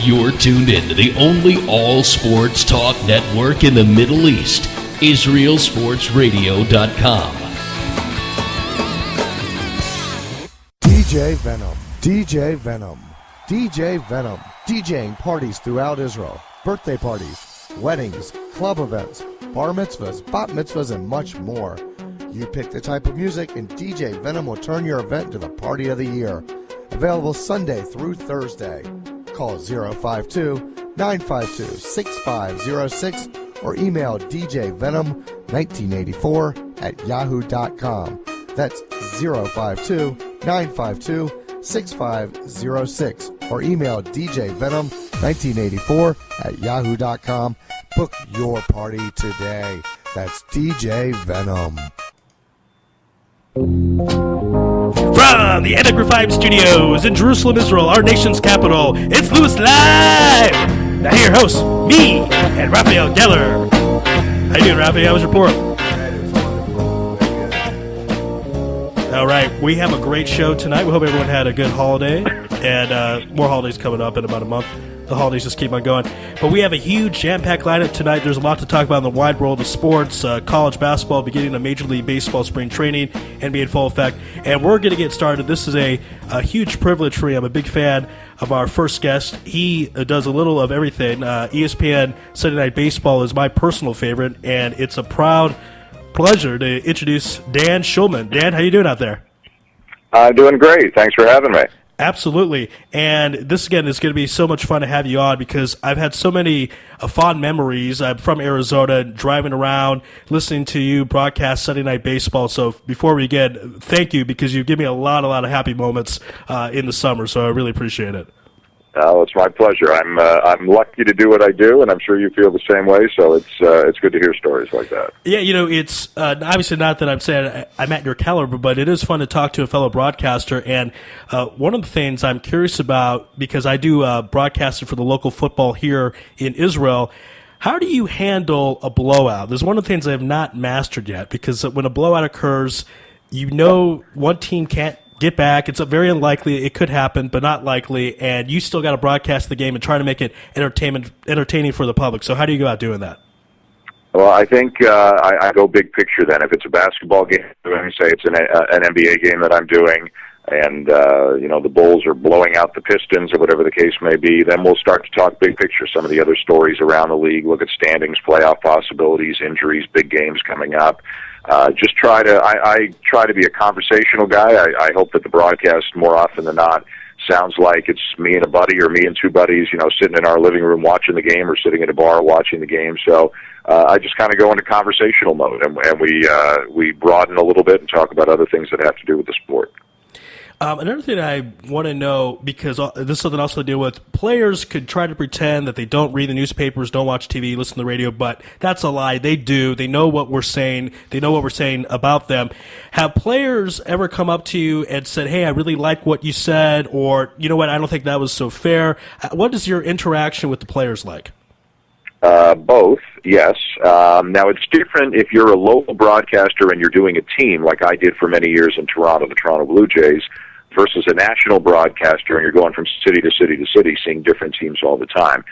You're tuned in to the only all-sports talk network in the Middle East, IsraelSportsRadio.com. DJ Venom, DJ Venom, DJ Venom, DJing parties throughout Israel, birthday parties, weddings, club events, bar mitzvahs, bat mitzvahs, and much more. You pick the type of music and DJ Venom will turn your event into the party of the year. Available Sunday through Thursday. Call 052-952-6506 or email djvenom1984@yahoo.com. That's 052-952-6506 or email djvenom1984@yahoo.com. Book your party today. That's DJ Venom. From the Anagram 5 Studios in Jerusalem, Israel, our nation's capital, it's Louis Live! Now here, hosts, me and Raphael Geller. How you doing, Raphael? How was your report? All right, we have a great show tonight. We hope everyone had a good holiday, and more holidays coming up in about a month. The holidays just keep on going. But we have a huge jam-packed lineup tonight. There's a lot to talk about in the wide world of sports, college basketball, beginning of Major League Baseball spring training, NBA in full effect. And we're going to get started. This is a huge privilege for me. I'm a big fan of our first guest. He does a little of everything. ESPN Sunday Night Baseball is my personal favorite, and it's a proud pleasure to introduce Dan Schulman. Dan, how you doing out there? I'm doing great. Thanks for having me. Absolutely. And this, again, is going to be so much fun to have you on because I've had so many fond memories. I'm from Arizona, driving around, listening to you broadcast Sunday Night Baseball. So before we begin, thank you because you give me a lot of happy moments in the summer. So I really appreciate it. Oh, it's my pleasure. I'm lucky to do what I do, and I'm sure you feel the same way. So it's good to hear stories like that. Yeah, it's obviously not that I'm saying I'm at your caliber, but it is fun to talk to a fellow broadcaster. And one of the things I'm curious about, because I do broadcasting for the local football here in Israel, how do you handle a blowout? There's one of the things I have not mastered yet, because when a blowout occurs, one team can't get back. It's very unlikely. It could happen, but not likely. And you still got to broadcast the game and try to make it entertaining for the public. So how do you go about doing that? Well, I think I go big picture then. If it's a basketball game, say it's an NBA game that I'm doing, and the Bulls are blowing out the Pistons or whatever the case may be, then we'll start to talk big picture. Some of the other stories around the league, look at standings, playoff possibilities, injuries, big games coming up. I try to be a conversational guy. I hope that the broadcast more often than not sounds like it's me and a buddy or me and two buddies, sitting in our living room watching the game or sitting at a bar watching the game. So I just kind of go into conversational mode, and we broaden a little bit and talk about other things that have to do with the sport. Another thing I want to know, because this is something else to deal with, players could try to pretend that they don't read the newspapers, don't watch TV, listen to the radio, but that's a lie. They do. They know what we're saying. They know what we're saying about them. Have players ever come up to you and said, hey, I really like what you said, or, you know what, I don't think that was so fair? What is your interaction with the players like? Both, yes. Now, it's different if you're a local broadcaster and you're doing a team, like I did for many years in Toronto, the Toronto Blue Jays, versus a national broadcaster, and you're going from city to city to city, seeing different teams all the time.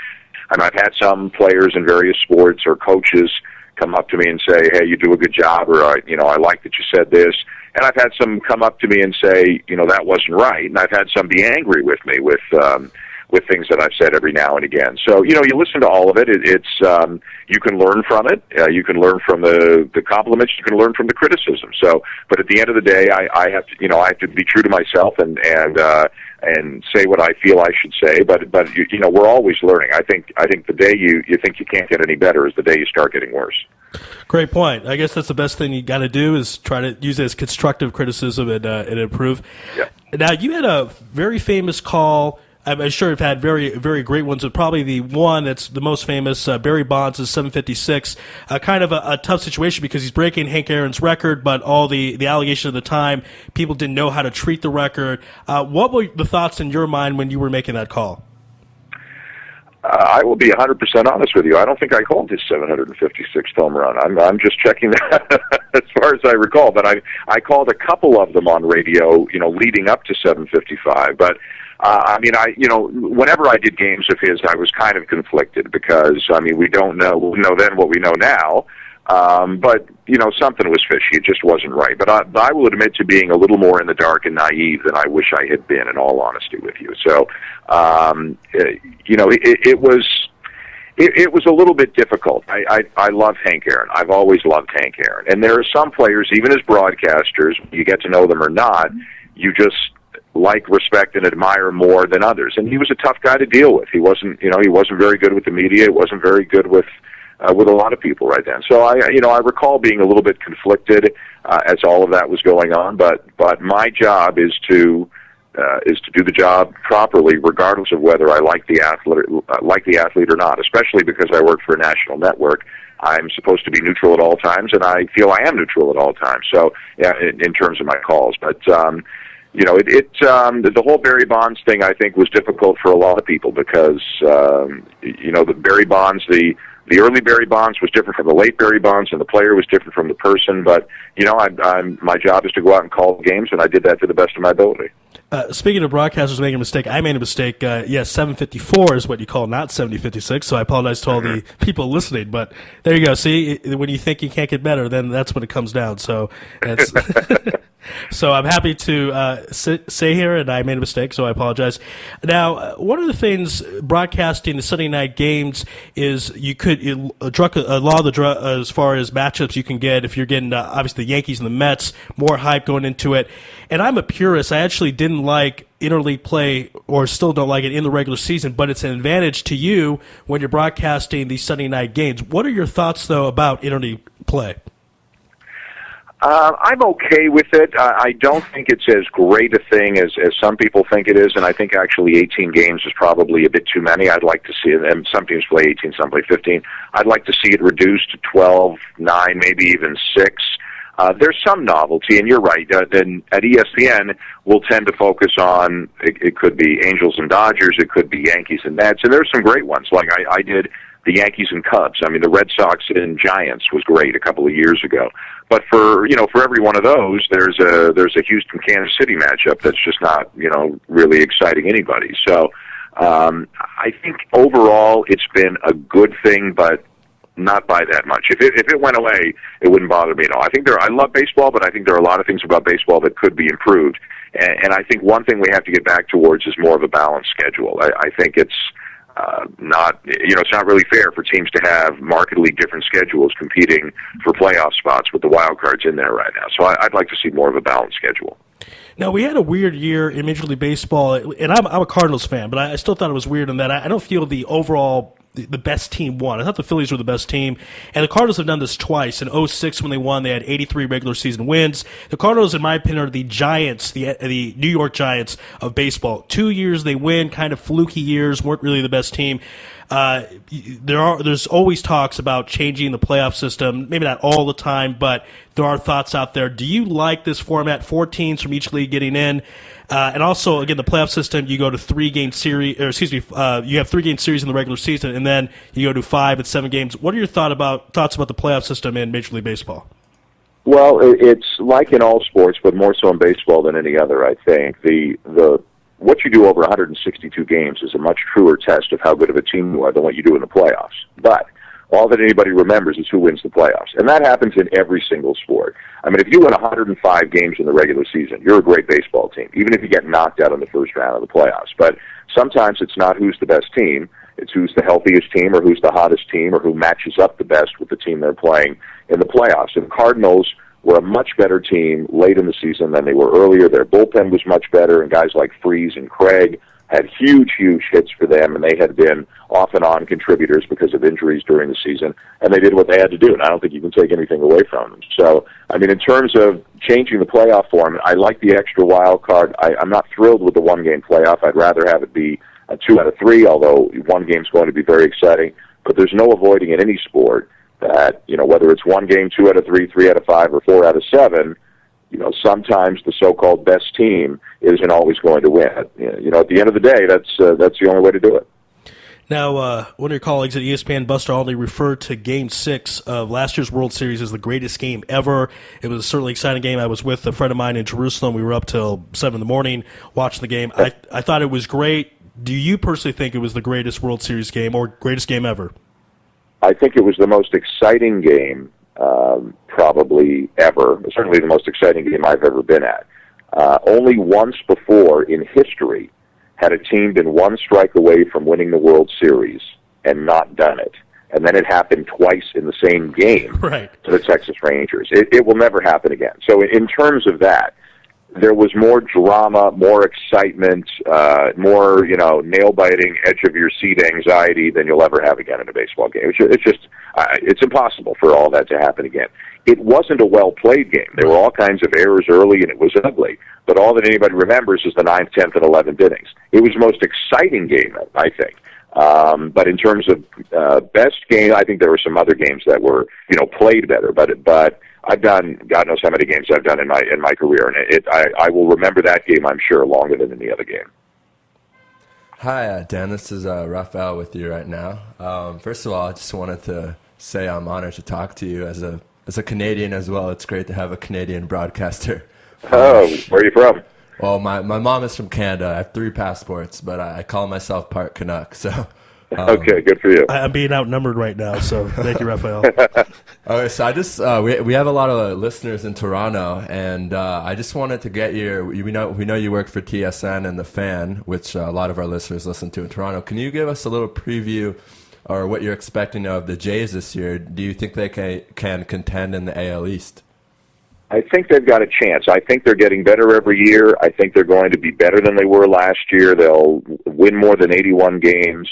And I've had some players in various sports or coaches come up to me and say, hey, you do a good job, or, I like that you said this. And I've had some come up to me and say, that wasn't right. And I've had some be angry with me with things that I've said every now and again. So, you listen to all of it. It's you can learn from it. You can learn from the compliments. You can learn from the criticism. So, but at the end of the day, I have to, I have to be true to myself and say what I feel I should say. But we're always learning. I think the day you think you can't get any better is the day you start getting worse. Great point. I guess that's the best thing you got to do is try to use it as constructive criticism and improve. Yeah. Now, you had a very famous call. I'm sure you've had very, very great ones, but probably the one that's the most famous, Barry Bonds' 756, kind of a tough situation because he's breaking Hank Aaron's record, but all the allegation of the time, people didn't know how to treat the record. What were the thoughts in your mind when you were making that call? I will be 100% honest with you. I don't think I called his 756th home run. I'm just checking that as far as I recall. But I called a couple of them on radio, leading up to 755. But whenever I did games of his, I was kind of conflicted because we don't know. We know then what we know now. But something was fishy. It just wasn't right. But I will admit to being a little more in the dark and naive than I wish I had been, in all honesty with you. So, it was a little bit difficult. I love Hank Aaron. I've always loved Hank Aaron. And there are some players, even as broadcasters, you get to know them or not, you just like, respect, and admire more than others. And he was a tough guy to deal with. He wasn't very good with the media. He wasn't very good with a lot of people right then. So I recall being a little bit conflicted as all of that was going on. But my job is to do the job properly, regardless of whether I like the athlete or not. Especially because I work for a national network, I'm supposed to be neutral at all times, and I feel I am neutral at all times. So yeah, in terms of my calls, but. The whole Barry Bonds thing, I think, was difficult for a lot of people because, the Barry Bonds, the early Barry Bonds was different from the late Barry Bonds, and the player was different from the person. But, my job is to go out and call games, and I did that to the best of my ability. Speaking of broadcasters making a mistake, I made a mistake. Yes, 754 is what you call, not 7056, so I apologize to all the people listening. But there you go. See, when you think you can't get better, then that's when it comes down. So it's so I'm happy to say here, and I made a mistake, so I apologize. Now, one of the things broadcasting the Sunday night games is you could a lot of as far as matchups you can get if you're getting obviously the Yankees and the Mets, more hype going into it. And I'm a purist. I actually didn't like interleague play, or still don't like it in the regular season, but it's an advantage to you when you're broadcasting these Sunday night games. What are your thoughts, though, about interleague play? I'm okay with it. I don't think it's as great a thing as some people think it is, and I think actually 18 games is probably a bit too many. I'd like to see it, and some teams play 18, some play 15. I'd like to see it reduced to 12, 9, maybe even 6. There's some novelty, and you're right. Then at ESPN, we'll tend to focus on, it could be Angels and Dodgers, it could be Yankees and Mets, and there's some great ones. Like I did the Yankees and Cubs. The Red Sox and Giants was great a couple of years ago. But for every one of those, there's a Houston Kansas City matchup that's just not really exciting anybody. So I think overall it's been a good thing, but not by that much. If it went away, it wouldn't bother me at all. I love baseball, but I think there are a lot of things about baseball that could be improved. And I think one thing we have to get back towards is more of a balanced schedule. I think it's it's not really fair for teams to have markedly different schedules competing for playoff spots with the wild cards in there right now. So I'd like to see more of a balanced schedule. Now, we had a weird year in Major League Baseball, and I'm a Cardinals fan, but I still thought it was weird in that I don't feel the overall the best team won. I thought the Phillies were the best team, and the Cardinals have done this twice. In 2006 when they won, they had 83 regular season wins. The Cardinals, in my opinion, are the Giants, the New York Giants of baseball. 2 years they win, kind of fluky years, weren't really the best team. There's always talks about changing the playoff system, maybe not all the time, but there are thoughts out there. Do you like this format, 4 teams from each league getting in? And also, again, the playoff system, you go to 3-game series, you have 3-game series in the regular season, and then you go to 5 and 7 games. What are your thoughts about the playoff system in Major League Baseball? Well, it's like in all sports, but more so in baseball than any other, I think. What you do over 162 games is a much truer test of how good of a team you are than what you do in the playoffs. But all that anybody remembers is who wins the playoffs. And that happens in every single sport. If you win 105 games in the regular season, you're a great baseball team, even if you get knocked out in the first round of the playoffs. But sometimes it's not who's the best team. It's who's the healthiest team or who's the hottest team or who matches up the best with the team they're playing in the playoffs. And the Cardinals were a much better team late in the season than they were earlier. Their bullpen was much better, and guys like Freese and Craig had huge hits for them, and they had been off and on contributors because of injuries during the season, and they did what they had to do, and I don't think you can take anything away from them. So, in terms of changing the playoff form, I like the extra wild card. I'm not thrilled with the one-game playoff. I'd rather have it be a 2 out of 3, although one game's going to be very exciting, but there's no avoiding in any sport that, whether it's 1 game, 2 out of 3, 3 out of 5, or 4 out of 7, sometimes the so-called best team isn't always going to win. At the end of the day, that's the only way to do it. Now, one of your colleagues at ESPN, Buster Olney, referred to Game 6 of last year's World Series as the greatest game ever. It was a certainly exciting game. I was with a friend of mine in Jerusalem. We were up till 7 in the morning watching the game. I thought it was great. Do you personally think it was the greatest World Series game or greatest game ever? I think it was the most exciting game probably ever, certainly the most exciting game I've ever been at. Only once before in history had a team been one strike away from winning the World Series and not done it. And then it happened twice in the same game right. to the Texas Rangers. It will never happen again. So in terms of that, there was more drama, more excitement, more, nail-biting, edge-of-your-seat anxiety than you'll ever have again in a baseball game. It's impossible for all that to happen again. It wasn't a well-played game. There were all kinds of errors early, and it was ugly. But all that anybody remembers is the 9th, 10th, and 11th innings. It was the most exciting game, I think. But in terms of best game, I think there were some other games that were, played better. But I've done God knows how many games I've done in my career, and I will remember that game, I'm sure, longer than any other game. Hi, Dan. This is Raphael with you right now. First of all, I just wanted to say I'm honored to talk to you as a Canadian as well. It's great to have a Canadian broadcaster. Oh, where are you from? Well, my mom is from Canada. I have 3 passports, but I call myself part Canuck. So. Okay, good for you. I'm being outnumbered right now, so thank you, Raphael. Okay, so I just we have a lot of listeners in Toronto, and I just wanted to get we know you work for TSN and The Fan, which a lot of our listeners listen to in Toronto. Can you give us a little preview or what you're expecting of the Jays this year? Do you think they can contend in the AL East? I think they've got a chance. I think they're getting better every year. I think they're going to be better than they were last year. They'll win more than 81 games.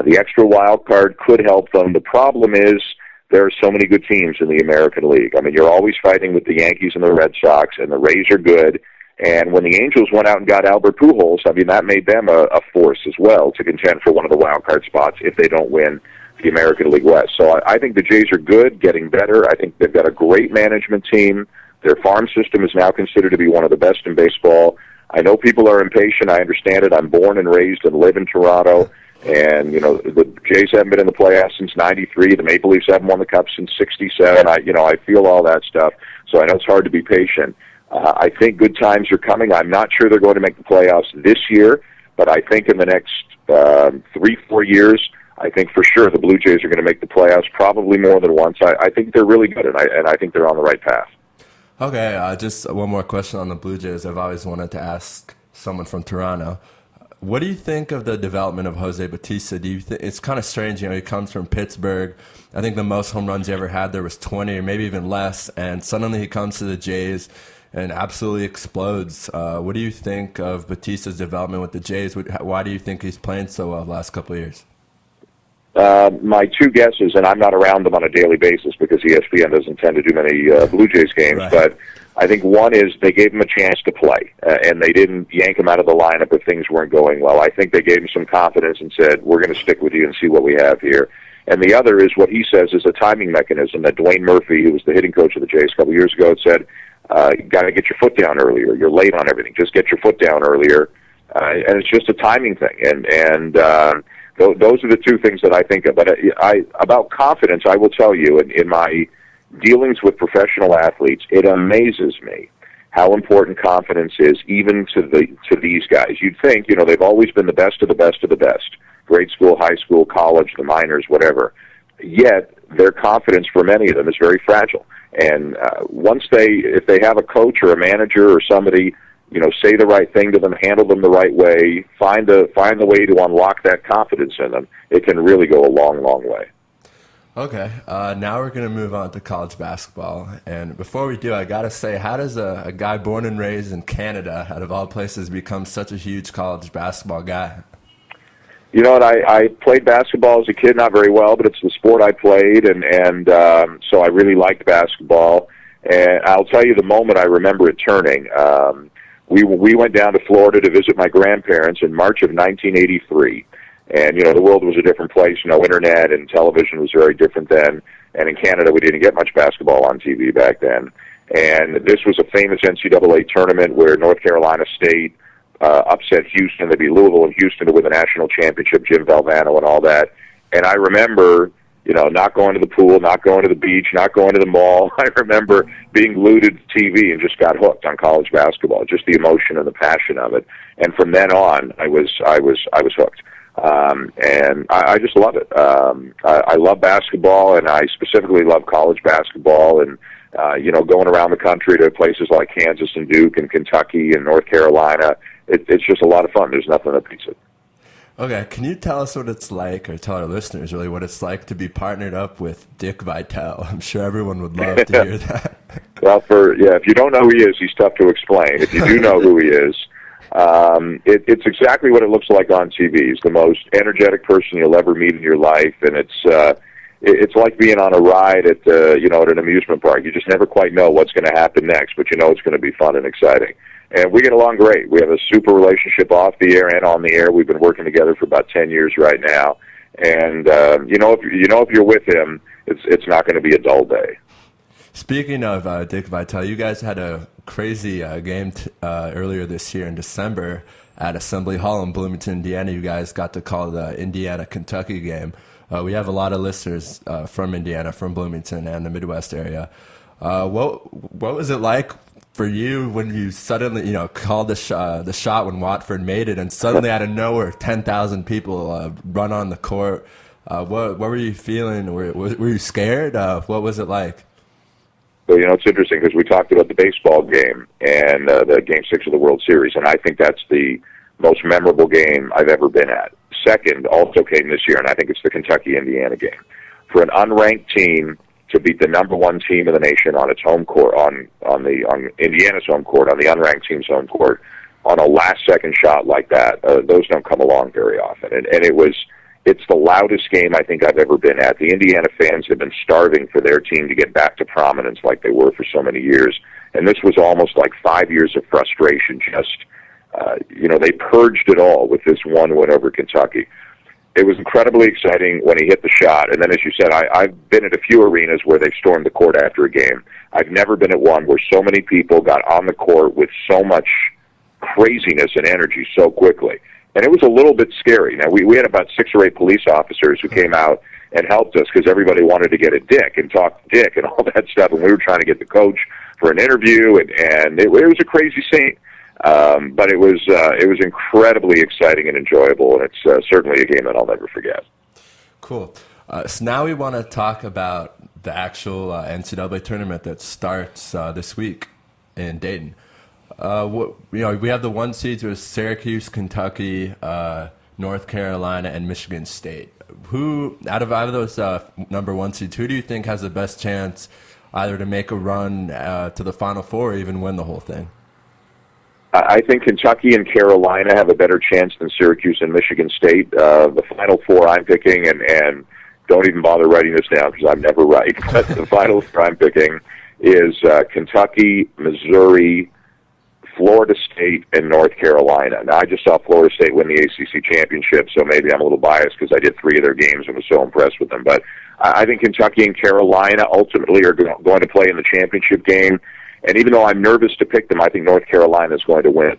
The extra wild card could help them. The problem is there are so many good teams in the American League. I mean, you're always fighting with the Yankees and the Red Sox, and the Rays are good. And when the Angels went out and got Albert Pujols, I mean, that made them a force as well to contend for one of the wild card spots if they don't win the American League West. So I think the Jays are good, getting better. I think they've got a great management team. Their farm system is now considered to be one of the best in baseball. I know people are impatient. I understand it. I'm born and raised and live in Toronto. And, the Jays haven't been in the playoffs since '93. The Maple Leafs haven't won the Cup since '67. I feel all that stuff. So I know it's hard to be patient. I think good times are coming. I'm not sure they're going to make the playoffs this year, but I think in the next 3-4 years, I think for sure the Blue Jays are going to make the playoffs probably more than once. I think they're really good, and I think they're on the right path. Okay, just one more question on the Blue Jays. I've always wanted to ask someone from Toronto. What do you think of the development of Jose Bautista? Do you it's kind of strange, he comes from Pittsburgh. I think the most home runs he ever had there was 20 or maybe even less, and suddenly he comes to the Jays and absolutely explodes. What do you think of Bautista's development with the Jays? Why do you think he's playing so well the last couple of years? My two guesses, and I'm not around them on a daily basis because ESPN doesn't tend to do many Blue Jays games, right. But I think one is they gave him a chance to play, and they didn't yank him out of the lineup if things weren't going well. I think they gave him some confidence and said, we're going to stick with you and see what we have here. And the other is what he says is a timing mechanism that Dwayne Murphy, who was the hitting coach of the Jays a couple years ago, had said, you got to get your foot down earlier. You're late on everything. Just get your foot down earlier. And it's just a timing thing. And those are the two things that I think of. But about confidence, I will tell you, in my dealings with professional athletes, it amazes me how important confidence is, even to these guys. You'd think, they've always been the best of the best of the best. Grade school, high school, college, the minors, whatever. Yet, their confidence for many of them is very fragile. And if they have a coach or a manager or somebody, say the right thing to them, handle them the right way, find the way to unlock that confidence in them, it can really go a long, long way. Okay, now we're going to move on to college basketball. And before we do, I got to say, how does a guy born and raised in Canada, out of all places, become such a huge college basketball guy? I played basketball as a kid, not very well, but it's the sport I played, and so I really liked basketball. And I'll tell you the moment I remember it turning. We went down to Florida to visit my grandparents in March of 1983. And, the world was a different place. No internet, and television was very different then. And in Canada, we didn't get much basketball on TV back then. And this was a famous NCAA tournament where North Carolina State upset Houston. They beat Louisville and Houston to win the national championship, Jim Valvano and all that. And I remember, not going to the pool, not going to the beach, not going to the mall. I remember being glued to TV and just got hooked on college basketball, just the emotion and the passion of it. And from then on, I was hooked. And I just love it. I love basketball, and I specifically love college basketball. And going around the country to places like Kansas and Duke and Kentucky and North Carolina, it's just a lot of fun. There's nothing that beats it. Okay, can you tell us what it's like, or tell our listeners really what it's like to be partnered up with Dick Vitale? I'm sure everyone would love to hear that. Well, if you don't know who he is, he's tough to explain. If you do know who he is, it's exactly what it looks like on TV. He's the most energetic person you'll ever meet in your life, and it's like being on a ride at an amusement park. You just never quite know what's going to happen next, but it's going to be fun and exciting. And we get along great. We have a super relationship off the air and on the air. We've been working together for about 10 years right now. And if you're with him, it's not going to be a dull day. Speaking of Dick Vitale, you guys had a crazy game earlier this year in December at Assembly Hall in Bloomington, Indiana. You guys got to call the Indiana-Kentucky game. We have a lot of listeners from Indiana, from Bloomington and the Midwest area. What was it like for you when you suddenly, called the shot when Watford made it, and suddenly out of nowhere, 10,000 people run on the court? What were you feeling? Were you scared? What was it like? Well, it's interesting because we talked about the baseball game and the Game 6 of the World Series, and I think that's the most memorable game I've ever been at. Second also came this year, and I think it's the Kentucky-Indiana game. For an unranked team to beat the number one team in the nation on its home court, on Indiana's home court, on the unranked team's home court, on a last-second shot like that, those don't come along very often. And it's the loudest game I think I've ever been at. The Indiana fans have been starving for their team to get back to prominence like they were for so many years. And this was almost like 5 years of frustration. They purged it all with this one win over Kentucky. It was incredibly exciting when he hit the shot. And then, as you said, I've been at a few arenas where they've stormed the court after a game. I've never been at one where so many people got on the court with so much craziness and energy so quickly. And it was a little bit scary. Now, we had about 6 or 8 police officers who came out and helped us because everybody wanted to get at Dick and talk to Dick and all that stuff. And we were trying to get the coach for an interview, and it was a crazy scene. But it was incredibly exciting and enjoyable, and it's certainly a game that I'll never forget. Cool. So now we want to talk about the actual NCAA tournament that starts this week in Dayton. We have the 1 seeds with Syracuse, Kentucky, North Carolina, and Michigan State. Who out of those number 1 seeds, who do you think has the best chance either to make a run to the Final Four or even win the whole thing? I think Kentucky and Carolina have a better chance than Syracuse and Michigan State. The Final Four I'm picking, and don't even bother writing this down because I'm never right, but the Final Four I'm picking is Kentucky, Missouri, Florida State, and North Carolina. Now, I just saw Florida State win the ACC championship, so maybe I'm a little biased because I did 3 of their games and was so impressed with them. But I think Kentucky and Carolina ultimately are going to play in the championship game. And even though I'm nervous to pick them, I think North Carolina is going to win.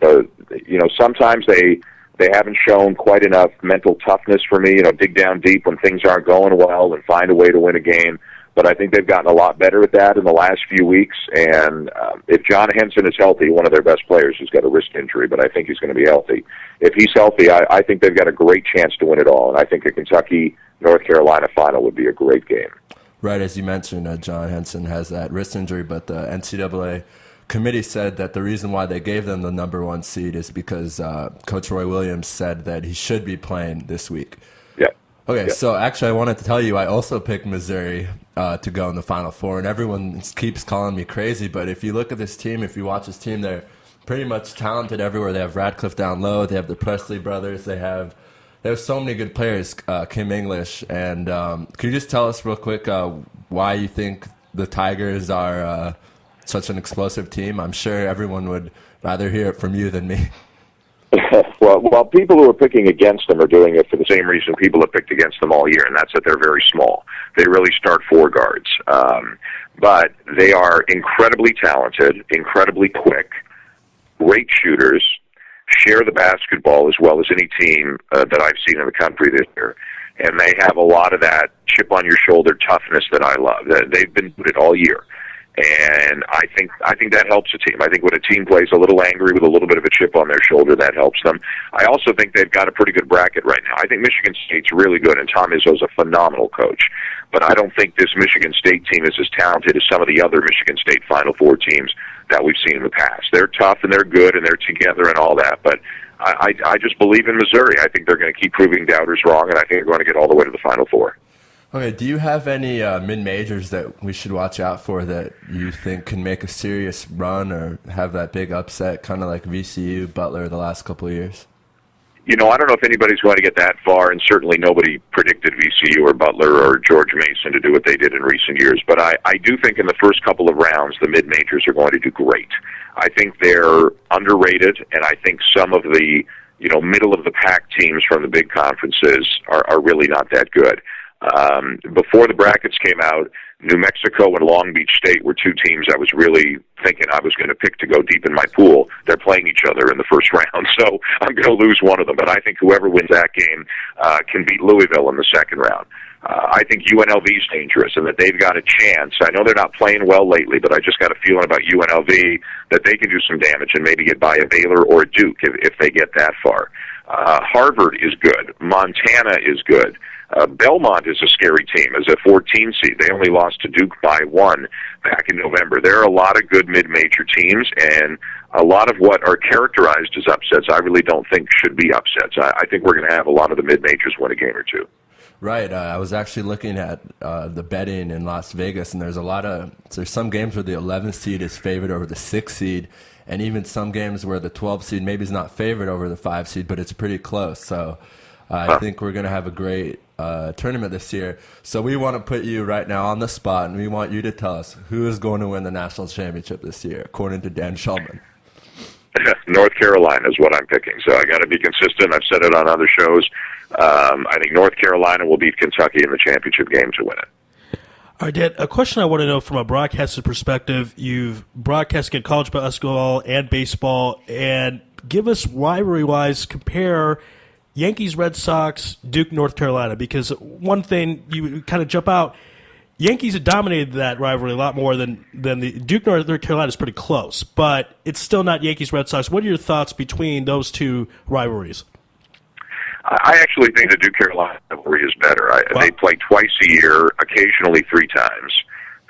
Sometimes they haven't shown quite enough mental toughness for me. Dig down deep when things aren't going well and find a way to win a game. But I think they've gotten a lot better at that in the last few weeks. And if John Henson is healthy, one of their best players who's got a wrist injury, but I think he's going to be healthy. If he's healthy, I think they've got a great chance to win it all. And I think a Kentucky-North Carolina final would be a great game. Right, as you mentioned, John Henson has that wrist injury, but the NCAA committee said that the reason why they gave them the number 1 seed is because Coach Roy Williams said that he should be playing this week. Yeah. Okay, so actually I wanted to tell you I also picked Missouri to go in the Final Four, and everyone keeps calling me crazy, but if you look at this team, if you watch this team, they're pretty much talented everywhere. They have Radcliffe down low, they have the Presley brothers, they have so many good players, Kim English, and can you just tell us real quick why you think the Tigers are such an explosive team? I'm sure everyone would rather hear it from you than me. Well, people who are picking against them are doing it for the same reason people have picked against them all year, and that's that they're very small. They really start 4 guards. But they are incredibly talented, incredibly quick, great shooters. share the basketball as well as any team that I've seen in the country this year. And they have a lot of that chip on your shoulder toughness that I love. They've been doing it all year. And I think that helps a team. I think when a team plays a little angry with a little bit of a chip on their shoulder, that helps them. I also think they've got a pretty good bracket right now. I think Michigan State's really good, and Tom Izzo's a phenomenal coach. But I don't think this Michigan State team is as talented as some of the other Michigan State Final Four teams that we've seen in the past. They're tough and they're good and they're together and all that. But I just believe in Missouri. I think they're going to keep proving doubters wrong, and I think they're going to get all the way to the Final Four. Okay, do you have any mid-majors that we should watch out for that you think can make a serious run or have that big upset, kind of like VCU, Butler the last couple of years? You know, I don't know if anybody's going to get that far, and certainly nobody predicted VCU or Butler or George Mason to do what they did in recent years. But I do think in the first couple of rounds, the mid-majors are going to do great. I think they're underrated, and I think some of the, middle-of-the-pack teams from the big conferences are really not that good. Before the brackets came out, New Mexico and Long Beach State were two teams I was really thinking I was going to pick to go deep in my pool. They're playing each other in the first round, so I'm going to lose one of them. But I think whoever wins that game can beat Louisville in the second round. I think UNLV is dangerous and that they've got a chance. I know they're not playing well lately, but I just got a feeling about UNLV that they can do some damage and maybe get by a Baylor or a Duke if they get that far. Harvard is good. Montana is good. Belmont is a scary team as a 14 seed. They only lost to Duke by 1 back in November. There are a lot of good mid-major teams, and a lot of what are characterized as upsets I really don't think should be upsets. I think we're going to have a lot of the mid-majors win a game or two. Right. I was actually looking at the betting in Las Vegas, and there's some games where the 11th seed is favored over the 6th seed, and even some games where the 12th seed maybe is not favored over the 5 seed, but it's pretty close. So I think we're going to have a great tournament this year. So we want to put you right now on the spot, and we want you to tell us who is going to win the national championship this year, according to Dan Schulman. North Carolina is what I'm picking. So I got to be consistent. I've said it on other shows. I think North Carolina will beat Kentucky in the championship game to win it. All right, Dan, a question I want to know from a broadcaster perspective. You've broadcasted college basketball and baseball, and give us rivalry-wise, compare Yankees, Red Sox, Duke, North Carolina, because one thing you kind of jump out, Yankees have dominated that rivalry a lot more than the Duke, North Carolina is pretty close, but it's still not Yankees, Red Sox. What are your thoughts between those two rivalries? I actually think the Duke Carolina rivalry is better. They play twice a year, occasionally 3 times.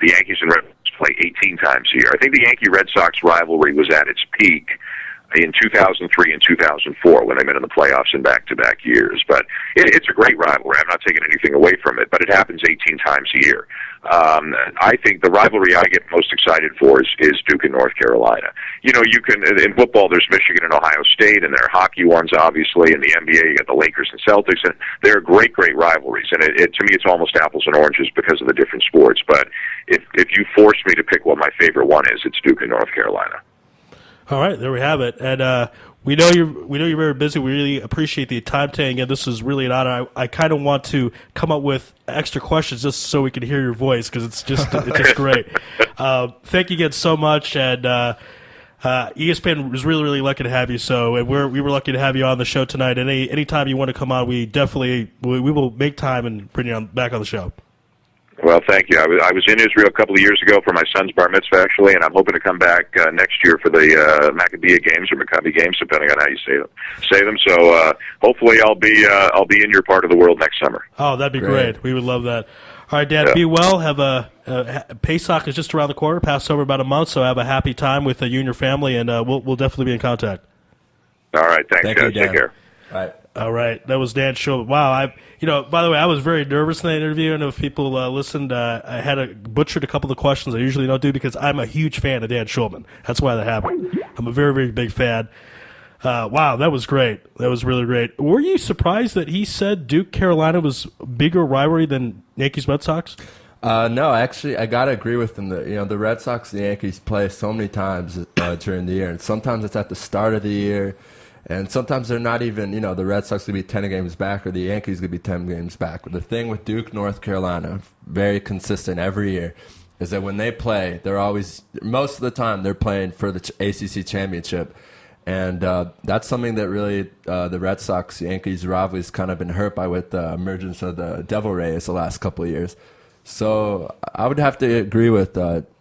The Yankees and Red Sox play 18 times a year. I think the Yankee-Red Sox rivalry was at its peak in 2003 and 2004 when they met in the playoffs in back-to-back years. But it's a great rivalry. I'm not taking anything away from it, but it happens 18 times a year. I think the rivalry I get most excited for is Duke and North Carolina. You can in football there's Michigan and Ohio State, and there are hockey ones obviously. In the NBA you got the Lakers and Celtics, and they're great rivalries. And to me it's almost apples and oranges because of the different sports. But if you force me to pick what my favorite one is, it's Duke and North Carolina. All right, there we have it, and we know you're very busy. We really appreciate the time today, and this is really an honor. I kind of want to come up with extra questions just so we can hear your voice because it's just great. Thank you again so much, and ESPN was really lucky to have you. So, and we were lucky to have you on the show tonight. And anytime you want to come on, we will make time and bring you back on the show. Well, thank you. I was in Israel a couple of years ago for my son's bar mitzvah, actually, and I'm hoping to come back next year for the Maccabi games or Maccabi games, depending on how you say them. So hopefully I'll be in your part of the world next summer. Oh, that'd be great. We would love that. All right, Dad, Be well. Have Pesach is just around the corner, Passover about a month, so have a happy time with you and your family, and we'll definitely be in contact. All right, thanks, guys. Take care. All right. All right, that was Dan Schulman. Wow, by the way, I was very nervous in that interview, and if people listened, I had butchered a couple of the questions I usually don't do because I'm a huge fan of Dan Schulman. That's why that happened. I'm a very, very big fan. Wow, that was great. That was really great. Were you surprised that he said Duke Carolina was a bigger rivalry than Yankees Red Sox? No, actually, I gotta agree with him. The Red Sox and the Yankees play so many times during the year, and sometimes it's at the start of the year. And sometimes they're not even, the Red Sox could be 10 games back or the Yankees could be 10 games back. But the thing with Duke, North Carolina, very consistent every year, is that when they play, they're always, most of the time, they're playing for the ACC championship. And that's something that really the Red Sox-Yankees rivalry has kind of been hurt by with the emergence of the Devil Rays the last couple of years. So I would have to agree with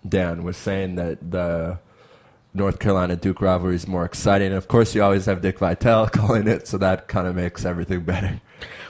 Dan with saying that the North Carolina-Duke rivalry is more exciting. And of course, you always have Dick Vitale calling it, so that kind of makes everything better.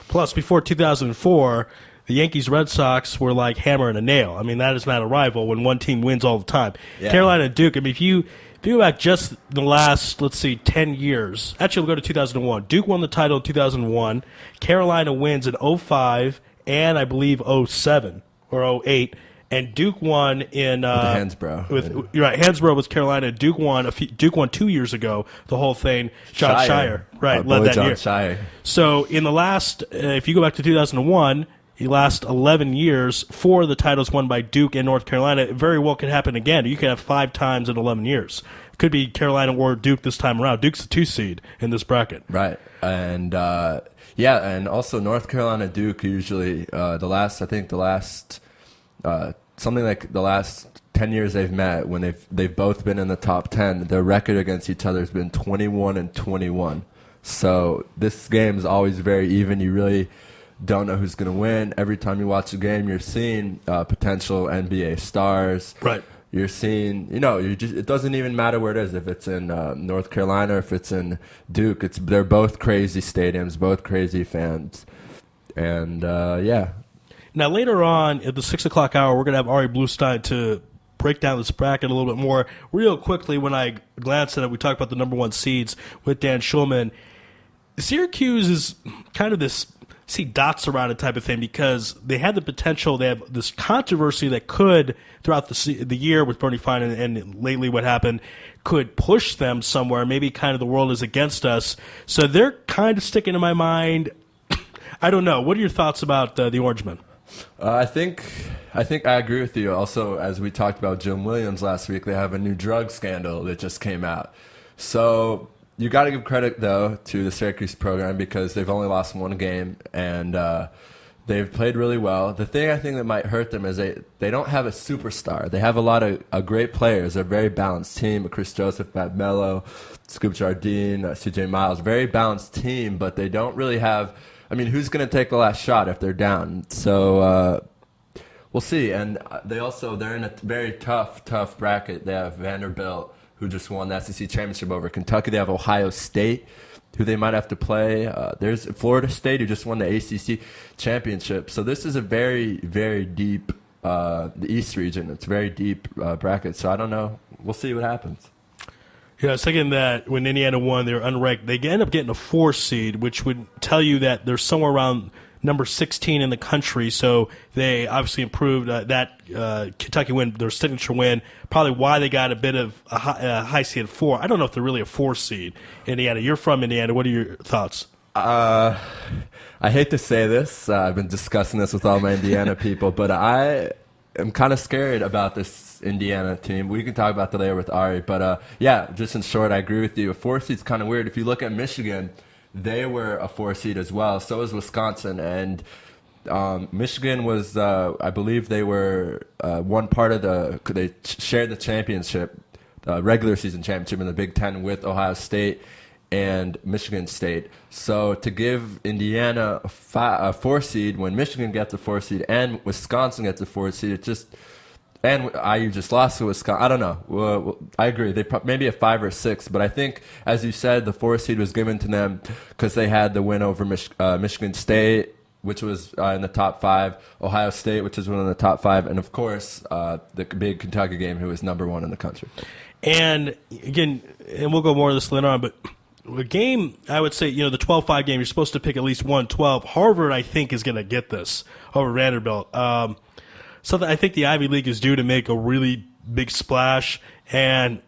Plus, before 2004, the Yankees-Red Sox were like hammer and a nail. I mean, that is not a rival when one team wins all the time. Yeah. Carolina and Duke, I mean, if you go back just the last, 10 years, actually we'll go to 2001. Duke won the title in 2001. Carolina wins in 05 and I believe 07 or 08. And Duke won in Hansbrough. You're right. Hansbrough was Carolina. Duke won 2 years ago. The whole thing. John Shire, right, led that year. Shire. So in the last, if you go back to 2001, the last 11 years, 4 of the titles won by Duke and North Carolina. It very well could happen again. You could have 5 times in 11 years. It could be Carolina or Duke this time around. Duke's the 2 seed in this bracket. Right, and and also North Carolina Duke usually the last something like the last 10 years they've met, when they've both been in the top 10, their record against each other has been 21-21. So this game is always very even. You really don't know who's going to win. Every time you watch a game, you're seeing potential NBA stars. Right. You're seeing, it doesn't even matter where it is. If it's in North Carolina or if it's in Duke, they're both crazy stadiums, both crazy fans. And, yeah. Now, later on at the 6 o'clock hour, we're going to have Ari Bluestein to break down this bracket a little bit more. Real quickly, when I glanced at it, we talked about the number 1 seeds with Dan Schulman. Syracuse is kind of this see dots around it type of thing because they had the potential. They have this controversy that could, throughout the year with Bernie Fine and lately what happened, could push them somewhere. Maybe kind of the world is against us. So they're kind of sticking in my mind. I don't know. What are your thoughts about the Orangemen? I think I agree with you. Also, as we talked about Jim Williams last week, they have a new drug scandal that just came out. So you got to give credit, though, to the Syracuse program because they've only lost 1 game, and they've played really well. The thing I think that might hurt them is they don't have a superstar. They have a lot of great players. They're a very balanced team. Chris Joseph, Matt Mello, Scoop Jardine, CJ Miles. Very balanced team, but they don't really have – I mean, who's going to take the last shot if they're down? So we'll see. And they're in a very tough bracket. They have Vanderbilt, who just won the SEC championship over Kentucky. They have Ohio State, who they might have to play. There's Florida State, who just won the ACC championship. So this is a very, very deep, the East region. It's a very deep bracket. So I don't know. We'll see what happens. Yeah, I was thinking that when Indiana won, they were unranked. They end up getting a 4 seed, which would tell you that they're somewhere around number 16 in the country. So they obviously improved that Kentucky win, their signature win. Probably why they got a bit of a high seed at 4. I don't know if they're really a 4 seed. Indiana, you're from Indiana. What are your thoughts? I hate to say this. I've been discussing this with all my Indiana people, but I am kind of scared about this Indiana team. We can talk about that later with Ari, but yeah, just in short, I agree with you. A 4 seed's kind of weird. If you look at Michigan, they were a 4 seed as well. So was Wisconsin, and Michigan was, I believe, they were one part of they shared the championship, regular season championship in the Big Ten with Ohio State and Michigan State. So to give Indiana a 4 seed when Michigan gets a 4 seed and Wisconsin gets a 4 seed, it just. And IU just lost to Wisconsin. I don't know. Well, I agree. They maybe a 5 or 6, but I think, as you said, the 4 seed was given to them because they had the win over Michigan State, which was in the top 5, Ohio State, which is one of the top 5, and of course the big Kentucky game, who is number 1 in the country. And again, and we'll go more of this later on, but a game, I would say, the 12-5 game, you're supposed to pick at least 1-12. Harvard, I think, is going to get this over Vanderbilt. So I think the Ivy League is due to make a really big splash, and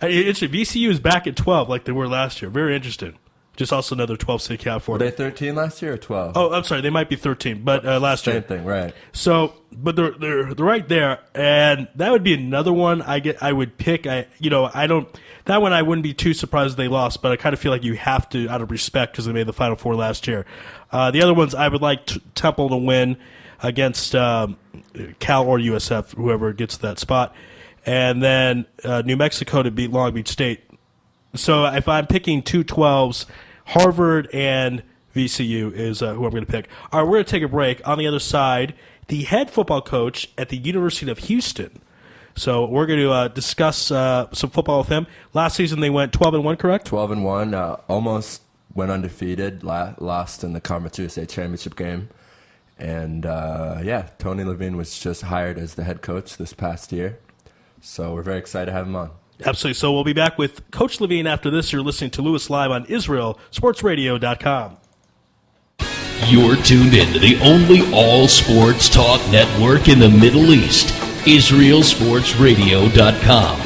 VCU is back at 12 like they were last year. Very interesting. Just also another 12 seed California. Were they 13 last year or 12? Oh, I'm sorry, they might be 13, but last year. Same thing, right? So, but they're right there, and that would be another one I would pick. I don't. That one I wouldn't be too surprised if they lost, but I kind of feel like you have to out of respect because they made the Final Four last year. The other ones I would like Temple to win against Cal or USF, whoever gets that spot. And then New Mexico to beat Long Beach State. So if I'm picking two 12s, Harvard and VCU is who I'm going to pick. All right, we're going to take a break. On the other side, the head football coach at the University of Houston. So we're going to discuss some football with him. Last season they went 12-1, correct? 12-1, almost went undefeated, lost in the Conference USA Championship game. And, Tony Levine was just hired as the head coach this past year. So we're very excited to have him on. Absolutely. So we'll be back with Coach Levine after this. You're listening to Louis Live on IsraelSportsRadio.com. You're tuned in to the only all-sports talk network in the Middle East, IsraelSportsRadio.com.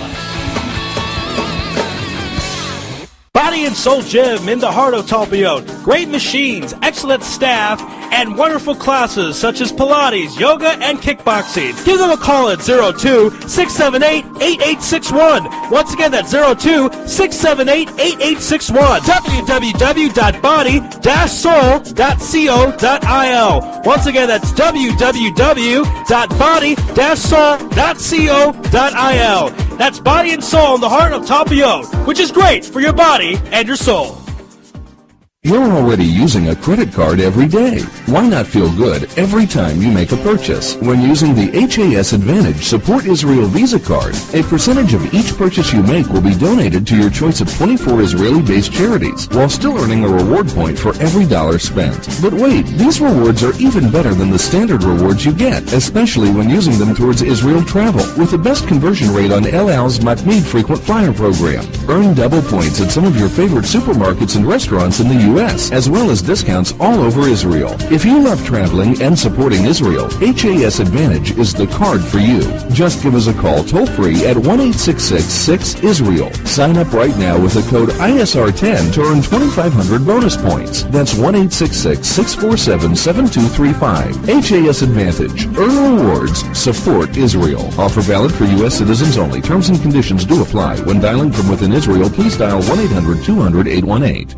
Body and Soul Gym in the heart of Talpiot. Great machines, excellent staff, and wonderful classes such as Pilates, yoga, and kickboxing. Give them a call at 02-678-8861. Once again, that's 02-678-8861. www.body-soul.co.il. Once again, that's www.body-soul.co.il. That's Body and Soul in the heart of Talpiot, which is great for your body and your soul. You're already using a credit card every day. Why not feel good every time you make a purchase? When using the HAS Advantage Support Israel Visa card, a percentage of each purchase you make will be donated to your choice of 24 Israeli-based charities, while still earning a reward point for every dollar spent. But wait, these rewards are even better than the standard rewards you get, especially when using them towards Israel travel, with the best conversion rate on El Al's Matmeed Frequent Flyer program. Earn double points at some of your favorite supermarkets and restaurants in the U.S., as well as discounts all over Israel. If you love traveling and supporting Israel, HAS Advantage is the card for you. Just give us a call toll-free at 1-866-6-ISRAEL. Sign up right now with the code ISR10 to earn 2,500 bonus points. That's 1-866-647-7235. HAS Advantage. Earn rewards. Support Israel. Offer valid for U.S. citizens only. Terms and conditions do apply. When dialing from within Israel, please dial 1-800-200-818.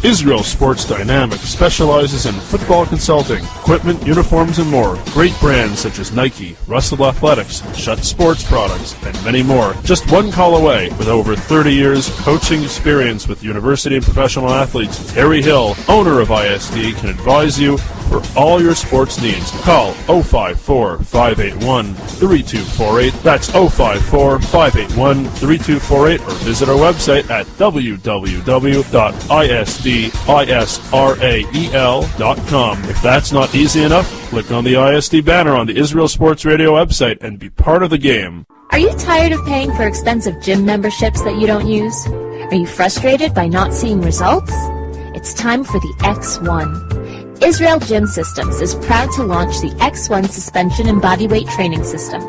Israel Sports Dynamics specializes in football consulting, equipment, uniforms, and more. Great brands such as Nike, Russell Athletics, Shutt Sports Products, and many more. Just one call away. With over 30 years coaching experience with university and professional athletes, Terry Hill, owner of ISD, can advise you for all your sports needs. Call 054-581-3248. That's 054-581-3248, or visit our website at www.isdisrael.com. If that's not easy enough, click on the ISD banner on the Israel Sports Radio website and be part of the game. Are you tired of paying for expensive gym memberships that you don't use? Are you frustrated by not seeing results? It's time for the X1. Israel Gym Systems is proud to launch the X1 Suspension and Bodyweight Training System.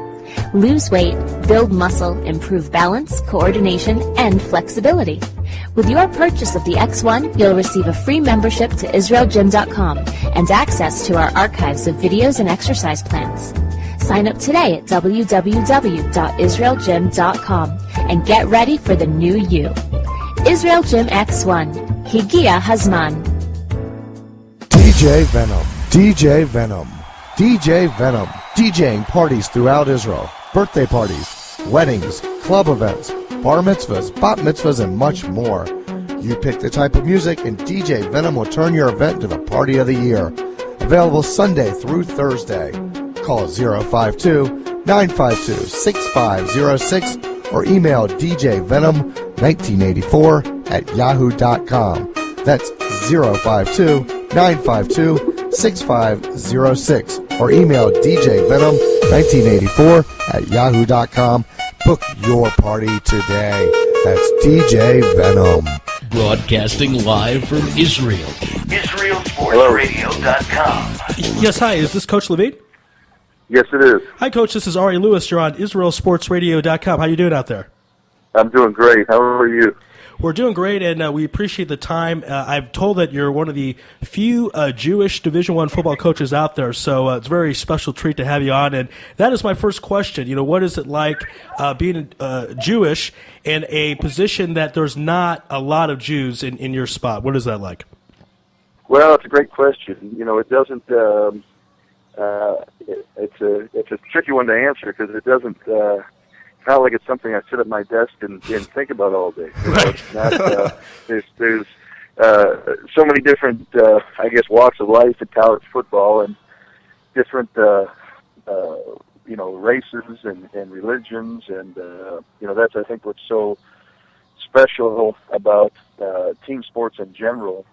Lose weight, build muscle, improve balance, coordination, and flexibility. With your purchase of the X1, you'll receive a free membership to IsraelGym.com and access to our archives of videos and exercise plans. Sign up today at www.israelgym.com and get ready for the new you. Israel Gym X1. Higia Hazman. DJ Venom, DJ Venom, DJ Venom, DJing parties throughout Israel, birthday parties, weddings, club events, bar mitzvahs, bat mitzvahs, and much more. You pick the type of music and DJ Venom will turn your event into the party of the year. Available Sunday through Thursday. Call 052-952-6506 or email djvenom1984@yahoo.com. That's 052-952-6506 or email djvenom1984@yahoo.com. Book your party today. That's DJ Venom. Broadcasting live from Israel. IsraelSportsRadio.com. Yes, hi. Is this Coach Levine? Yes, it is. Hi, Coach. This is Ari Louis. You're on IsraelSportsRadio.com. How you doing out there? I'm doing great. How are you? We're doing great, and we appreciate the time. I'm told that you're one of the few Jewish Division I football coaches out there, so it's a very special treat to have you on. And that is my first question. You know, what is it like being Jewish in a position that there's not a lot of Jews in your spot? What is that like? Well, it's a great question. You know, it doesn't. It's a tricky one to answer because it doesn't. not like it's something I sit at my desk and think about all day. You know, it's not, there's so many different, I guess, walks of life in college football, and different, you know, races and religions, and you know, that's, I think, what's so special about team sports in general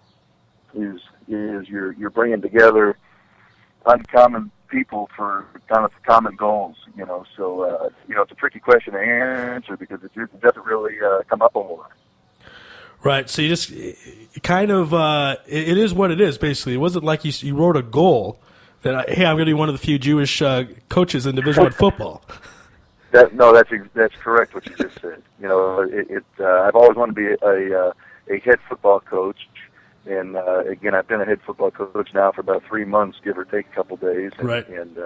is you're bringing together uncommon people for kind of common goals, you know. So you know, it's a tricky question to answer because it doesn't really come up a whole lot. Right. So you just kind of it is what it is. Basically, it wasn't like you wrote a goal that hey, I'm going to be one of the few Jewish coaches in Division I football. That's correct what you just said. You know, I've always wanted to be a head football coach, and again, I've been a head football coach now for about 3 months, give or take a couple days. And, right. And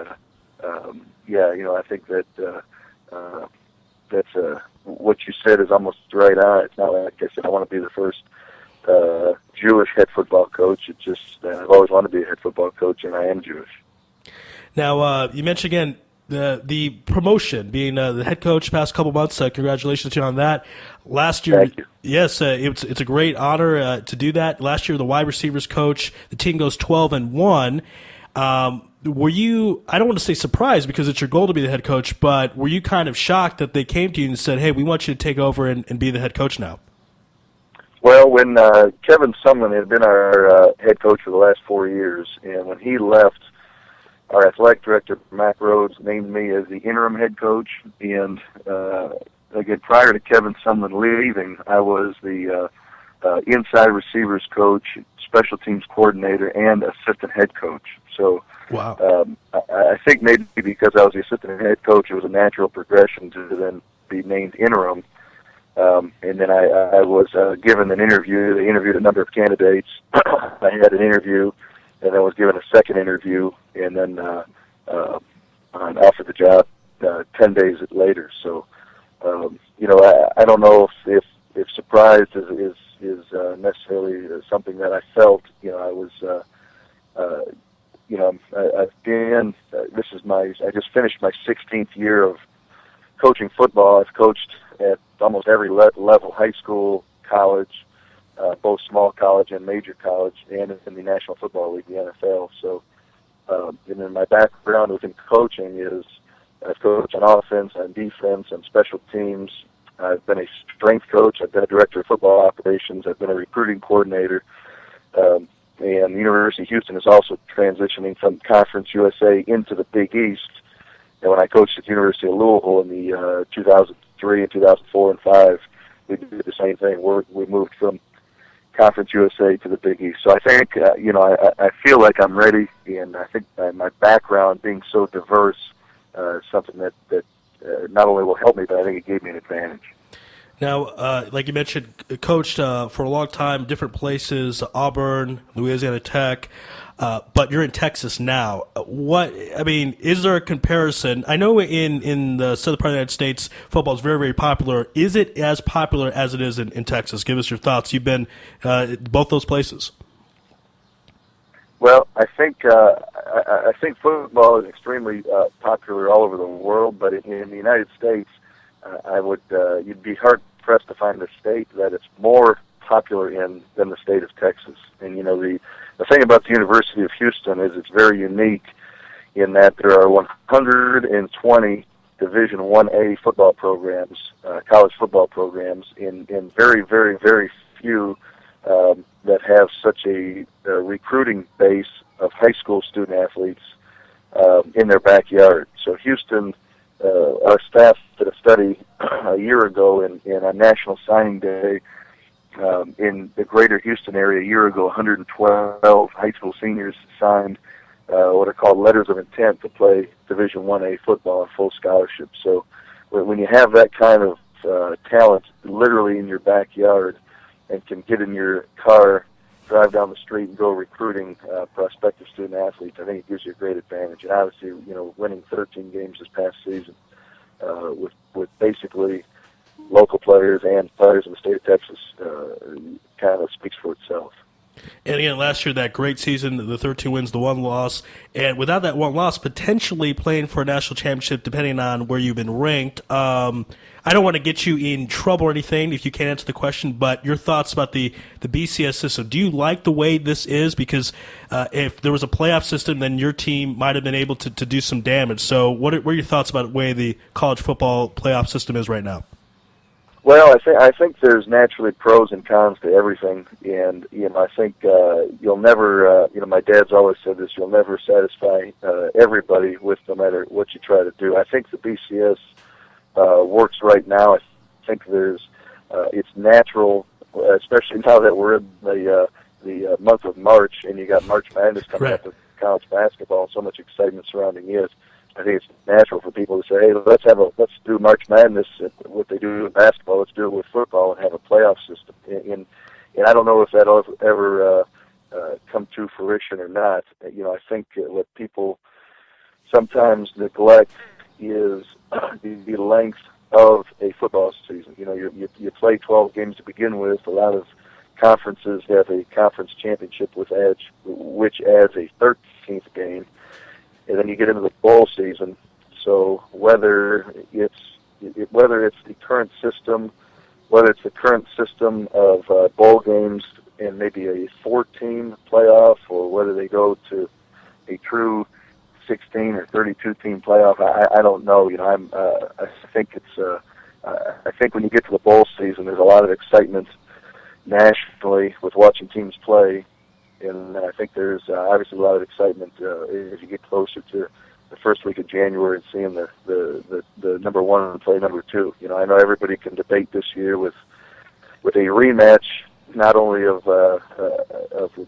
yeah, you know, I think that that's what you said is almost right on. It's not like I said I want to be the first Jewish head football coach. It's just I've always wanted to be a head football coach, and I am Jewish. Now, you mentioned again the promotion, being the head coach the past couple months. Congratulations to you on that. Last year, Thank you. yes, it's a great honor to do that. Last year, the wide receivers coach, the team goes 12-1. Were you, I don't want to say surprised because it's your goal to be the head coach, but were you kind of shocked that they came to you and said, hey, we want you to take over and be the head coach now? Well, when Kevin Sumlin had been our head coach for the last 4 years, and when he left, our athletic director, Mac Rhodes, named me as the interim head coach. And again, prior to Kevin Sumlin leaving, I was the inside receivers coach, special teams coordinator, and assistant head coach. So wow. I think maybe because I was the assistant head coach, it was a natural progression to then be named interim. And then I was given an interview. They interviewed a number of candidates. I had an interview, and then was given a second interview, and then I'm offered the job 10 days later. So, you know, I don't know if surprise is necessarily something that I felt. You know, I was, you know, I've been. I just finished my 16th year of coaching football. I've coached at almost every level: high school, college, both small college and major college, and in the National Football League, the NFL. So, and then my background within coaching is I've coached on offense, on defense, on special teams. I've been a strength coach. I've been a director of football operations. I've been a recruiting coordinator. And the University of Houston is also transitioning from Conference USA into the Big East. And when I coached at the University of Louisville in the 2003 and 2004 and 5, we did the same thing. We moved from Conference USA to the Big East. So I think, you know, I feel like I'm ready, and I think my background being so diverse is something that not only will help me, but I think it gave me an advantage. Now, like you mentioned, coached for a long time, different places, Auburn, Louisiana Tech, but you're in Texas now. Is there a comparison? I know in the southern part of the United States, football is very, very popular. Is it as popular as it is in Texas? Give us your thoughts. You've been both those places. Well, I think football is extremely popular all over the world, but in the United States, you'd be hard pressed to find a state that it's more popular in than the state of Texas. And you know, the thing about the University of Houston is it's very unique in that there are 120 Division 1A football programs, college football programs, in very, very, very few that have such a recruiting base of high school student athletes in their backyard. So Houston, our staff did a study a year ago in a National Signing Day in the greater Houston area a year ago. 112 high school seniors signed what are called letters of intent to play Division 1A football on full scholarship. So when you have that kind of talent literally in your backyard and can get in your car, drive down the street, and go recruiting prospective student athletes, I think it gives you a great advantage. And obviously, you know, winning 13 games this past season with basically local players and players in the state of Texas kind of speaks for itself. And again, last year, that great season, the 13 wins, the one loss. And without that one loss, potentially playing for a national championship, depending on where you've been ranked. I don't want to get you in trouble or anything if you can't answer the question, but your thoughts about the BCS system. Do you like the way this is? Because if there was a playoff system, then your team might have been able to do some damage. So what are your thoughts about the way the college football playoff system is right now? Well, I think there's naturally pros and cons to everything, and I think you'll never. My dad's always said this: you'll never satisfy everybody with no matter what you try to do. I think the BCS works right now. I think there's it's natural, especially now that we're in the month of March, and you got March Madness coming up with college basketball, so much excitement surrounding it. I think it's natural for people to say, "Hey, let's do March Madness, what they do with basketball. Let's do it with football and have a playoff system." And I don't know if that'll ever come to fruition or not. I think what people sometimes neglect is the length of a football season. You play 12 games to begin with. A lot of conferences have a conference championship which adds a 13th game. And then you get into the bowl season. So whether it's the current system, of bowl games and maybe a 4-team playoff, or whether they go to a true 16 or 32-team playoff, I don't know. I think I think when you get to the bowl season, there's a lot of excitement nationally with watching teams play. And I think there's obviously a lot of excitement as you get closer to the first week of January and seeing the number one play number two. I know everybody can debate this year with a rematch, not only of the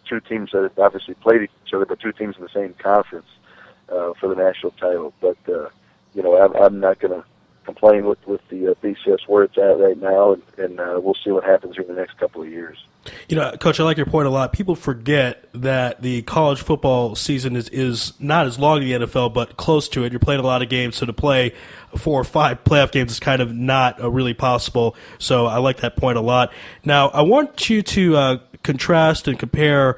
two teams that have obviously played each other, but two teams in the same conference for the national title. But I'm not going to complain with the BCS where it's at right now, and we'll see what happens in the next couple of years. Coach, I like your point a lot. People forget that the college football season is not as long as the NFL, but close to it. You're playing a lot of games, so to play 4 or 5 playoff games is kind of not really possible. So I like that point a lot. Now, I want you to contrast and compare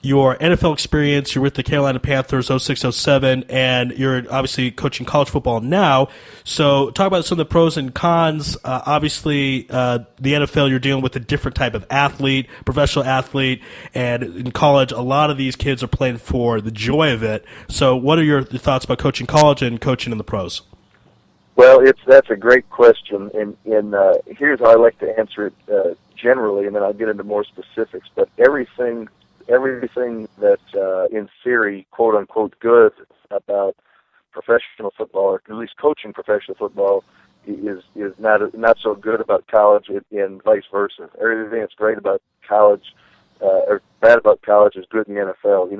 your NFL experience. You're with the Carolina Panthers 06-07, and you're obviously coaching college football now. So talk about some of the pros and cons. Obviously, the NFL, you're dealing with a different type of athlete, professional athlete, and in college, a lot of these kids are playing for the joy of it. So what are your thoughts about coaching college and coaching in the pros? Well, that's a great question, and here's how I like to answer it generally, and then I'll get into more specifics. But everything that's in theory, quote unquote, good about professional football, or at least coaching professional football, is not so good about college, and vice versa. Everything that's great about college or bad about college is good in the NFL.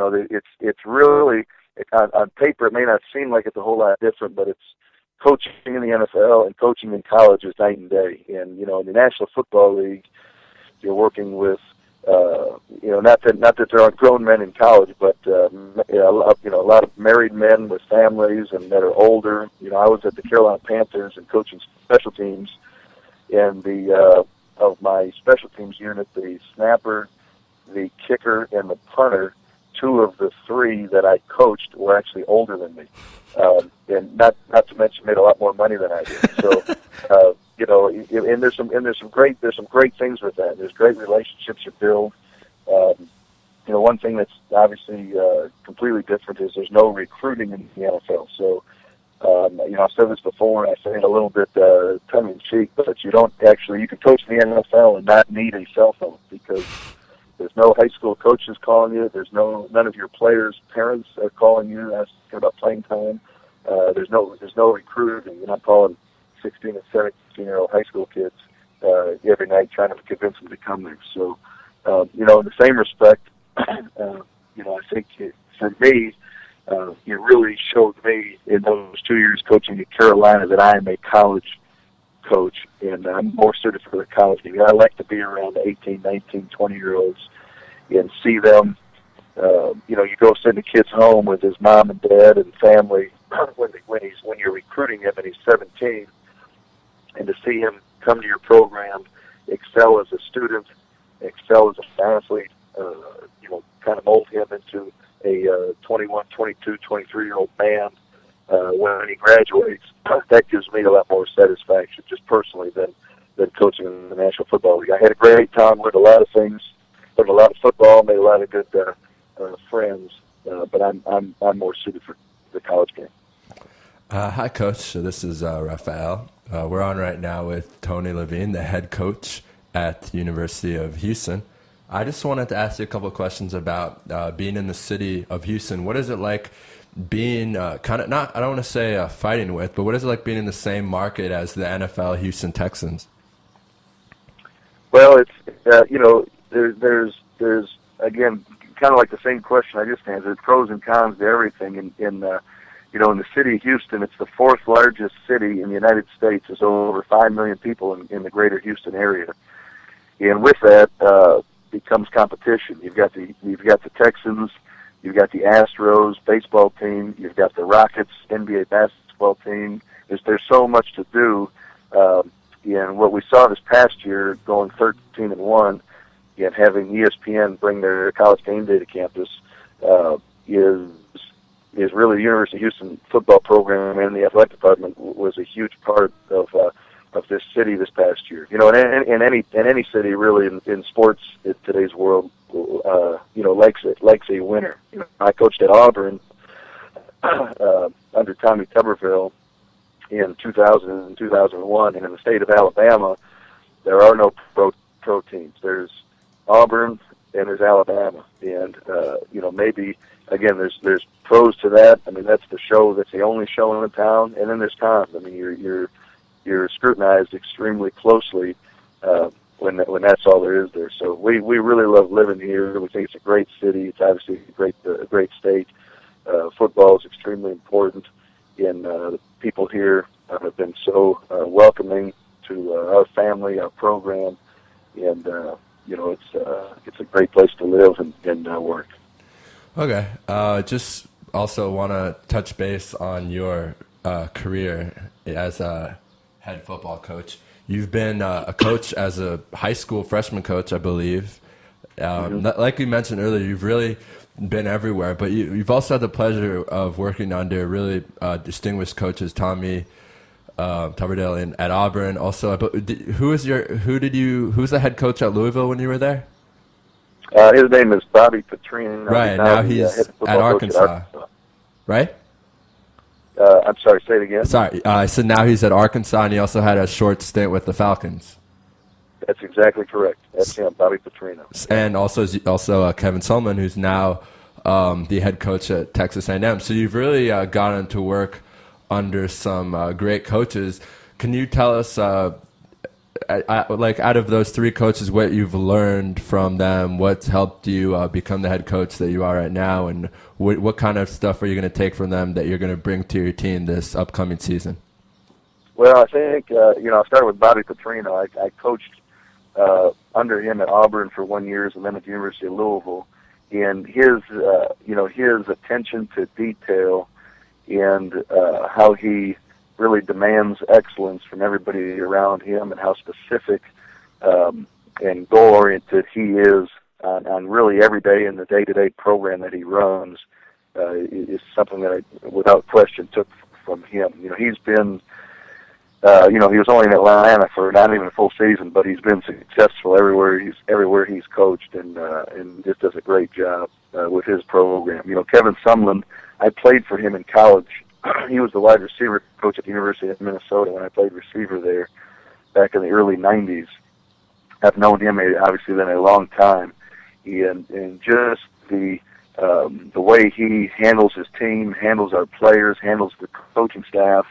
It's really on paper it may not seem like it's a whole lot different, but it's coaching in the NFL and coaching in college is night and day. And in the National Football League, you're working with not that there aren't grown men in college, but a lot of married men with families and that are older. I was at the Carolina Panthers and coaching special teams, and of my special teams unit, the snapper, the kicker, and the punter, 2 of the 3 that I coached were actually older than me, and not to mention made a lot more money than I did. So. And there's some great things with that. There's great relationships you build. One thing that's obviously completely different is there's no recruiting in the NFL. So, I've said this before, and I say it a little bit tongue in cheek, but you can coach in the NFL and not need a cell phone because there's no high school coaches calling you. There's none of your players' parents are calling you asking about playing time. There's no recruiting. You're not calling 16 and 17-year-old high school kids every night trying to convince them to come there. So, in the same respect, I think for me, it really showed me in those 2 years coaching at Carolina that I am a college coach, and I'm more suited for the college game. I like to be around 18, 19, 20-year-olds and see them. You go send a kid's home with his mom and dad and family when you're recruiting him and he's 17, and to see him come to your program, excel as a student, excel as an athlete, kind of mold him into a 21, 22, 23-year-old man when he graduates. That gives me a lot more satisfaction, just personally, than coaching in the National Football League. I had a great time, learned a lot of things, learned a lot of football, made a lot of good friends. But I'm more suited for the college game. Hi, Coach. So this is Rafael. We're on right now with Tony Levine, the head coach at the University of Houston. I just wanted to ask you a couple of questions about being in the city of Houston. What is it like being kind of, not, I don't want to say fighting with, but what is it like being in the same market as the NFL Houston Texans? Well, it's, there's again, kind of like the same question I just answered. There's pros and cons to everything. In the city of Houston, it's the fourth largest city in the United States. There's over 5 million people in the greater Houston area, and with that becomes competition. You've got the Texans, you've got the Astros baseball team, you've got the Rockets NBA basketball team. There's so much to do, and what we saw this past year, going 13-1. And having ESPN bring their college game day to campus is really the University of Houston football program and the athletic department was a huge part of this city this past year. In any city really in sports in today's world, likes a winner. I coached at Auburn under Tommy Tuberville in 2000 and 2001, and in the state of Alabama, there are no pro teams. There's Auburn and there's Alabama, and maybe again there's pros to that. I mean, that's the only show in the town, and then there's cons. I mean, you're scrutinized extremely closely when that's all there is there. So we really love living here. We think it's a great city. It's obviously a great state. Football is extremely important, and the people here have been so welcoming to our family, our program, and it's a great place to live and work. Okay. Just also want to touch base on your career as a head football coach. You've been a coach as a high school freshman coach, I believe. Like you mentioned earlier, you've really been everywhere, but you've also had the pleasure of working under really distinguished coaches, Tommy Tuberville at Auburn. Also, who was the head coach at Louisville when you were there? His name is Bobby Petrino. Right, now he's at Arkansas. Right? I'm sorry, say it again. Sorry, I said now he's at Arkansas, and he also had a short stint with the Falcons. That's exactly correct. That's him, Bobby Petrino. And also Kevin Sullivan, who's now the head coach at Texas A&M. So you've really gotten to work under some great coaches. Can you tell us, like out of those three coaches, what you've learned from them? What's helped you become the head coach that you are right now, and what kind of stuff are you going to take from them that you're going to bring to your team this upcoming season? Well, I think I started with Bobby Petrino. I coached under him at Auburn for 1 year, and then at the University of Louisville. And his attention to detail and how he really demands excellence from everybody around him, and how specific and goal-oriented he is on really every day in the day-to-day program that he runs is something that I, without question, took from him. He's been, he was only in Atlanta for not even a full season, but he's been successful everywhere he's coached, and just does a great job with his program. Kevin Sumlin, I played for him in college. He was the wide receiver coach at the University of Minnesota when I played receiver there back in the early 90s. I've known him obviously then a long time, and just the way he handles his team, handles our players, handles the coaching staff,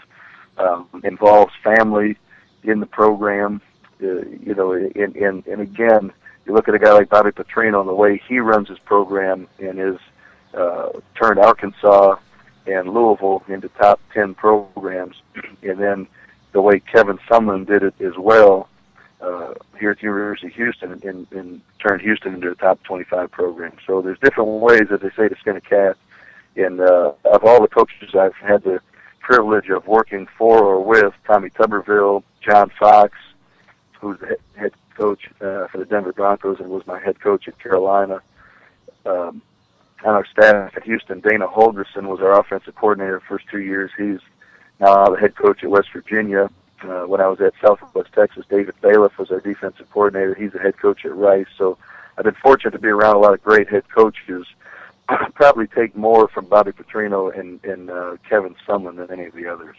involves family in the program. And again, you look at a guy like Bobby Petrino and the way he runs his program and has turned Arkansas and Louisville into top 10 programs, and then the way Kevin Sumlin did it as well here at the University of Houston and turned Houston into a top 25 program. So there's different ways that they say to skin a cat, and of all the coaches I've had the privilege of working for or with, Tommy Tuberville, John Fox, who's the head coach for the Denver Broncos and was my head coach at Carolina, on our staff at Houston. Dana Holgerson was our offensive coordinator the first 2 years. He's now the head coach at West Virginia. When I was at Southwest Texas, David Bailiff was our defensive coordinator. He's the head coach at Rice. So I've been fortunate to be around a lot of great head coaches. Probably take more from Bobby Petrino and Kevin Sumlin than any of the others.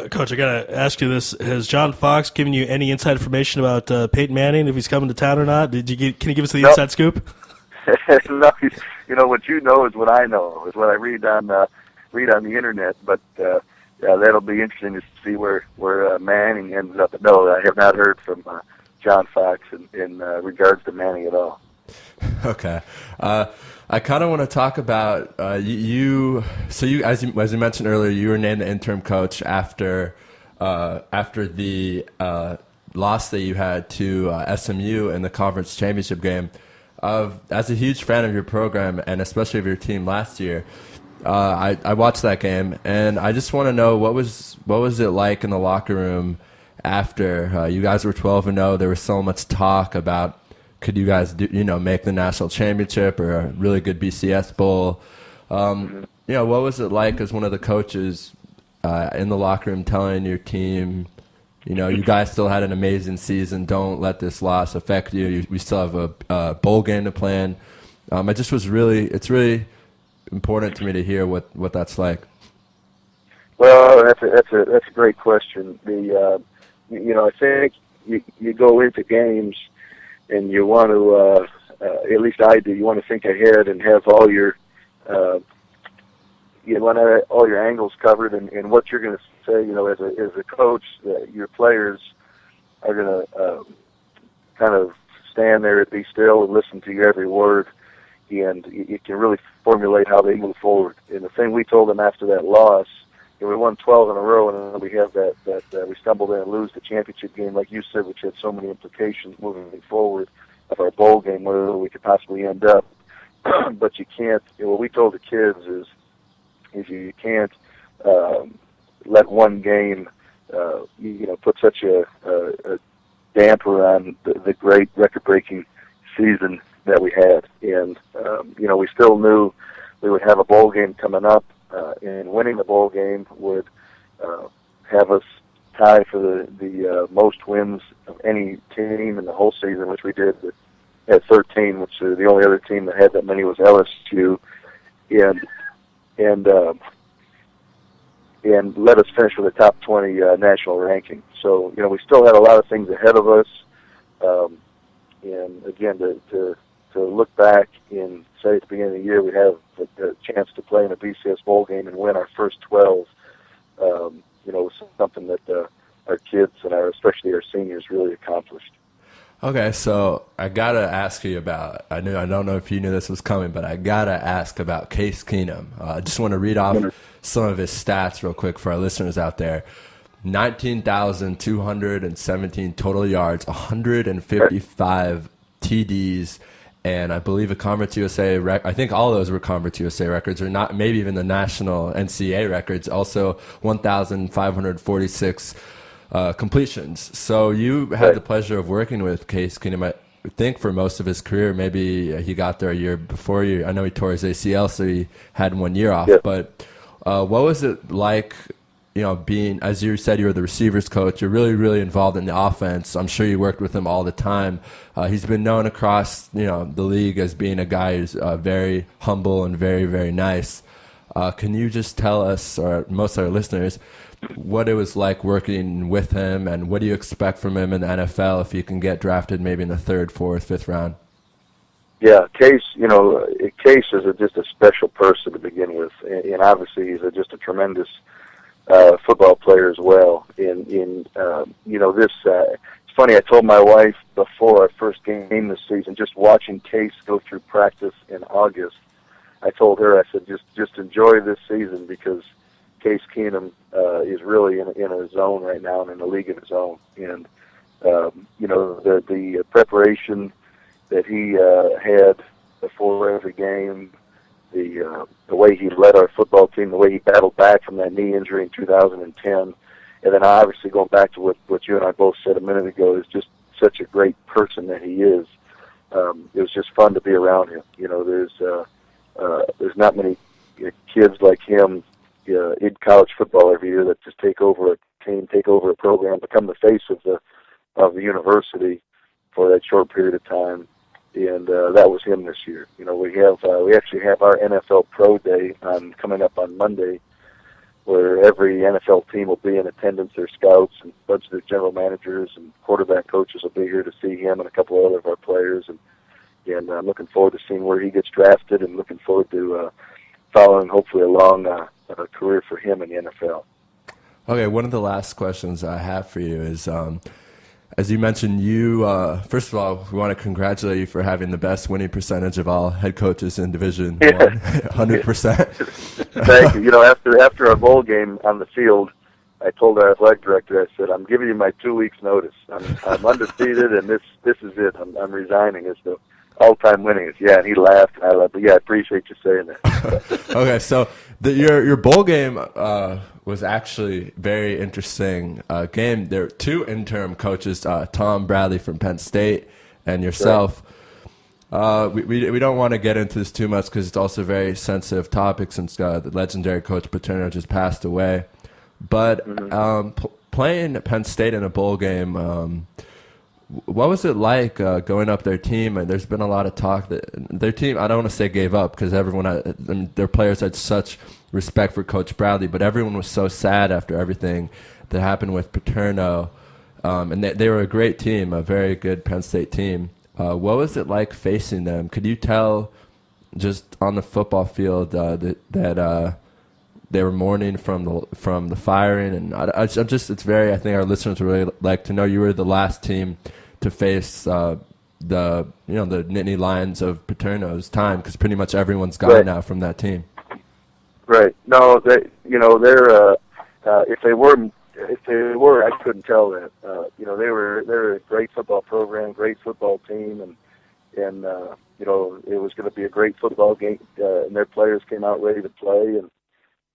Coach, I got to ask you this. Has John Fox given you any inside information about Peyton Manning, if he's coming to town or not? Can you give us the inside scoop? No, what you know is what I know, is what I read on the internet. But that'll be interesting to see where Manning ends up. But no, I have not heard from John Fox in regards to Manning at all. Okay. I kind of want to talk about you. So you, as you mentioned earlier, you were named the interim coach after the loss that you had to SMU in the conference championship game. As a huge fan of your program and especially of your team last year, I watched that game, and I just want to know what was it like in the locker room after you guys were 12-0. There was so much talk about, could you guys make the national championship or a really good BCS bowl? What was it like as one of the coaches in the locker room telling your team, you guys still had an amazing season, don't let this loss affect you. We still have a bowl game to plan. It's really important to me to hear what that's like. Well, that's a great question. I think you go into games and you want to, at least I do, you want to think ahead and have all your all your angles covered and what you're going to say. As a coach, your players are going to kind of stand there and be still and listen to your every word, and you can really formulate how they move forward. And the thing we told them after that loss, we won 12 in a row, and then we have that we stumbled in and lose the championship game, like you said, which had so many implications moving forward of our bowl game, where we could possibly end up. But you can't. What we told the kids is you can't let one game, put such a damper on the great record-breaking season that we had. And we still knew we would have a bowl game coming up. And winning the bowl game would have us tie for the most wins of any team in the whole season, which we did at 13, which the only other team that had that many was LSU, and let us finish with a top 20 national ranking. So we still had a lot of things ahead of us, and again to look back and say at the beginning of the year we have a chance to play in a BCS bowl game and win our first 12, was something that our kids and especially our seniors really accomplished. Okay, so I gotta ask you about. I don't know if you knew this was coming, but I gotta ask about Case Keenum. I just want to read off some of his stats real quick for our listeners out there. 19,217 total yards, 155 TDs. And I believe a Conference USA I think all of those were Conference USA records, or not, maybe even the national NCAA records. Also, 1,546 completions. So you had the pleasure of working with Case Keenum. I think for most of his career, maybe he got there a year before you. I know he tore his ACL, so he had 1 year off. Yeah. But what was it like? Being, as you said, you were the receivers coach. You're really, really involved in the offense. I'm sure you worked with him all the time. He's been known across, the league as being a guy who's very humble and very, very nice. Can you just tell us, or most of our listeners, what it was like working with him, and what do you expect from him in the NFL if you can get drafted maybe in the 3rd, 4th, 5th round? Yeah, Case is just a special person to begin with, and obviously he's just a tremendous football player as well. It's funny, I told my wife before our first game this season, just watching Case go through practice in August, I told her, I said, just enjoy this season, because Case Keenum is really in a zone right now and in a league of his own. And the preparation that he had before every game, the way he led our football team, the way he battled back from that knee injury in 2010, and then obviously going back to what you and I both said a minute ago, is just such a great person that he is. it was just fun to be around him. There's not many kids like him in college football every year that just take over a team, take over a program, become the face of the university for that short period of time. And that was him this year. We actually have our NFL Pro Day coming up on Monday, where every NFL team will be in attendance. Their scouts and a bunch of their general managers and quarterback coaches will be here to see him and a couple of other of our players. And I'm looking forward to seeing where he gets drafted, and looking forward to following hopefully a long career for him in the NFL. Okay, one of the last questions I have for you is, as you mentioned, first of all, we want to congratulate you for having the best winning percentage of all head coaches in Division I, 100%. Thank you. After our bowl game on the field, I told our athletic director, I said, I'm giving you my 2 weeks' notice. I'm undefeated, and this is it. I'm resigning as the all-time winningest. Yeah, and he laughed, and I laughed. But yeah, I appreciate you saying that. Okay, so your bowl game was actually very interesting game. There were two interim coaches, Tom Bradley from Penn State and yourself. Right. We don't want to get into this too much because it's also a very sensitive topic since the legendary Coach Paterno just passed away. But playing Penn State in a bowl game, what was it like going up their team? And there's been a lot of talk that their team, I don't want to say gave up because their players had such respect for Coach Bradley, but everyone was so sad after everything that happened with Paterno. And they were a great team, a very good Penn State team. What was it like facing them? Could you tell just on the football field that they were mourning from the firing? And I think our listeners would really like to know you were the last team to face the Nittany Lions of Paterno's time, because pretty much everyone's gone now from that team. Right. No, they're if they were, I couldn't tell that. They're a great football program, great football team, and it was going to be a great football game, and their players came out ready to play,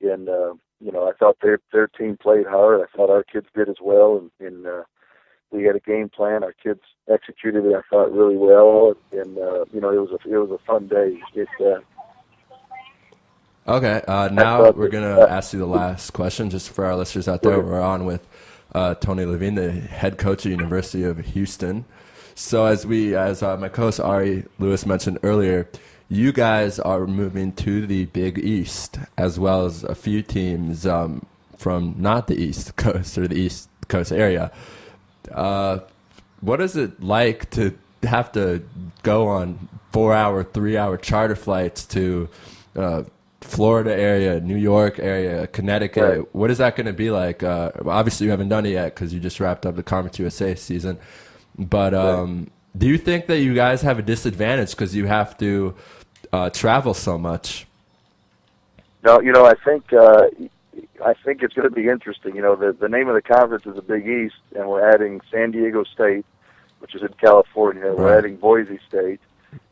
and I thought their team played hard. I thought our kids did as well, and we had a game plan. Our kids executed it, I thought, really well, and it was a fun day. Okay, now we're going to ask you the last question, just for our listeners out there. We're on with Tony Levine, the head coach at University of Houston. So as my co-host Ari Louis mentioned earlier, you guys are moving to the Big East, as well as a few teams from not the East Coast or the East Coast area. What is it like to have to go on 4-hour, 3-hour charter flights to Florida area, New York area, Connecticut? Right. What is that going to be like? Obviously, you haven't done it yet because you just wrapped up the Conference USA season. But do you think that you guys have a disadvantage because you have to travel so much? No, I think it's going to be interesting. The name of the conference is the Big East, and we're adding San Diego State, which is in California. Right. We're adding Boise State,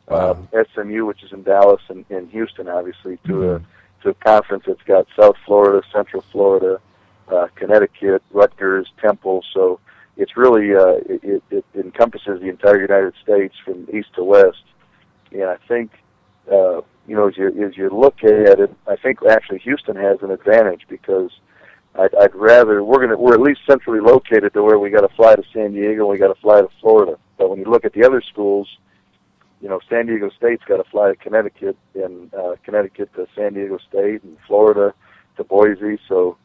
SMU, which is in Dallas, and Houston, obviously, to a conference that's got South Florida, Central Florida, Connecticut, Rutgers, Temple. So it's really it encompasses the entire United States from east to west. And I think as you look at it, I think actually Houston has an advantage because I'd rather we're at least centrally located to where we got to fly to San Diego and we got to fly to Florida. But when you look at the other schools, San Diego State's got to fly to Connecticut, and Connecticut to San Diego State, and Florida to Boise. So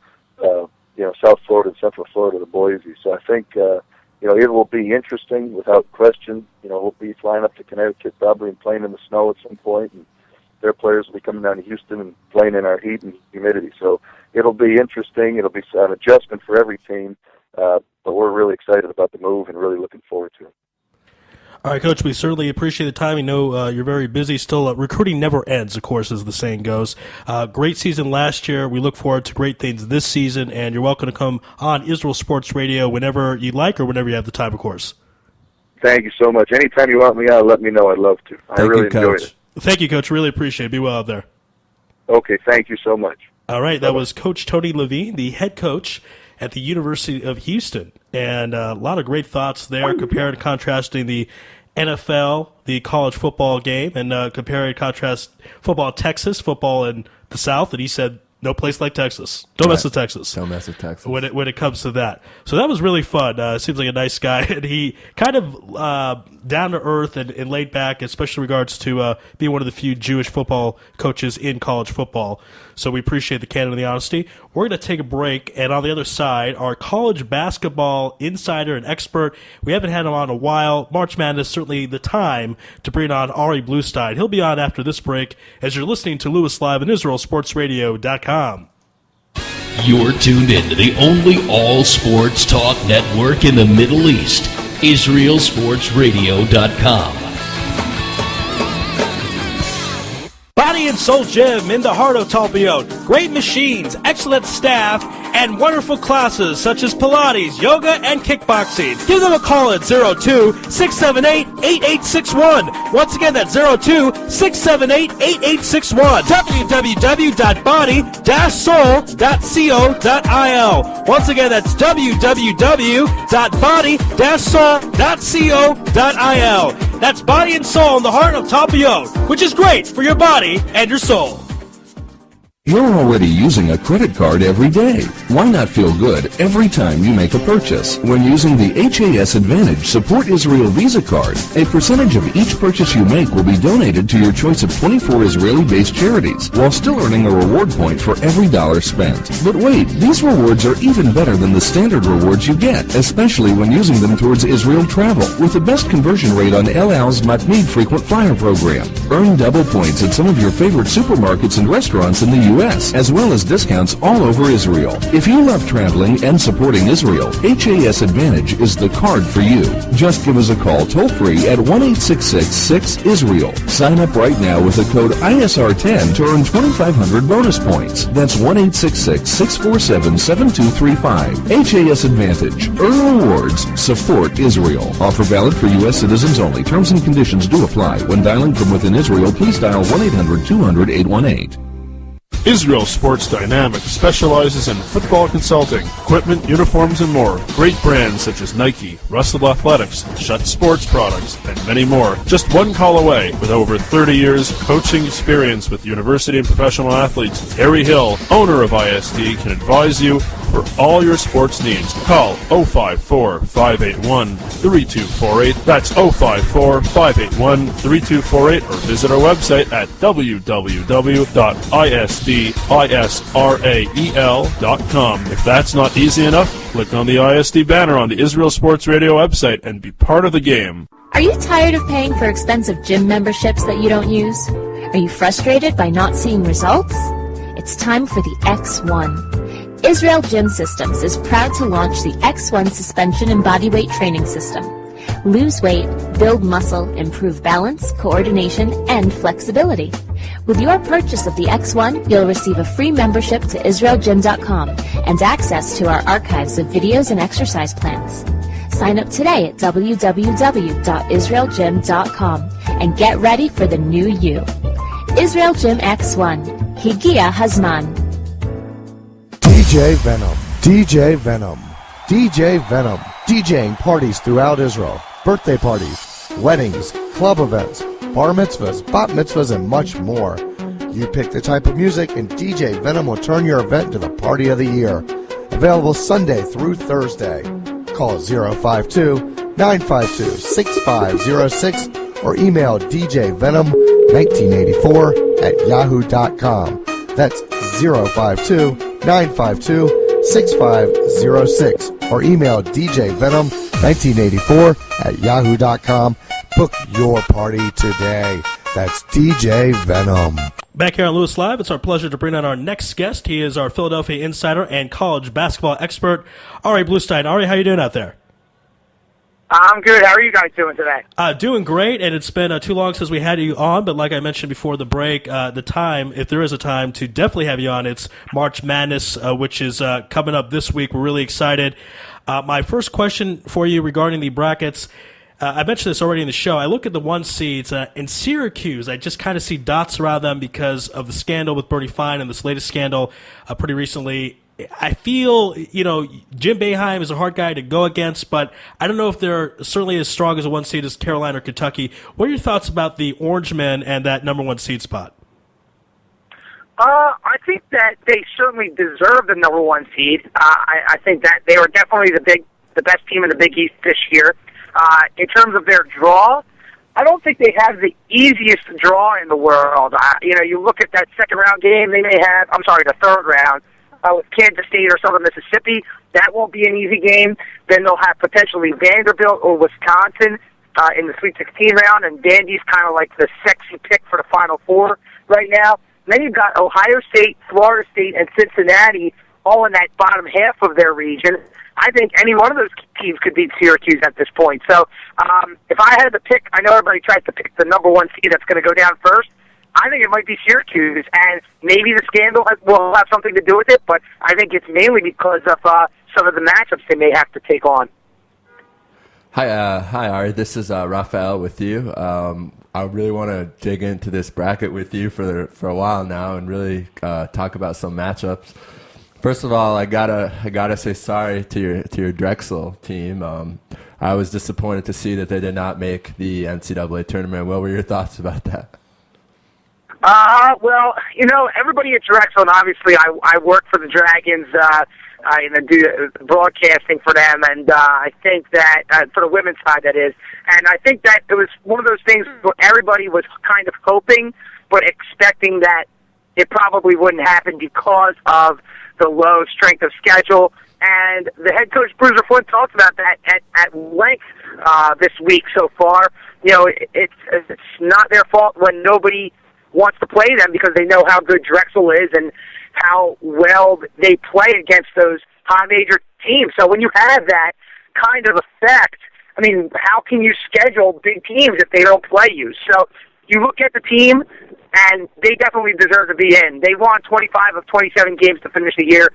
South Florida and Central Florida to Boise. So I think it will be interesting without question. We'll be flying up to Connecticut probably and playing in the snow at some point, and their players will be coming down to Houston and playing in our heat and humidity. So it'll be interesting. It'll be an adjustment for every team, but we're really excited about the move and really looking forward to it. All right, Coach, we certainly appreciate the time. We know you're very busy still. Recruiting never ends, of course, as the saying goes. Great season last year. We look forward to great things this season, and you're welcome to come on Israel Sports Radio whenever you like or whenever you have the time, of course. Thank you so much. Anytime you want me out, let me know. I'd love to. I really enjoyed it. Thank you, Coach. Really appreciate it. Be well out there. Okay, thank you so much. All right, that was Coach Tony Levine, the head coach at the University of Houston. And a lot of great thoughts there, comparing and contrasting the NFL the college football game and compare and contrast football in Texas, football in the South, and he said, no place like Texas. Don't mess with Texas. Don't mess with Texas. When it comes to that. So that was really fun. Seems like a nice guy. And he kind of down to earth and laid back, especially in regards to being one of the few Jewish football coaches in college football. So we appreciate the candor and the honesty. We're going to take a break. And on the other side, our college basketball insider and expert. We haven't had him on in a while. March Madness, certainly the time to bring on Ari Bluestein. He'll be on after this break as you're listening to Louis Live on IsraelSportsRadio.com. You're tuned in to the only all-sports talk network in the Middle East, IsraelSportsRadio.com. Body and Soul Gym in the heart of Talpiot. Great machines, excellent staff, and wonderful classes such as Pilates, yoga, and kickboxing. Give them a call at 02-678-8861. Once again, that's 02-678-8861. www.body-soul.co.il. Once again, that's www.body-soul.co.il. That's Body and Soul in the heart of Talpiot, which is great for your body and your soul. You're already using a credit card every day. Why not feel good every time you make a purchase? When using the HAS Advantage Support Israel Visa card, a percentage of each purchase you make will be donated to your choice of 24 Israeli-based charities, while still earning a reward point for every dollar spent. But wait, these rewards are even better than the standard rewards you get, especially when using them towards Israel travel, with the best conversion rate on El Al's Matmeed frequent flyer program. Earn double points at some of your favorite supermarkets and restaurants in the U.S., as well as discounts all over Israel. If you love traveling and supporting Israel, HAS Advantage is the card for you. Just give us a call toll-free at 1-866-6-ISRAEL. Sign up right now with the code ISR10 to earn 2,500 bonus points. That's 1-866-647-7235. HAS Advantage. Earn rewards. Support Israel. Offer valid for U.S. citizens only. Terms and conditions do apply. When dialing from within Israel, please dial 1-800-200-818. Israel Sports Dynamics specializes in football consulting, equipment, uniforms, and more. Great brands such as Nike, Russell Athletics, Shutt Sports Products, and many more. Just one call away. With over 30 years coaching experience with university and professional athletes, Harry Hill, owner of ISD, can advise you for all your sports needs. Call 054-581-3248. That's 054-581-3248, or visit our website at www.isdisrael.com. If that's not easy enough, click on the ISD banner on the Israel Sports Radio website and be part of the game. Are you tired of paying for expensive gym memberships that you don't use? Are you frustrated by not seeing results? It's time for the X1. Israel Gym Systems is proud to launch the X1 suspension and bodyweight training system. Lose weight, build muscle, improve balance, coordination, and flexibility. With your purchase of the X1, you'll receive a free membership to IsraelGym.com and access to our archives of videos and exercise plans. Sign up today at www.israelgym.com and get ready for the new you. Israel Gym X1. Higia Hazman. DJ Venom, DJ Venom, DJ Venom, DJing parties throughout Israel, birthday parties, weddings, club events, bar mitzvahs, bat mitzvahs, and much more. You pick the type of music and DJ Venom will turn your event into the party of the year. Available Sunday through Thursday. Call 052-952-6506 or email djvenom1984@yahoo.com. That's 052-952-6506 or email djvenom1984@yahoo.com. Book your party today. That's DJ Venom. Back here on Louis Live, it's our pleasure to bring on our next guest. He is our Philadelphia insider and college basketball expert, Ari Bluestein. Ari, how you doing out there? I'm good. How are you guys doing today? Doing great, and it's been too long since we had you on, but like I mentioned before the break, the time, if there is a time to definitely have you on, it's March Madness, which is coming up this week. We're really excited. My first question for you regarding the brackets, I mentioned this already in the show. I look at the one seeds in Syracuse. I just kind of see dots around them because of the scandal with Bernie Fine and this latest scandal pretty recently. I feel, Jim Boeheim is a hard guy to go against, but I don't know if they're certainly as strong as a 1 seed as Carolina or Kentucky. What are your thoughts about the Orangemen and that number 1 seed spot? I think that they certainly deserve the number 1 seed. I think that they were definitely the best team in the Big East this year. In terms of their draw, I don't think they have the easiest draw in the world. You look at that second round game the third round with Kansas State or Southern Mississippi. That won't be an easy game. Then they'll have potentially Vanderbilt or Wisconsin in the Sweet 16 round, and Vandy's kind of like the sexy pick for the Final Four right now. And then you've got Ohio State, Florida State, and Cincinnati all in that bottom half of their region. I think any one of those teams could beat Syracuse at this point. So if I had to pick, I know everybody tries to pick the number 1 seed that's going to go down first. I think it might be Syracuse, and maybe the scandal will have something to do with it, but I think it's mainly because of some of the matchups they may have to take on. Hi, Ari. This is Raphael with you. I really want to dig into this bracket with you for a while now and really talk about some matchups. First of all, I gotta say sorry to your Drexel team. I was disappointed to see that they did not make the NCAA tournament. What were your thoughts about that? Well, everybody at Drexel, and obviously I work for the Dragons, do broadcasting for them, and I think that, for the women's side that is, and I think that it was one of those things where everybody was kind of hoping, but expecting that it probably wouldn't happen because of the low strength of schedule. And the head coach, Bruiser Flint, talks about that at length this week so far. It's not their fault when nobody wants to play them because they know how good Drexel is and how well they play against those high major teams. So when you have that kind of effect, how can you schedule big teams if they don't play you? So you look at the team, and they definitely deserve to be in. They won 25 of 27 games to finish the year,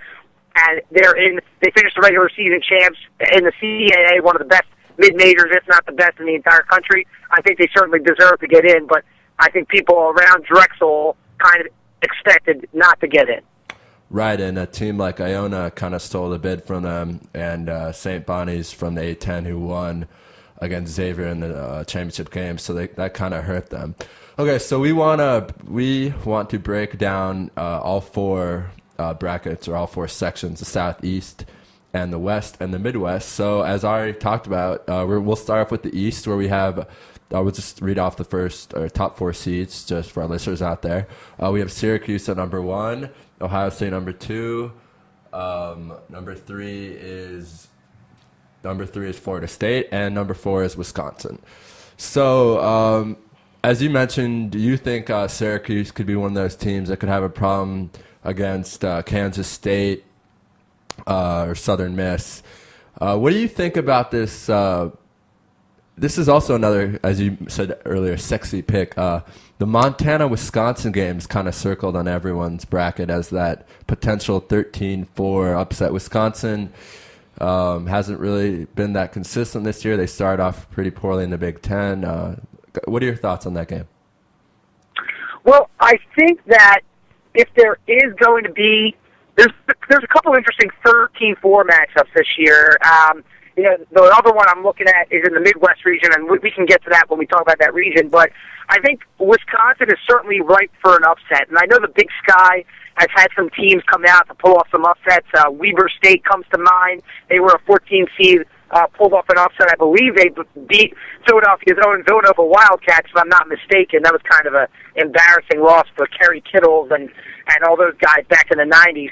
and they finished the regular season champs in the CAA, one of the best mid-majors, if not the best in the entire country. I think they certainly deserve to get in, but I think people around Drexel kind of expected not to get in. Right, and a team like Iona kind of stole the bid from them, and St. Bonnie's from the A-10 who won against Xavier in the championship game, so that kind of hurt them. Okay, so we want to break down all 4 brackets or all 4 sections: the Southeast and the West and the Midwest. So as I already talked about, we'll start off with the East, where we have. We'll just read off the first top 4 seeds just for our listeners out there. We have Syracuse at number 1, Ohio State number 2, number 3 is Florida State, and number 4 is Wisconsin. So as you mentioned, do you think Syracuse could be one of those teams that could have a problem against Kansas State or Southern Miss? What do you think about this? This is also another, as you said earlier, sexy pick. The Montana-Wisconsin game is kind of circled on everyone's bracket as that potential 13-4 upset. Wisconsin hasn't really been that consistent this year. They started off pretty poorly in the Big Ten. What are your thoughts on that game? Well, I think that if there is going to be, there's a couple interesting 13-4 matchups this year. The other one I'm looking at is in the Midwest region, and we can get to that when we talk about that region. But I think Wisconsin is certainly ripe for an upset. And I know the Big Sky has had some teams come out to pull off some upsets. Weber State comes to mind. They were a 14 seed, pulled off an upset. I believe they beat Philadelphia's own Villanova Wildcats, if I'm not mistaken. That was kind of an embarrassing loss for Kerry Kittles and all those guys back in the 90s.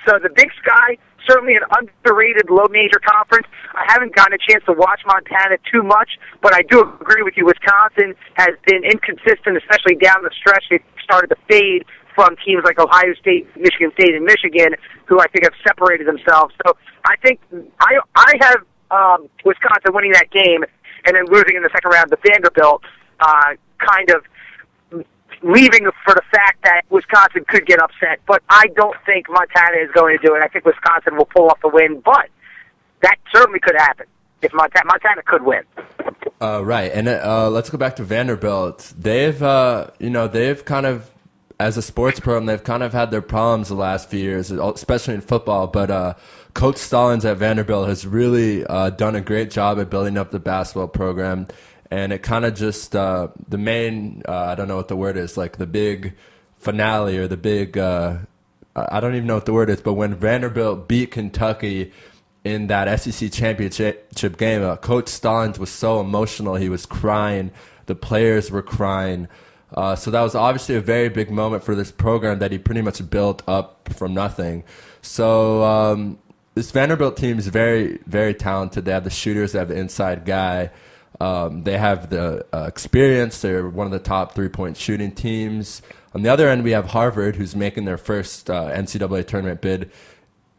So the Big Sky, certainly an underrated low major conference. I haven't gotten a chance to watch Montana too much, but I do agree with you. Wisconsin has been inconsistent, especially down the stretch. They started to fade from teams like Ohio State, Michigan State, and Michigan, who I think have separated themselves. So I think I have Wisconsin winning that game and then losing in the second round to Vanderbilt, kind of leaving for the fact that Wisconsin could get upset. But I don't think Montana is going to do it. I think Wisconsin will pull off the win, but that certainly could happen if Montana could win. Right, and let's go back to Vanderbilt. They've kind of, as a sports program, they've kind of had their problems the last few years, especially in football. But Coach Stallings at Vanderbilt has really done a great job at building up the basketball program. And it kind of just, the main, I don't know what the word is, like the big finale or the big, I don't even know what the word is, but when Vanderbilt beat Kentucky in that SEC championship game, Coach Stallings was so emotional. He was crying. The players were crying. So that was obviously a very big moment for this program that he pretty much built up from nothing. So this Vanderbilt team is very, very talented. They have the shooters. They have the inside guy. They have the experience. They're one of the top three-point shooting teams. On the other end, we have Harvard, who's making their first NCAA tournament bid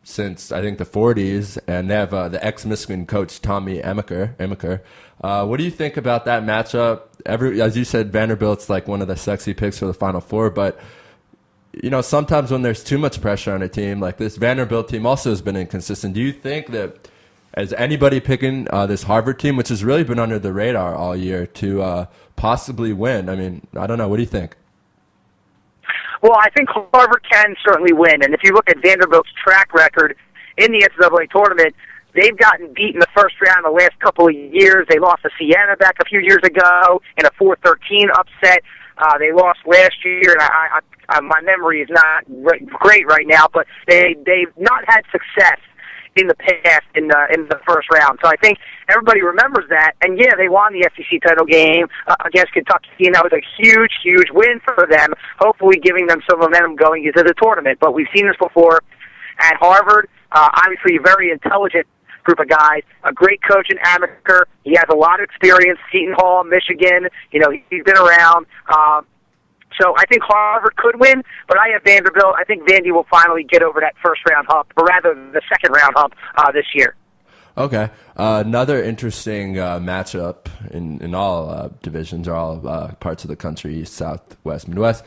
since, I think, the 40s. And they have the ex-Michigan coach, Tommy Amaker. What do you think about that matchup? As you said, Vanderbilt's like one of the sexy picks for the Final Four, but sometimes when there's too much pressure on a team, like this Vanderbilt team also has been inconsistent. Do you think that as anybody picking this Harvard team, which has really been under the radar all year, to possibly win? I mean, I don't know. What do you think? Well, I think Harvard can certainly win, and if you look at Vanderbilt's track record in the NCAA tournament, they've gotten beat in the first round the last couple of years. They lost to Siena back a few years ago in a 4-13 upset. They lost last year, and my memory is not great right now, but they've not had success in the past in the first round. So I think everybody remembers that. And yeah, they won the SEC title game against Kentucky, and that was a huge, huge win for them, hopefully giving them some momentum going into the tournament. But we've seen this before at Harvard. Obviously, a very intelligent group of guys, a great coach in Amaker. He has a lot of experience, Seton Hall, Michigan. He's been around. So I think Harvard could win, but I have Vanderbilt. I think Vandy will finally get over that first-round hump, or rather the second-round hump this year. Okay. Another interesting matchup in all divisions or all parts of the country, East, South, West, Midwest,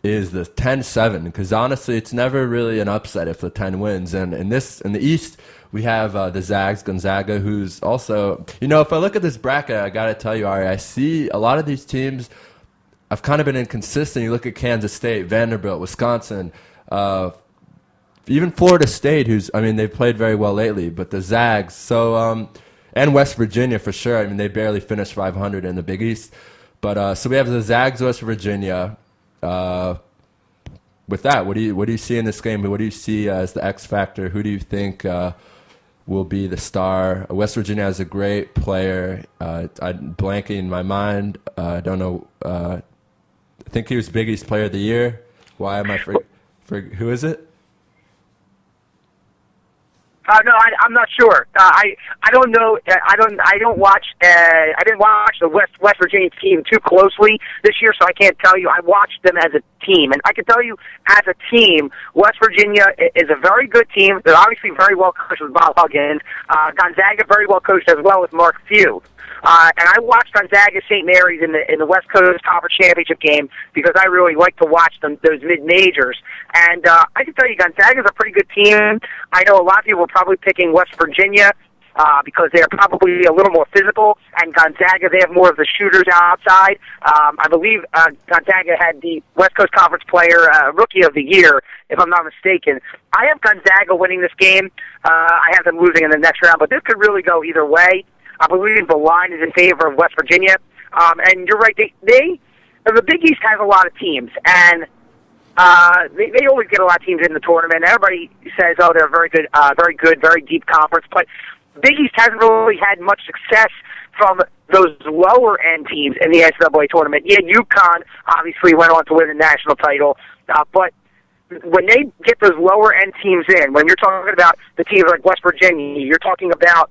is the 10-7, because honestly, it's never really an upset if the 10 wins. And in the East, we have the Zags, Gonzaga, who's also, if I look at this bracket, I got to tell you, Ari, I see a lot of these teams have kind of been inconsistent. You look at Kansas State, Vanderbilt, Wisconsin, even Florida State, they've played very well lately, but the Zags, and West Virginia for sure. They barely finished 500 in the Big East. But so we have the Zags, West Virginia. With that, what do you see in this game? What do you see as the X factor? Who do you think will be the star? West Virginia has a great player. I'm blanking in my mind. I don't know. I think he was Big East Player of the Year. Why am I who is it? No, I'm not sure. I don't know. I don't watch. I didn't watch the West Virginia team too closely this year, so I can't tell you. I watched them as a team, and I can tell you, as a team, West Virginia is a very good team. They're obviously very well coached with Bob Huggins. Gonzaga very well coached as well with Mark Few. And I watched Gonzaga St. Mary's in the West Coast Conference Championship game because I really like to watch those mid-majors. And I can tell you Gonzaga's a pretty good team. I know a lot of people are probably picking West Virginia because they're probably a little more physical, and Gonzaga, they have more of the shooters outside. I believe Gonzaga had the West Coast Conference Player Rookie of the Year, if I'm not mistaken. I have Gonzaga winning this game. I have them losing in the next round, but this could really go either way. I believe the line is in favor of West Virginia. And you're right, the Big East has a lot of teams, and they always get a lot of teams in the tournament. Everybody says, oh, they're very good, very deep conference. But Big East hasn't really had much success from those lower-end teams in the NCAA tournament. Yeah, UConn obviously went on to win the national title, but when they get those lower-end teams in, when you're talking about the teams like West Virginia, you're talking about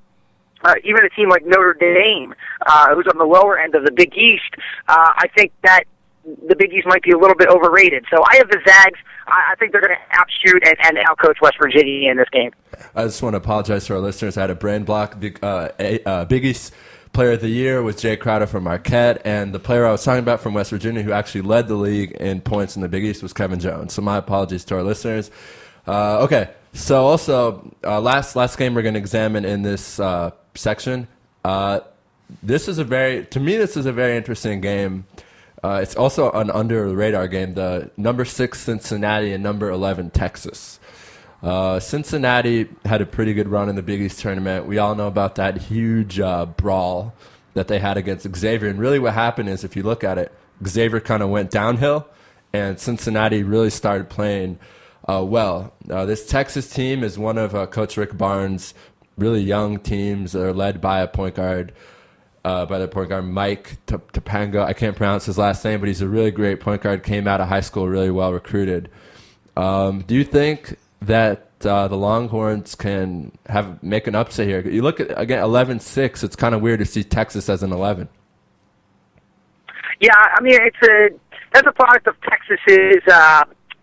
even a team like Notre Dame, who's on the lower end of the Big East, I think that the Big East might be a little bit overrated. So I have the Zags. I think they're going to outshoot and outcoach West Virginia in this game. I just want to apologize to our listeners. I had a brain block. The Big East Player of the Year was Jay Crowder from Marquette, and the player I was talking about from West Virginia who actually led the league in points in the Big East was Kevin Jones. So my apologies to our listeners. Okay, so also last game we're going to examine in this section. This is a very interesting game. It's also an under the radar game. The number 6 Cincinnati and number 11 Texas. Cincinnati had a pretty good run in the Big East tournament. We all know about that huge brawl that they had against Xavier. And really what happened is, if you look at it, Xavier kind of went downhill, and Cincinnati really started playing well. This Texas team is one of Coach Rick Barnes' really young teams that are led by a point guard, Mike Topanga. I can't pronounce his last name, but he's a really great point guard, came out of high school really well recruited. Do you think that the Longhorns can make an upset here? You look at, again, 11-6. It's kind of weird to see Texas as an 11. Yeah, I mean, that's a product of Texas's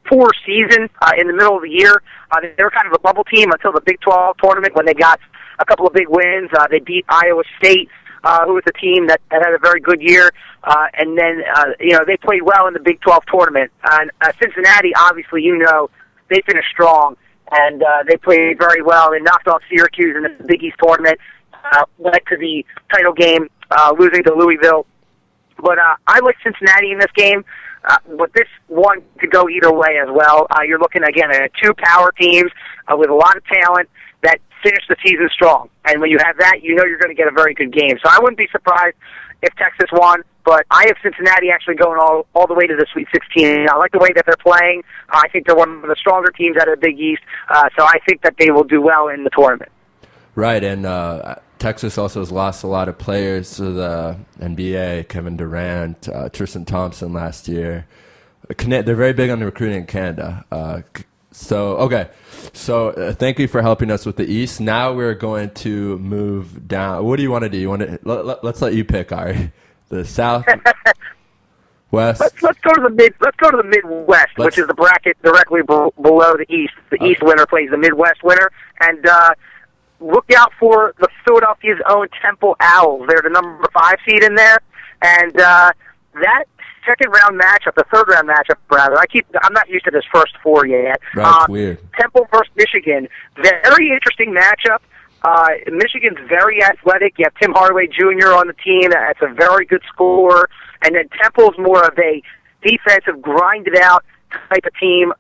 poor season in the middle of the year. They were kind of a bubble team until the Big 12 tournament when they got a couple of big wins. They beat Iowa State, who was a team that had a very good year. And then, they played well in the Big 12 tournament. And Cincinnati, obviously, they finished strong, and they played very well. They knocked off Syracuse in the Big East tournament, led to the title game, losing to Louisville. But I like Cincinnati in this game, but this one could go either way as well. You're looking, again, at two power teams with a lot of talent that finish the season strong. And when you have that, you're going to get a very good game. So I wouldn't be surprised if Texas won, but I have Cincinnati actually going all the way to the Sweet 16. I like the way that they're playing. I think they're one of the stronger teams out of the Big East, so I think that they will do well in the tournament. Right, and Texas also has lost a lot of players to the NBA, Kevin Durant, Tristan Thompson last year. They're very big on the recruiting in Canada. So thank you for helping us with the East. Now we're going to move down. What do you want to do? Let's let you pick, Ari. The South, West. Let's go to the Midwest, which is the bracket directly below the East. The East winner plays the Midwest winner, and look out for the Philadelphia's own Temple Owls. They're the number 5 seed in there, and that third round matchup, rather. I'm not used to this first 4 yet. Right, it's weird. Temple versus Michigan, very interesting matchup. Michigan's very athletic. You have Tim Hardaway Jr. on the team. That's a very good scorer. And then Temple's more of a defensive, grinded-out type of team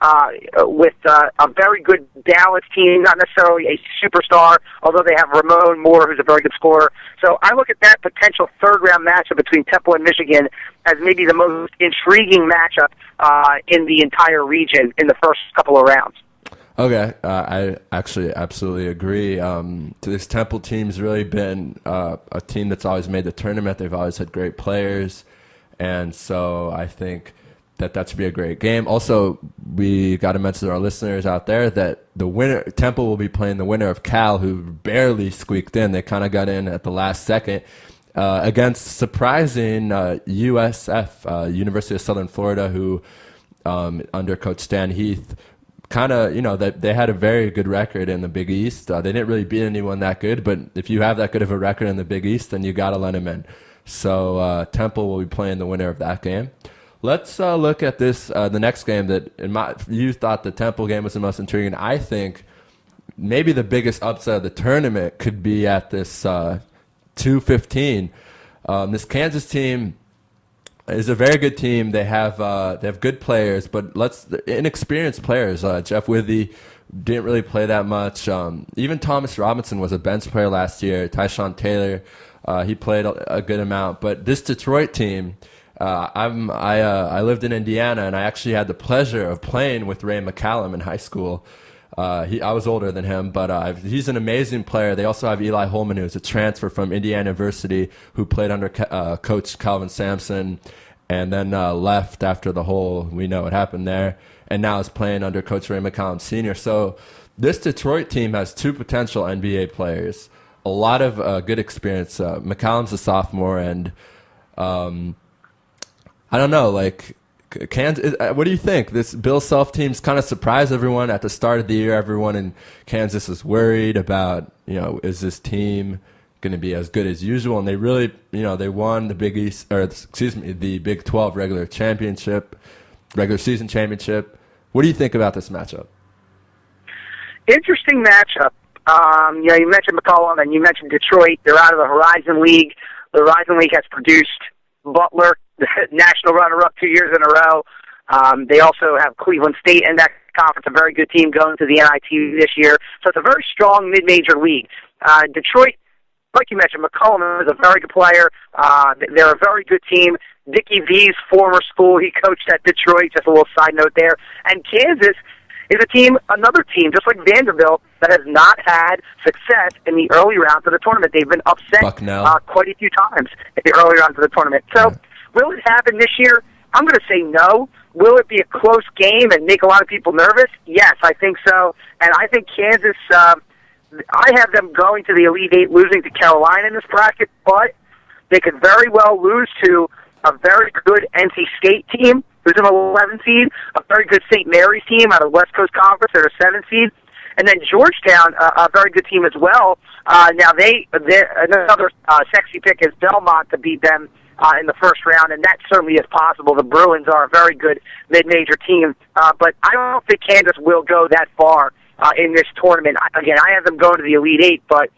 with a very good balanced team, not necessarily a superstar, although they have Ramon Moore, who's a very good scorer. So I look at that potential third-round matchup between Temple and Michigan as maybe the most intriguing matchup in the entire region in the first couple of rounds. Okay, I actually absolutely agree. This Temple team's really been a team that's always made the tournament. They've always had great players, and so I think that should be a great game. Also, we got to mention to our listeners out there that the winner, Temple will be playing the winner of Cal, who barely squeaked in. They kind of got in at the last second against surprising USF, University of Southern Florida, who under Coach Stan Heath, kind of, they had a very good record in the Big East. They didn't really beat anyone that good, but if you have that good of a record in the Big East, then you got to let them in. So Temple will be playing the winner of that game. Let's look at this, the next game that you thought the Temple game was the most intriguing. I think maybe the biggest upset of the tournament could be at this 2-15. This Kansas team is a very good team. They have good players, but inexperienced players. Jeff Withey didn't really play that much. Even Thomas Robinson was a bench player last year. Tyshawn Taylor, he played a good amount. But this Detroit team, I lived in Indiana, and I actually had the pleasure of playing with Ray McCallum in high school. I was older than him, but he's an amazing player. They also have Eli Holman, who's a transfer from Indiana University, who played under Coach Calvin Sampson, and then left after we know what happened there, and now is playing under Coach Ray McCallum Sr. So this Detroit team has 2 potential NBA players, a lot of good experience. McCallum's a sophomore, and I don't know, Kansas, what do you think? This Bill Self team's kind of surprised everyone at the start of the year. Everyone in Kansas is worried about, is this team going to be as good as usual? And they really, they won the the Big 12 regular season championship. What do you think about this matchup? Interesting matchup. You mentioned McCollum and you mentioned Detroit. They're out of the Horizon League. The Horizon League has produced Butler, national runner-up 2 years in a row. They also have Cleveland State in that conference, a very good team going to the NIT this year. So it's a very strong mid-major league. Detroit, like you mentioned, McCollum is a very good player. They're a very good team. Dickie V's former school, he coached at Detroit, just a little side note there. And Kansas is another team, just like Vanderbilt, that has not had success in the early rounds of the tournament. They've been upset quite a few times in the early rounds of the tournament. So will it happen this year? I'm going to say no. Will it be a close game and make a lot of people nervous? Yes, I think so. And I think Kansas, I have them going to the Elite Eight, losing to Carolina in this bracket, but they could very well lose to a very good NC State team, who's an 11 seed, a very good St. Mary's team out of the West Coast Conference, they're a 7 seed, and then Georgetown, a very good team as well. Now, another sexy pick is Belmont to beat them in the first round, and that certainly is possible. The Bruins are a very good mid-major team, but I don't think Kansas will go that far in this tournament. Again, I have them going to the Elite Eight, but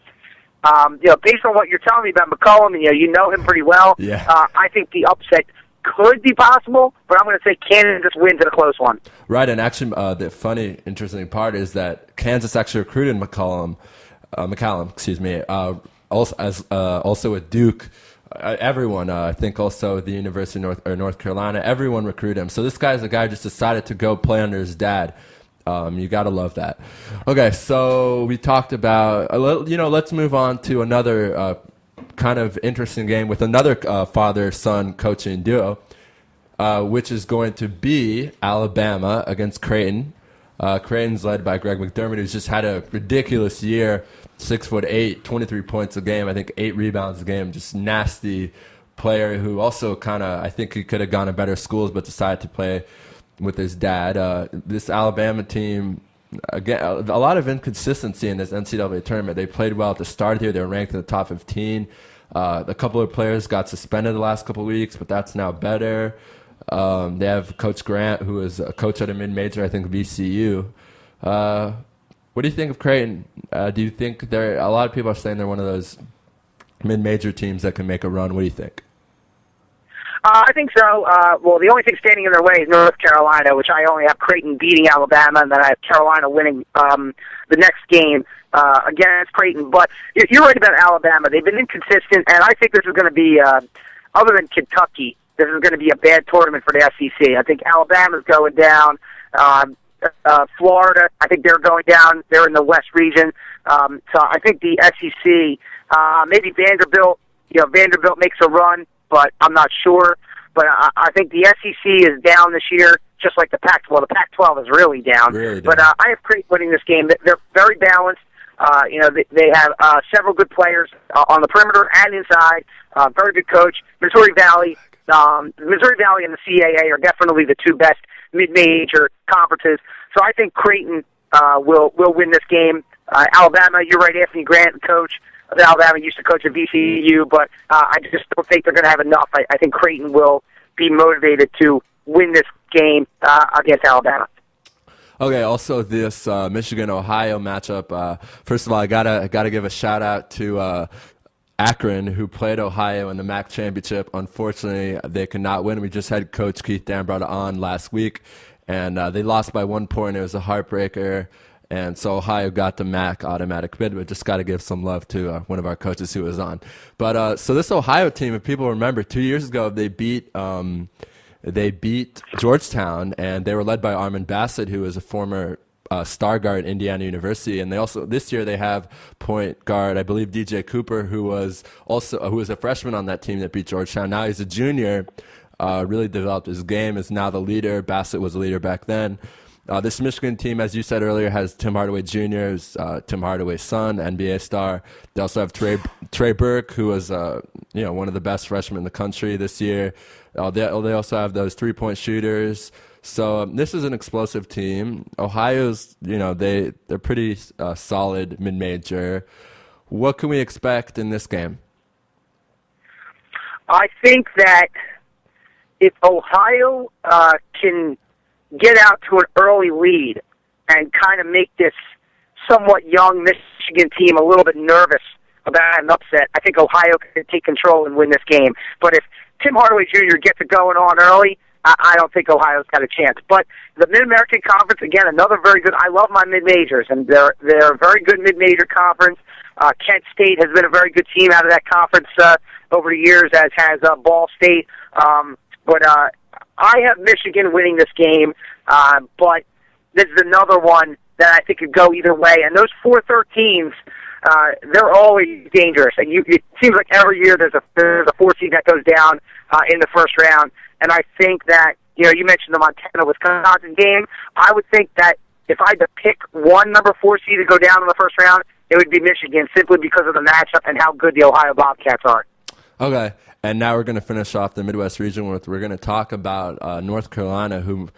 based on what you're telling me about McCollum, you know him pretty well. Yeah. I think the upset could be possible, but I'm going to say Kansas wins in a close one. Right, and actually, the funny, interesting part is that Kansas actually recruited McCallum, also at Duke. Everyone, I think also the University of North Carolina, everyone recruited him. So this guy's a guy who just decided to go play under his dad. You got to love that. Okay, so we talked about, let's move on to another kind of interesting game with another father-son coaching duo, which is going to be Alabama against Creighton. Creighton's led by Greg McDermott, who's just had a ridiculous year, 6'8", 23 points a game, I think 8 rebounds a game, just nasty player who also I think he could have gone to better schools but decided to play with his dad. This Alabama team, again, a lot of inconsistency in this NCAA tournament. They played well at the start here. They were ranked in the top 15. A couple of players got suspended the last couple of weeks, but that's now better. They have Coach Grant, who is a coach at a mid-major, I think VCU. What do you think of Creighton? Do you think a lot of people are saying they're one of those mid-major teams that can make a run? What do you think? I think so. Well, the only thing standing in their way is North Carolina, which I only have Creighton beating Alabama, and then I have Carolina winning the next game against Creighton. But you're right about Alabama. They've been inconsistent, and I think this is going to be, other than Kentucky, this is going to be a bad tournament for the SEC. I think Alabama's going down. Florida, I think they're going down. They're in the West region. So I think the SEC, maybe Vanderbilt, Vanderbilt makes a run, but I'm not sure. But I think the SEC is down this year, just like the Pac-12. The Pac-12 is really down. But I have Creighton winning this game. They're very balanced. They have several good players on the perimeter and inside. Very good coach. Missouri Valley and the CAA are definitely the two best mid-major conferences. So I think Creighton will win this game. Alabama, you're right, Anthony Grant, coach of Alabama, used to coach at VCU, but I just don't think they're going to have enough. I think Creighton will be motivated to win this game against Alabama. Okay, also this Michigan-Ohio matchup. First of all, I gotta give a shout-out to Akron, who played Ohio in the MAC championship. Unfortunately, they could not win. We just had Coach Keith Dambrot on last week, and they lost by 1 point. It was a heartbreaker, and so Ohio got the MAC automatic bid, but just got to give some love to one of our coaches who was on. But so this Ohio team, if people remember, 2 years ago they beat Georgetown, and they were led by Armin Bassett, who is a former star guard at Indiana University, and they also this year they have point guard, I believe, DJ Cooper, who was a freshman on that team that beat Georgetown. Now he's a junior, really developed his game, is now the leader. Bassett was a leader back then. This Michigan team, as you said earlier, has Tim Hardaway Jr., who's Tim Hardaway's son, NBA star. They also have Trey Burke, who was one of the best freshmen in the country this year. They also have those 3-point shooters. So this is an explosive team. Ohio's, they're pretty solid mid-major. What can we expect in this game? I think that if Ohio can get out to an early lead and kind of make this somewhat young Michigan team a little bit nervous about an upset, I think Ohio can take control and win this game. But if Tim Hardaway Jr. gets it going on early, I don't think Ohio's got a chance. But the Mid-American Conference, again, another very good. I love my mid-majors, and they're a very good mid-major conference. Kent State has been a very good team out of that conference over the years, as has Ball State. But I have Michigan winning this game, but this is another one that I think could go either way. And those 4-13s, they're always dangerous. And it seems like every year there's a 4 seed that goes down in the first round. And I think that, you mentioned the Montana-Wisconsin game. I would think that if I had to pick one number 4 seed to go down in the first round, it would be Michigan, simply because of the matchup and how good the Ohio Bobcats are. Okay, and now we're going to finish off the Midwest region we're going to talk about North Carolina, who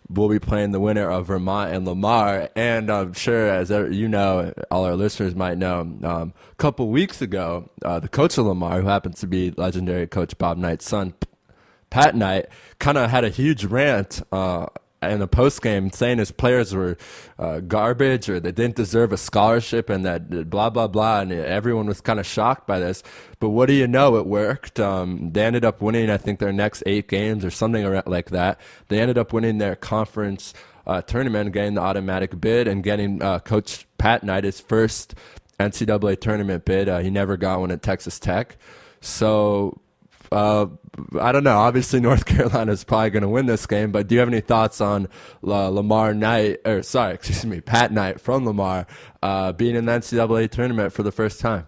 will be playing the winner of Vermont and Lamar. And I'm sure, as you know, all our listeners might know, a couple weeks ago, the coach of Lamar, who happens to be legendary coach Bob Knight's son, Pat Knight, kind of had a huge rant in the postgame saying his players were garbage, or they didn't deserve a scholarship, and that blah, blah, blah, and everyone was kind of shocked by this. But what do you know? It worked. They ended up winning, I think, their next 8 games or something like that. They ended up winning their conference tournament, getting the automatic bid, and getting Coach Pat Knight his first NCAA tournament bid. He never got one at Texas Tech. So I don't know. Obviously, North Carolina is probably going to win this game, but do you have any thoughts on Pat Knight from Lamar being in the NCAA tournament for the first time?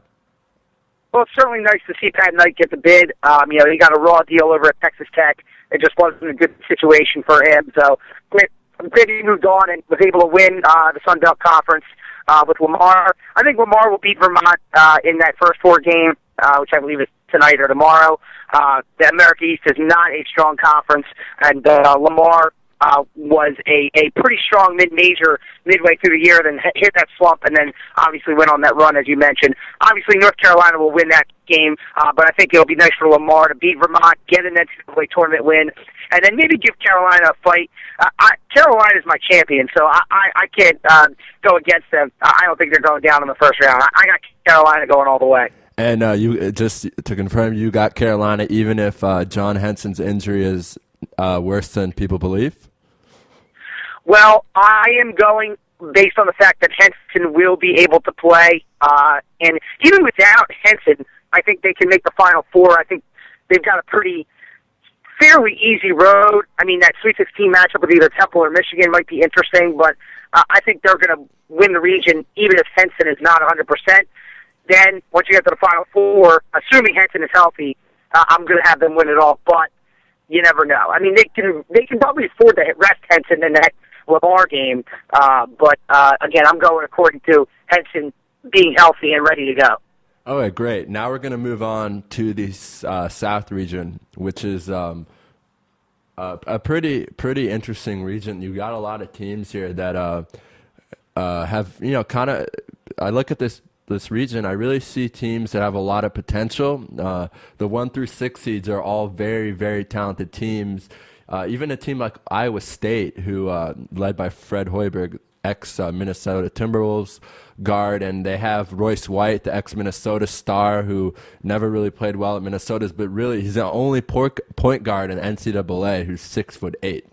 Well, it's certainly nice to see Pat Knight get the bid. He got a raw deal over at Texas Tech. It just wasn't a good situation for him. So great he moved on and was able to win the Sun Belt Conference with Lamar. I think Lamar will beat Vermont in that first 4 game, which I believe is tonight or tomorrow. The America East is not a strong conference, and Lamar was a pretty strong mid-major midway through the year, then hit that slump, and then obviously went on that run, as you mentioned. Obviously, North Carolina will win that game, but I think it'll be nice for Lamar to beat Vermont, get an NCAA tournament win, and then maybe give Carolina a fight. Carolina is my champion, so I can't go against them. I don't think they're going down in the first round. I got Carolina going all the way. And you just to confirm, you got Carolina, even if John Henson's injury is worse than people believe? Well, I am going based on the fact that Henson will be able to play. And even without Henson, I think they can make the Final Four. I think they've got a fairly easy road. I mean, that Sweet 16 matchup with either Temple or Michigan might be interesting, but I think they're going to win the region even if Henson is not 100%. Then, once you get to the Final Four, assuming Henson is healthy, I'm going to have them win it all, but you never know. I mean, they can probably afford to rest Henson in that Lamar game, but again, I'm going according to Henson being healthy and ready to go. All right, great. Now we're going to move on to the South region, which is a pretty interesting region. You got a lot of teams here that have, kind of. I look at this region, I really see teams that have a lot of potential. The 1 through 6 seeds are all very, very talented teams. Even a team like Iowa State, who led by Fred Hoiberg, ex-Minnesota Timberwolves guard, and they have Royce White, the ex-Minnesota star, who never really played well at Minnesota, but really he's the only point guard in NCAA who's 6'8".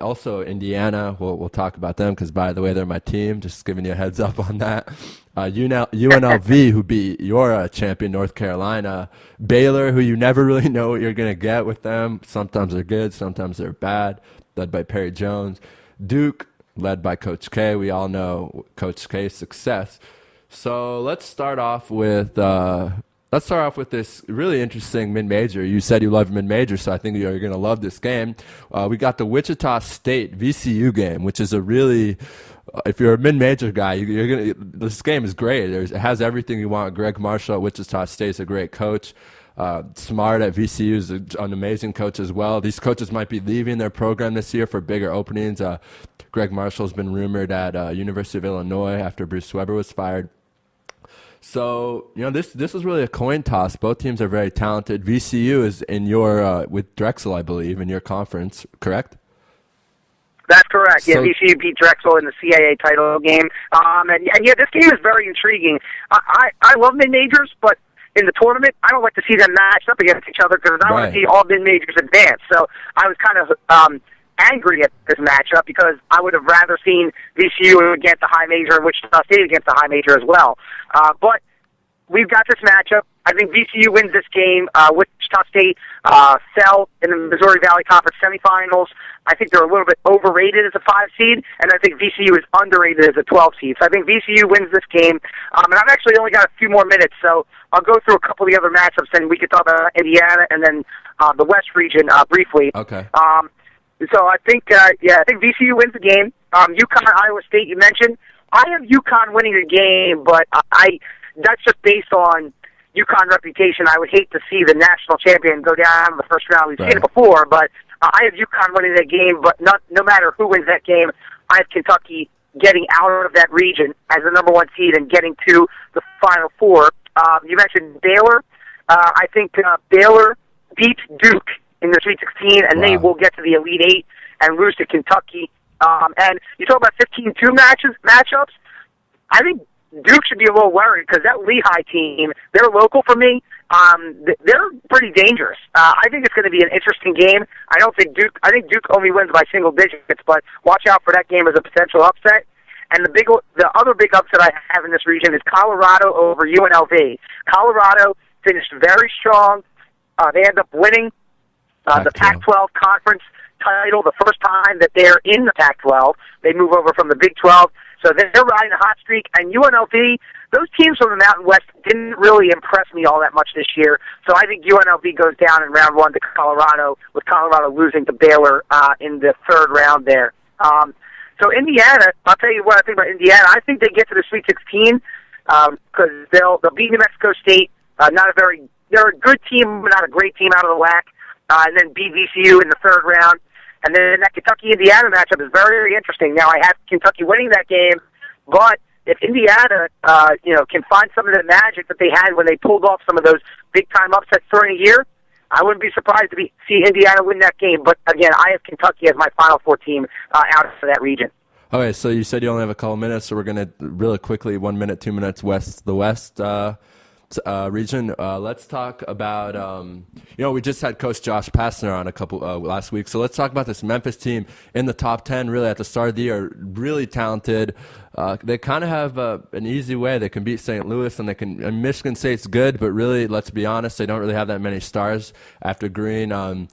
Also, Indiana, we'll talk about them because, by the way, they're my team. Just giving you a heads up on that. UNLV, who beat your champion, North Carolina. Baylor, who you never really know what you're going to get with them. Sometimes they're good, sometimes they're bad, led by Perry Jones. Duke, led by Coach K. We all know Coach K's success. So let's start off with this really interesting mid-major. You said you love mid-major, so I think you're going to love this game. We got the Wichita State VCU game, which is a really, if you're a mid-major guy, this game is great. It has everything you want. Greg Marshall at Wichita State is a great coach. Smart at VCU is an amazing coach as well. These coaches might be leaving their program this year for bigger openings. Greg Marshall's been rumored at University of Illinois after Bruce Weber was fired. So, this is really a coin toss. Both teams are very talented. VCU is in your, with Drexel, I believe, in your conference, correct? That's correct. Yeah, VCU beat Drexel in the CAA title game. And this game is very intriguing. I love mid-majors, but in the tournament, I don't like to see them matched up against each other because I want to see all mid-majors advance. So I was kind of angry at this matchup because I would have rather seen VCU against the high major and Wichita State against the high major as well. But we've got this matchup. I think VCU wins this game. Wichita State fell in the Missouri Valley Conference semifinals. I think they're a little bit overrated as a 5 seed, and I think VCU is underrated as a 12 seed. So I think VCU wins this game. And I've actually only got a few more minutes, so I'll go through a couple of the other matchups, and we can talk about Indiana and then the West region briefly. Okay. So I think, I think VCU wins the game. UConn, Iowa State, you mentioned. I have UConn winning the game, but that's just based on UConn reputation. I would hate to see the national champion go down in the first round. We've seen it before, but I have UConn winning that game. But no matter who wins that game, I have Kentucky getting out of that region as the number 1 seed and getting to the Final Four. You mentioned Baylor. I think Baylor beats Duke in the Sweet 16, and they will get to the Elite 8 and lose to Kentucky. And you talk about 15-2 matchups. I think Duke should be a little worried because that Lehigh team, they're local for me. They're pretty dangerous. I think it's going to be an interesting game. I think Duke only wins by single digits, but watch out for that game as a potential upset. And the other big upset I have in this region is Colorado over UNLV. Colorado finished very strong. They end up winning the Pac-12 conference title the first time that they're in the Pac-12. They move over from the Big 12. So they're riding a hot streak. And UNLV, those teams from the Mountain West didn't really impress me all that much this year. So I think UNLV goes down in round 1 to Colorado, with Colorado losing to Baylor in the 3rd round there. So Indiana, I'll tell you what I think about Indiana. I think they get to the Sweet 16 because they'll beat New Mexico State. They're a good team, but not a great team out of the WAC, and then beat VCU in the 3rd round. And then that Kentucky-Indiana matchup is very, very interesting. Now, I have Kentucky winning that game, but if Indiana, can find some of the magic that they had when they pulled off some of those big-time upsets during the year, I wouldn't be surprised to see Indiana win that game. But, again, I have Kentucky as my Final Four team out of that region. Okay, so you said you only have a couple minutes, so we're going to really quickly, 1 minute, 2 minutes, the West region. Let's talk about, we just had Coach Josh Pastner on a couple last week. So let's talk about this Memphis team in the top 10, really at the start of the year, really talented. They kind of have an easy way. They can beat St. Louis, and Michigan State's good, but really, let's be honest, they don't really have that many stars after Green.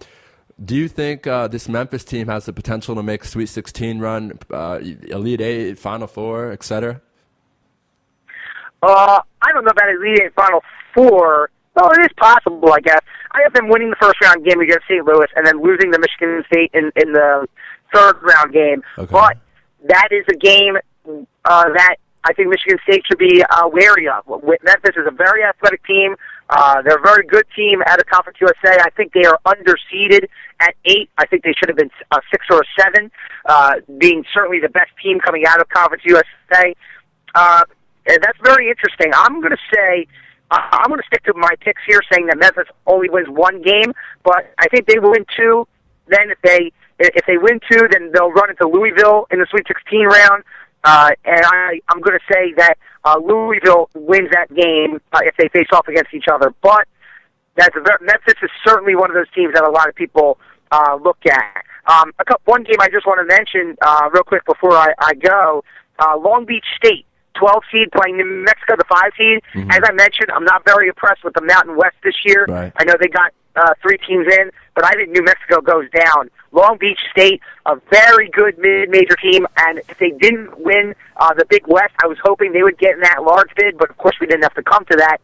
Do you think this Memphis team has the potential to make a Sweet 16 run, Elite 8, Final Four, et cetera? I don't know about Elite 8 Final Four. Well, it is possible, I guess. I have them winning the first round game against St. Louis and then losing to Michigan State in the 3rd round game. Okay. But that is a game that I think Michigan State should be wary of. Memphis is a very athletic team. They're a very good team out of Conference USA. I think they are underseeded at 8. I think they should have been a 6 or a 7, being certainly the best team coming out of Conference USA. And that's very interesting. I'm going to stick to my picks here, saying that Memphis only wins 1 game, but I think they will win 2. Then if they win 2, then they'll run into Louisville in the Sweet 16 round. And I'm going to say that Louisville wins that game if they face off against each other. But Memphis is certainly one of those teams that a lot of people look at. One game I just want to mention real quick before I go, Long Beach State. 12 seed playing New Mexico, the 5 seed. Mm-hmm. As I mentioned, I'm not very impressed with the Mountain West this year. Right. I know they got 3 teams in, but I think New Mexico goes down. Long Beach State, a very good mid-major team, and if they didn't win the Big West, I was hoping they would get in that large bid, but of course we didn't have to come to that.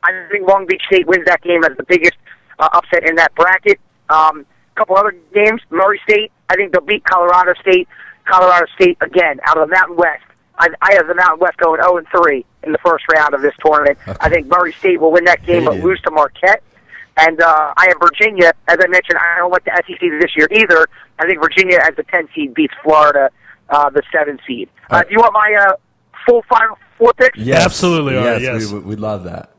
I think Long Beach State wins that game as the biggest upset in that bracket. A couple other games, Murray State, I think they'll beat Colorado State. Colorado State, again, out of the Mountain West. I have the Mountain West going 0-3 in the first round of this tournament. Okay. I think Murray State will win that game, but lose to Marquette. And I have Virginia. As I mentioned, I don't like the SEC this year either. I think Virginia, as the 10 seed, beats Florida, the 7 seed. Do you want my full Final Four picks? Yes, absolutely. Yes. We'd love that.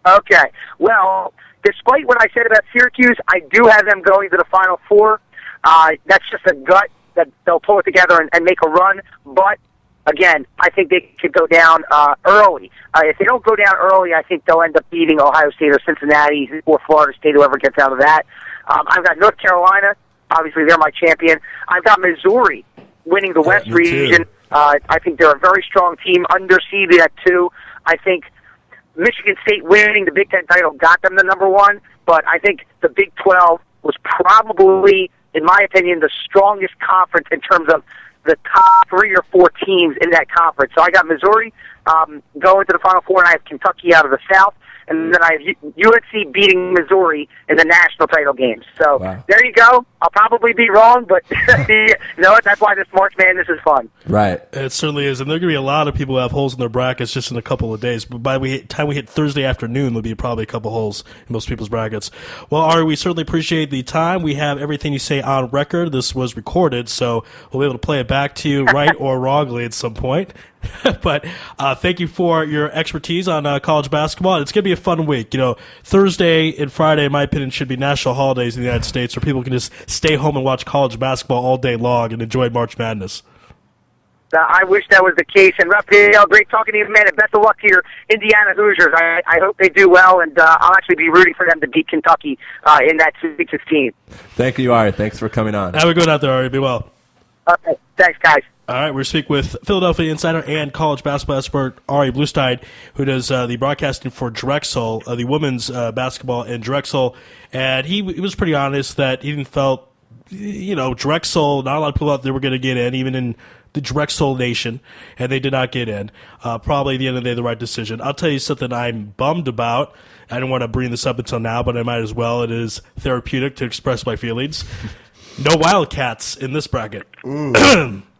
Okay. Well, despite what I said about Syracuse, I do have them going to the Final Four. That's just a gut that they'll pull it together and make a run. But again, I think they could go down early. If they don't go down early, I think they'll end up beating Ohio State or Cincinnati or Florida State, whoever gets out of that. I've got North Carolina. Obviously, they're my champion. I've got Missouri winning the West region. I think they're a very strong team, underseeded at 2. I think Michigan State winning the Big Ten title got them the number 1, but I think the Big 12 was probably, in my opinion, the strongest conference in terms of the top 3 or 4 teams in that conference. So I got Missouri going to the Final Four, and I have Kentucky out of the South. And then I have UNC beating Missouri in the national title games. So There you go. I'll probably be wrong, but you know what? That's why this March Madness is fun. Right. It certainly is. And there are going to be a lot of people who have holes in their brackets just in a couple of days. But by the time we hit Thursday afternoon, there'll be probably a couple holes in most people's brackets. Well, Ari, we certainly appreciate the time. We have everything you say on record. This was recorded, so we'll be able to play it back to you right or wrongly at some point. But thank you for your expertise on college basketball. It's going to be a fun week. You know, Thursday and Friday, in my opinion, should be national holidays in the United States where people can just stay home and watch college basketball all day long and enjoy March Madness. I wish that was the case. And Raphael, great talking to you, man, and best of luck to your Indiana Hoosiers. I hope they do well, and I'll actually be rooting for them to beat Kentucky in that Sweet 16. Thank you, Ari. Thanks for coming on. Have a good out there, Ari. Be well. Okay. Thanks, guys. All right, we're speaking with Philadelphia insider and college basketball expert Ari Louis, who does the broadcasting for Drexel, the women's basketball in Drexel. And he was pretty honest that he didn't felt, Drexel, not a lot of people out there were going to get in, even in the Drexel Nation, and they did not get in. Probably at the end of the day, the right decision. I'll tell you something I'm bummed about. I didn't want to bring this up until now, but I might as well. It is therapeutic to express my feelings. No Wildcats in this bracket.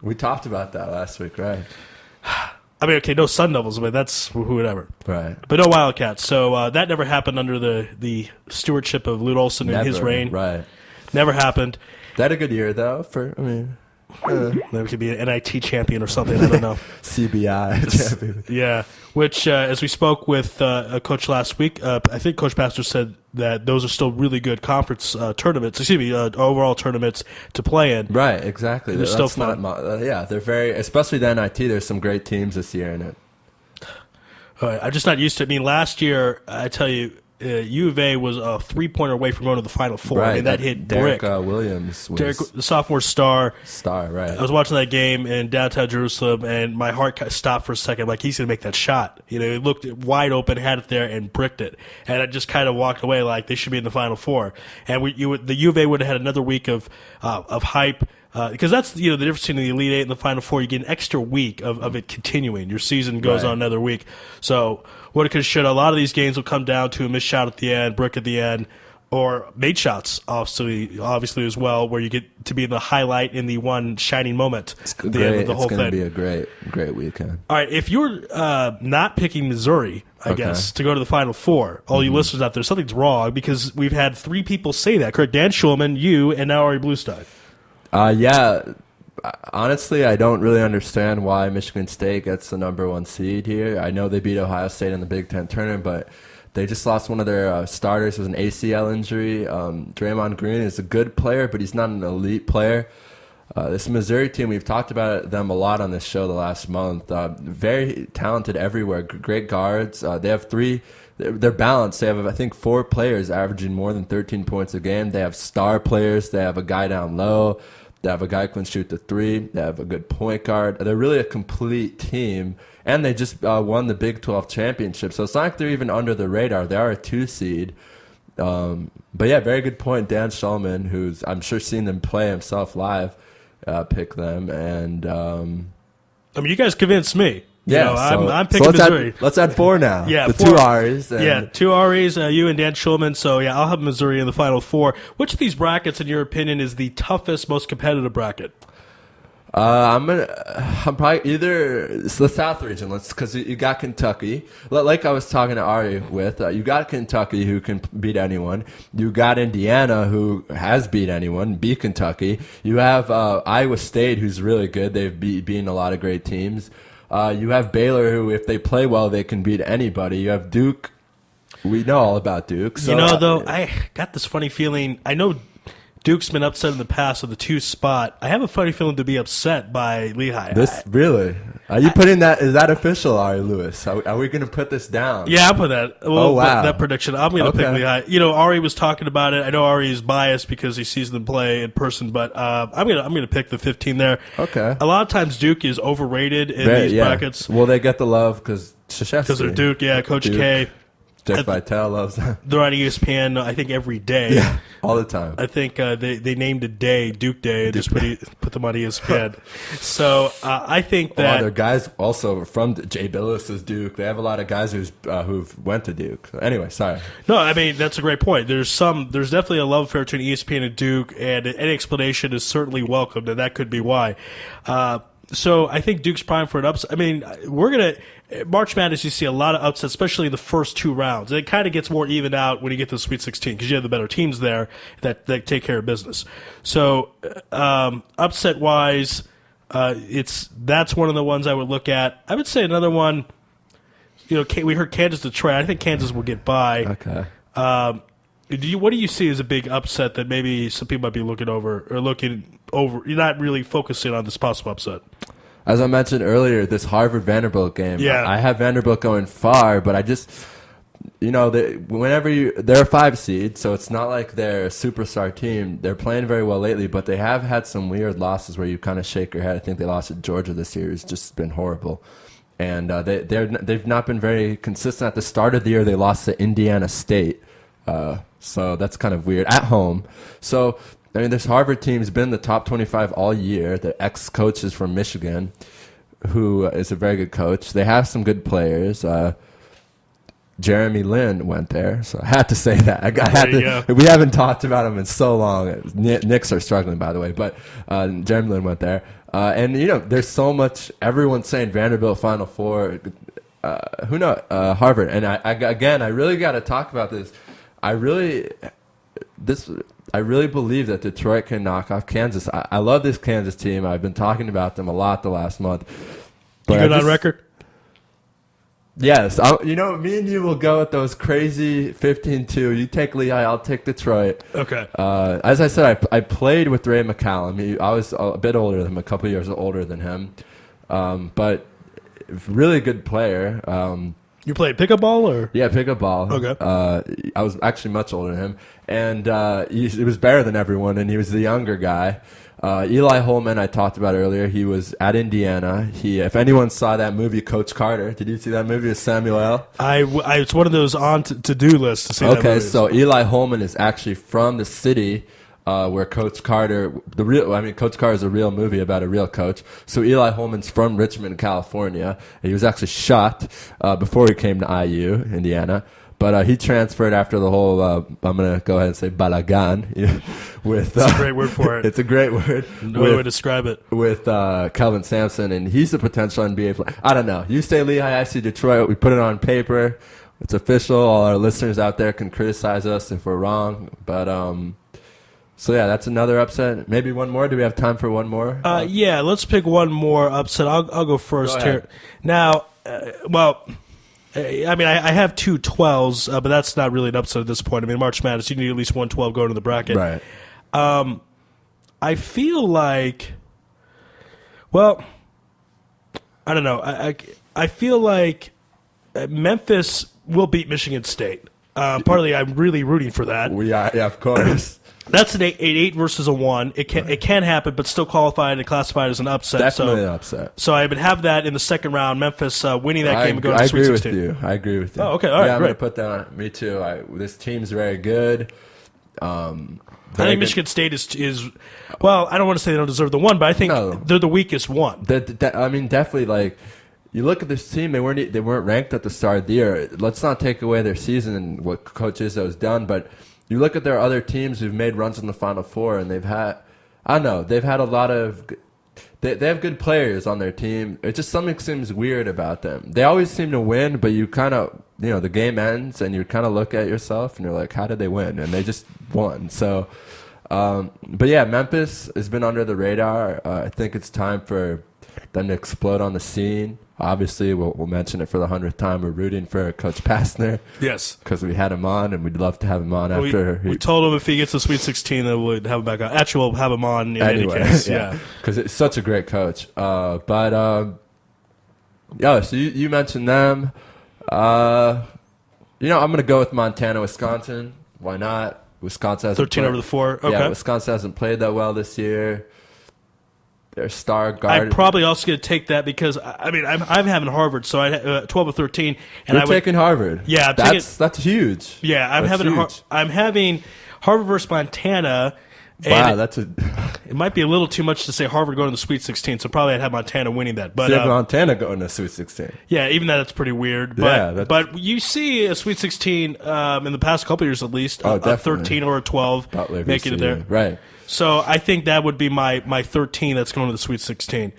We talked about that last week, right? I mean, okay, no Sun Devils, but that's whoever. Right. But no Wildcats. So that never happened under the stewardship of Lute Olson in his reign. Right. Never happened. That a good year, though, Maybe could be an NIT champion or something. I don't know. CBI champion. Yeah. Which, as we spoke with a coach last week, I think Coach Pastor said that those are still really good conference tournaments. Overall tournaments to play in. Right. Exactly. They're still fun. They're very, especially the NIT. There's some great teams this year in it. I'm just not used to it. I mean, last year, I tell you, U of A was a 3-pointer away from going to the Final Four. Right. I mean, that hit Derek brick. Williams was Derek, the sophomore star. Right. I was watching that game in downtown Jerusalem, and my heart stopped for a second. Like, he's going to make that shot. It looked wide open, had it there, and bricked it. And I just kind of walked away like they should be in the Final Four. And the U of A would have had another week of hype. Because that's the difference between the Elite Eight and the Final Four. You get an extra week of it continuing. Your season goes on another week. So what it could should. A lot of these games will come down to a missed shot at the end, brick at the end, or made shots obviously as well, where you get to be the highlight in the one shining moment. It's the great. end of the whole it's going to thing. be a great weekend. All right, if you're not picking Missouri, I guess, to go to the Final Four, all you listeners out there, something's wrong because we've had 3 people say that. Correct? Dan Schulman, you, and now Ari Bluestein. Yeah. Honestly, I don't really understand why Michigan State gets the number 1 seed here. I know they beat Ohio State in the Big Ten tournament, but they just lost one of their starters with an ACL injury. Draymond Green is a good player, but he's not an elite player. This Missouri team, we've talked about them a lot on this show the last month. Very talented everywhere, great guards. They have 3. They're balanced. They have, I think, 4 players averaging more than 13 points a game. They have star players. They have a guy down low. They have a guy who can shoot the 3. They have a good point guard. They're really a complete team. And they just won the Big 12 championship. So it's not like they're even under the radar. They are a 2 seed. But yeah, very good point. Dan Schulman, who's I'm sure seen them play himself live, pick them. And you guys convinced me. Yeah, I'm picking Missouri. Let's add 4 now. Yeah, 2 R's. 2 R's, you and Dan Schulman. So, yeah, I'll have Missouri in the Final Four. Which of these brackets, in your opinion, is the toughest, most competitive bracket? I'm probably either it's the South region. Because you got Kentucky, like I was talking to Ari with. You got Kentucky, who can beat anyone. You got Indiana, who has beat anyone, beat Kentucky. You have Iowa State, who's really good. They've beaten a lot of great teams. You have Baylor, who, if they play well, they can beat anybody. You have Duke. We know all about Duke. So, though, I got this funny feeling. I know Duke's been upset in the past with the 2 spot. I have a funny feeling to be upset by Lehigh. Really? Are you putting that? Is that official, Ari Louis? Are we going to put this down? Yeah, I'll put that. Well, wow. That prediction. I'm going to pick Lehigh. Ari was talking about it. I know Ari is biased because he sees them play in person, but I'm gonna pick the 15 there. Okay. A lot of times Duke is overrated in these brackets. Well, they get the love because they're Duke. Yeah, Coach Duke. K. Jeff Vitale loves them. They're on ESPN, I think, every day. Yeah, all the time. I think they named a day Duke Day and just put them on ESPN. So I think that their guys also from Jay Billis' Duke. They have a lot of guys who've went to Duke. So anyway, sorry. No, I mean that's a great point. There's definitely a love affair between ESPN and Duke, and any explanation is certainly welcomed, and that could be why. So I think Duke's prime for an upset. I mean, March Madness, you see a lot of upsets, especially in the first 2 rounds. It kind of gets more evened out when you get to the Sweet 16 because you have the better teams there that take care of business. So upset-wise, that's one of the ones I would look at. I would say another one, we heard Kansas-Detroit. I think Kansas will get by. Okay. What do you see as a big upset that maybe some people might be looking over? You're not really focusing on this possible upset. As I mentioned earlier, this Harvard-Vanderbilt game. Yeah. I have Vanderbilt going far, but I just, they're a 5 seed, so it's not like they're a superstar team. They're playing very well lately, but they have had some weird losses where you kind of shake your head. I think they lost to Georgia this year. It's just been horrible. And they've not been very consistent. At the start of the year, they lost to Indiana State. So that's kind of weird at home. So, I mean, this Harvard team's been in the top 25 all year. The ex-coach is from Michigan, who is a very good coach. They have some good players. Jeremy Lin went there, so I had to say that. We haven't talked about him in so long. Knicks are struggling, by the way, but Jeremy Lin went there. And, there's so much. Everyone's saying Vanderbilt Final Four. Who knows? Harvard. And I really got to talk about this. I really believe that Detroit can knock off Kansas. I love this Kansas team. I've been talking about them a lot the last month. But you good on record? Yes. Me and you will go with those crazy 15-2. You take Lehigh, I'll take Detroit. Okay. As I said, I played with Ray McCallum. I was a bit older than him, a couple years older than him. But really good player. You played pickup ball or? Yeah, pickup ball. Okay. I was actually much older than him, and he was better than everyone, and he was the younger guy. Eli Holman, I talked about earlier. He was at Indiana. If anyone saw that movie, Coach Carter, did you see that movie with Samuel L.? It's one of those on to-do lists to see that movie. Okay, so Eli Holman is actually from the city where Coach Carter, Coach Carter is a real movie about a real coach. So Eli Holman's from Richmond, California. He was actually shot before he came to IU, Indiana. But he transferred after the whole, I'm going to go ahead and say balagan. It's a great word for it. It's a great word. No way to describe it. With Kelvin Sampson, and he's a potential NBA player. I don't know. You say Lehigh, I see Detroit. We put it on paper. It's official. All our listeners out there can criticize us if we're wrong. But, so yeah, that's another upset. Maybe one more. Do we have time for one more? Yeah, let's pick one more upset. I'll go first here. Now, I have 2 12s, but that's not really an upset at this point. I mean, March Madness, you need at least 1 12 going to the bracket. Right. I feel like, I don't know. I feel like Memphis will beat Michigan State. Partly, I'm really rooting for that. Yeah, of course. That's an 8 versus a 1. It can happen, but still qualified and classified as an upset. Definitely an upset. So I would have that in the second round. Memphis winning that game and going to the Sweet 16. I agree with you. Oh, okay. All right, I'm great. going to put that on. Me too. This team's very good. I think Michigan State is well, I don't want to say they don't deserve the 1, but I think they're the weakest one. Definitely, like, you look at this team, they weren't ranked at the start of the year. Let's not take away their season and what Coach Izzo has done, but you look at their other teams who've made runs in the Final Four, and they've had a lot of they have good players on their team. It just something seems weird about them. They always seem to win, but you kind of, the game ends, and you kind of look at yourself, and you're like, how did they win? And they just won. So But yeah, Memphis has been under the radar. I think it's time for them to explode on the scene. Obviously, we'll mention it for the 100th time. We're rooting for Coach Pastner. Yes. Because we had him on, and we'd love to have him on after. We told him if he gets to Sweet 16, that we'd have him back on. Actually, we'll have him on in any case. Yeah. Because it's such a great coach. So you mentioned them. I'm going to go with Montana, Wisconsin. Why not? Wisconsin hasn't 13 over the 4. Okay. Yeah, Wisconsin hasn't played that well this year. Their star guard. I'm probably also going to take that because I'm having Harvard, so I 12 or 13, and You're taking Harvard. Yeah, that's huge. Yeah, I'm having Harvard versus Montana. Wow, it might be a little too much to say Harvard going to the Sweet 16, so probably I'd have Montana winning that. But Montana going to the Sweet 16. Yeah, even that's pretty weird. But you see a Sweet 16 in the past couple years at least, a 13 or a 12 making it there. Right. So I think that would be my 13 that's going to the Sweet 16.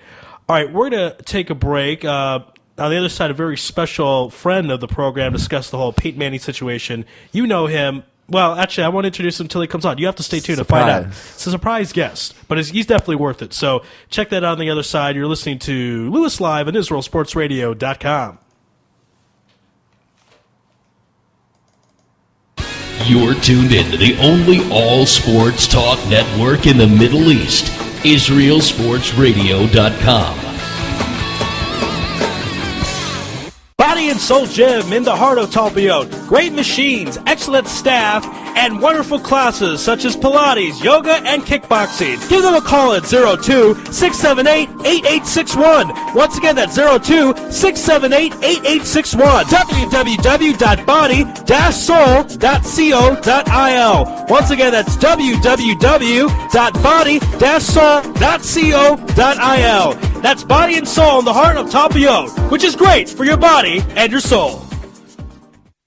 All right, we're going to take a break. On the other side, a very special friend of the program discuss the whole Peyton Manning situation. You know him. Well, actually, I won't introduce him until he comes on. You have to stay tuned to find out. It's a surprise guest, but he's definitely worth it. So check that out on the other side. You're listening to Louis Live on IsraelSportsRadio.com. You're tuned in to the only all-sports talk network in the Middle East, IsraelSportsRadio.com. Body and Soul Gym in the heart of Talpiot. Great machines, excellent staff, and wonderful classes such as Pilates, yoga, and kickboxing. Give them a call at 02-678-8861. Once again, that's 02-678-8861. www.body-soul.co.il. Once again, that's www.body-soul.co.il. That's Body and Soul in the heart of Talpiot, which is great for your body and your soul.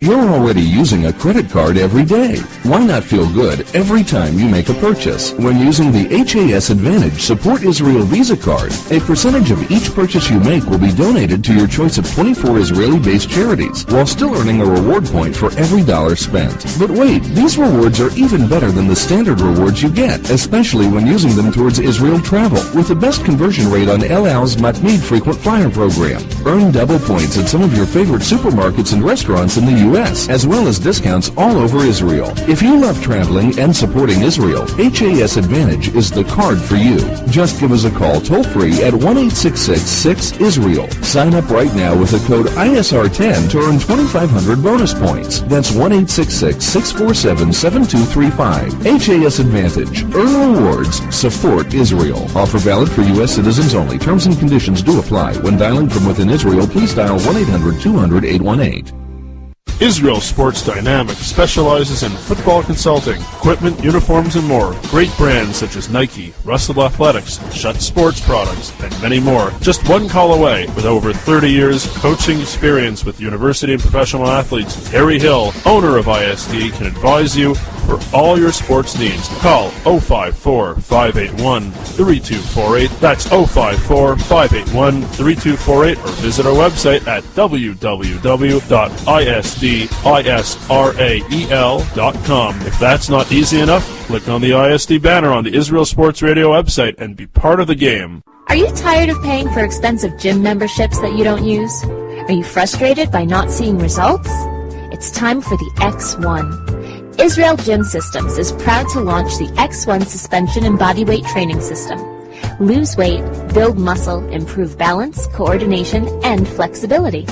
You're already using a credit card every day. Why not feel good every time you make a purchase? When using the HAS Advantage Support Israel Visa card, a percentage of each purchase you make will be donated to your choice of 24 Israeli-based charities, while still earning a reward point for every dollar spent. But wait, these rewards are even better than the standard rewards you get, especially when using them towards Israel travel, with the best conversion rate on El Al's Matmeed Frequent Flyer program. Earn double points at some of your favorite supermarkets and restaurants in the U.S., as well as discounts all over Israel. If you love traveling and supporting Israel, HAS Advantage is the card for you. Just give us a call toll-free at 1-866-6-ISRAEL. Sign up right now with the code ISR10 to earn 2,500 bonus points. That's 1-866-647-7235. HAS Advantage. Earn rewards. Support Israel. Offer valid for U.S. citizens only. Terms and conditions do apply. When dialing from within Israel, please dial 1-800-200-818. Israel Sports Dynamics specializes in football consulting, equipment, uniforms, and more. Great brands such as Nike, Russell Athletics, Shutt Sports Products, and many more. Just one call away. With over 30 years coaching experience with university and professional athletes, Harry Hill, owner of ISD, can advise you for all your sports needs. Call 054-581-3248. That's 054-581-3248, or visit our website at www.isdisrael.com. If that's not easy enough, click on the ISD banner on the Israel Sports Radio website and be part of the game. Are you tired of paying for expensive gym memberships that you don't use? Are you frustrated by not seeing results? It's time for the X1. Israel Gym Systems is proud to launch the X1 suspension and bodyweight training system. Lose weight, build muscle, improve balance, coordination, and flexibility.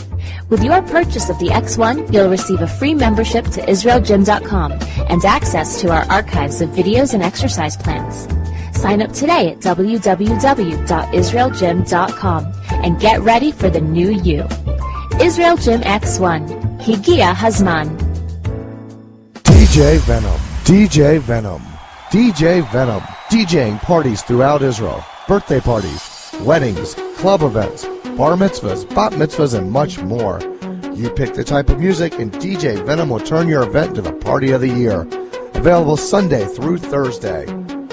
With your purchase of the X1, you'll receive a free membership to IsraelGym.com and access to our archives of videos and exercise plans. Sign up today at www.IsraelGym.com and get ready for the new you. Israel Gym X1. Higia Hazman. DJ Venom, DJ Venom, DJ Venom, DJing parties throughout Israel, birthday parties, weddings, club events, bar mitzvahs, bat mitzvahs, and much more. You pick the type of music and DJ Venom will turn your event into the party of the year. Available Sunday through Thursday.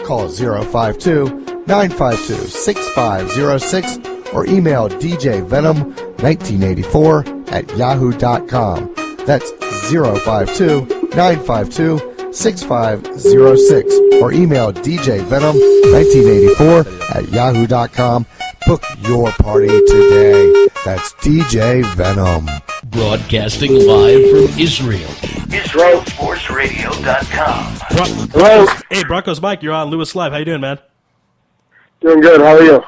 Call 052-952-6506 or email djvenom1984 at yahoo.com. That's 052-952-6506. 6506 or email djvenom1984@yahoo.com. Book your party today. That's DJ Venom. Broadcasting live from Israel. IsraelSportsRadio.com. Hello. Hey, Broncos Mike, you're on Louis Live. How you doing, man? Doing good. How are you?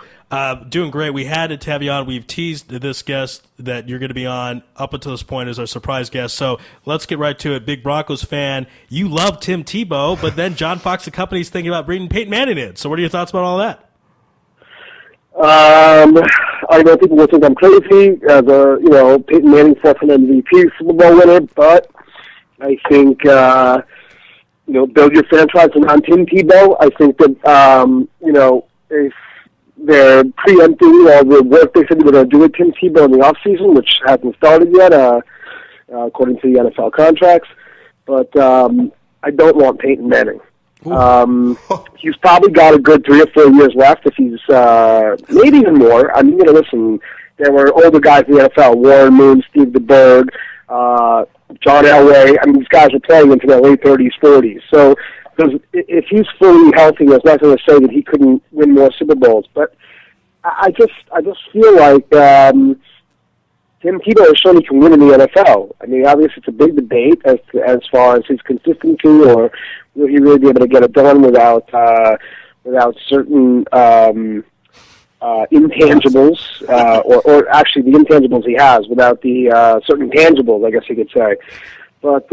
Doing great. We had to have you on. We've teased this guest that you're going to be on up until this point as our surprise guest. So let's get right to it. Big Broncos fan. You love Tim Tebow, but then John Fox and company's thinking about bringing Peyton Manning in. So what are your thoughts about all that? I know people will think I'm crazy as a, Peyton Manning fourth-time MVP Super Bowl winner, but I think, build your franchise around Tim Tebow. I think that, if they're preempting all the work they said they were going to do with Tim Tebow in the offseason, which hasn't started yet, according to the NFL contracts. But I don't want Peyton Manning. He's probably got a good 3 or 4 years left if he's maybe even more. I mean, listen, there were older guys in the NFL, Warren Moon, Steve DeBerg, John Elway. I mean, these guys are playing into their late 30s, 40s. So if he's fully healthy, there's nothing to say that he couldn't win more Super Bowls. But I just feel like Tim Tebow has shown he can win in the NFL. I mean, obviously it's a big debate as far as his consistency, or will he really be able to get it done without certain intangibles, or actually the intangibles he has, without the certain tangibles, I guess you could say. But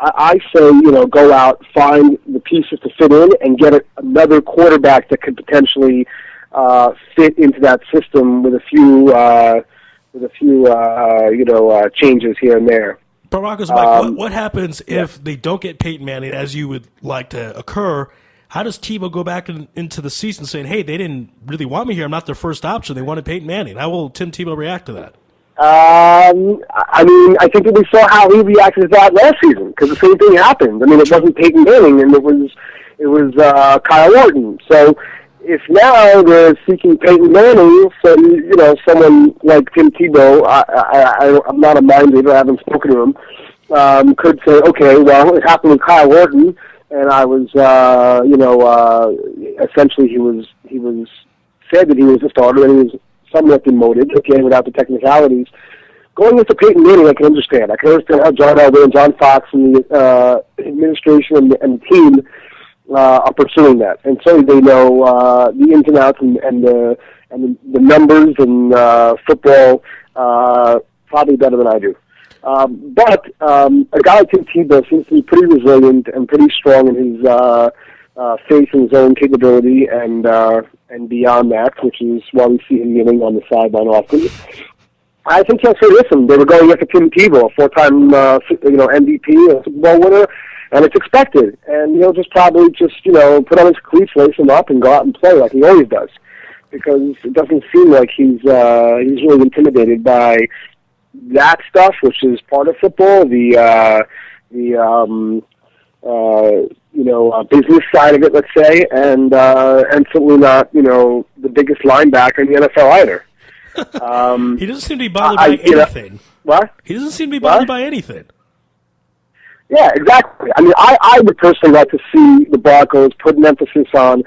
I say, go out, find the pieces to fit in, and get another quarterback that could potentially fit into that system with a few changes here and there. Broncos Mike, what happens if they don't get Peyton Manning as you would like to occur? How does Tebow go back into the season saying, hey, they didn't really want me here, I'm not their first option, they wanted Peyton Manning? How will Tim Tebow react to that? I mean, I think that we saw how he reacted to that last season, because the same thing happened. I mean, it wasn't Peyton Manning, and it was Kyle Orton. So if now they're seeking Peyton Manning, so someone like Tim Tebow, I'm not a mind reader, I haven't spoken to him, could say, okay, well, it happened with Kyle Orton, and I was, essentially he was said that he was a starter, and he was somewhat demoted, okay, without the technicalities. Going into Peyton Manning, I can understand. I can understand how John Elway and John Fox and the administration and the team are pursuing that. And so they know the ins and outs and the numbers and football probably better than I do. But a guy like Tim Tebow seems to be pretty resilient and pretty strong in his faith in his own capability and beyond that, which is why we see him kneeling on the sideline often. I think he'll say, listen, they were going after Tim Tebow, a four-time MVP, a Super Bowl winner, and it's expected. And he'll just probably put on his cleats, lace him up, and go out and play like he always does, because it doesn't seem like he's really intimidated by that stuff, which is part of football, the business side of it, let's say, and certainly not, the biggest linebacker in the NFL either. He doesn't seem to be bothered by anything. What? He doesn't seem to be bothered by anything. Yeah, exactly. I mean, I would personally like to see the Broncos put an emphasis on,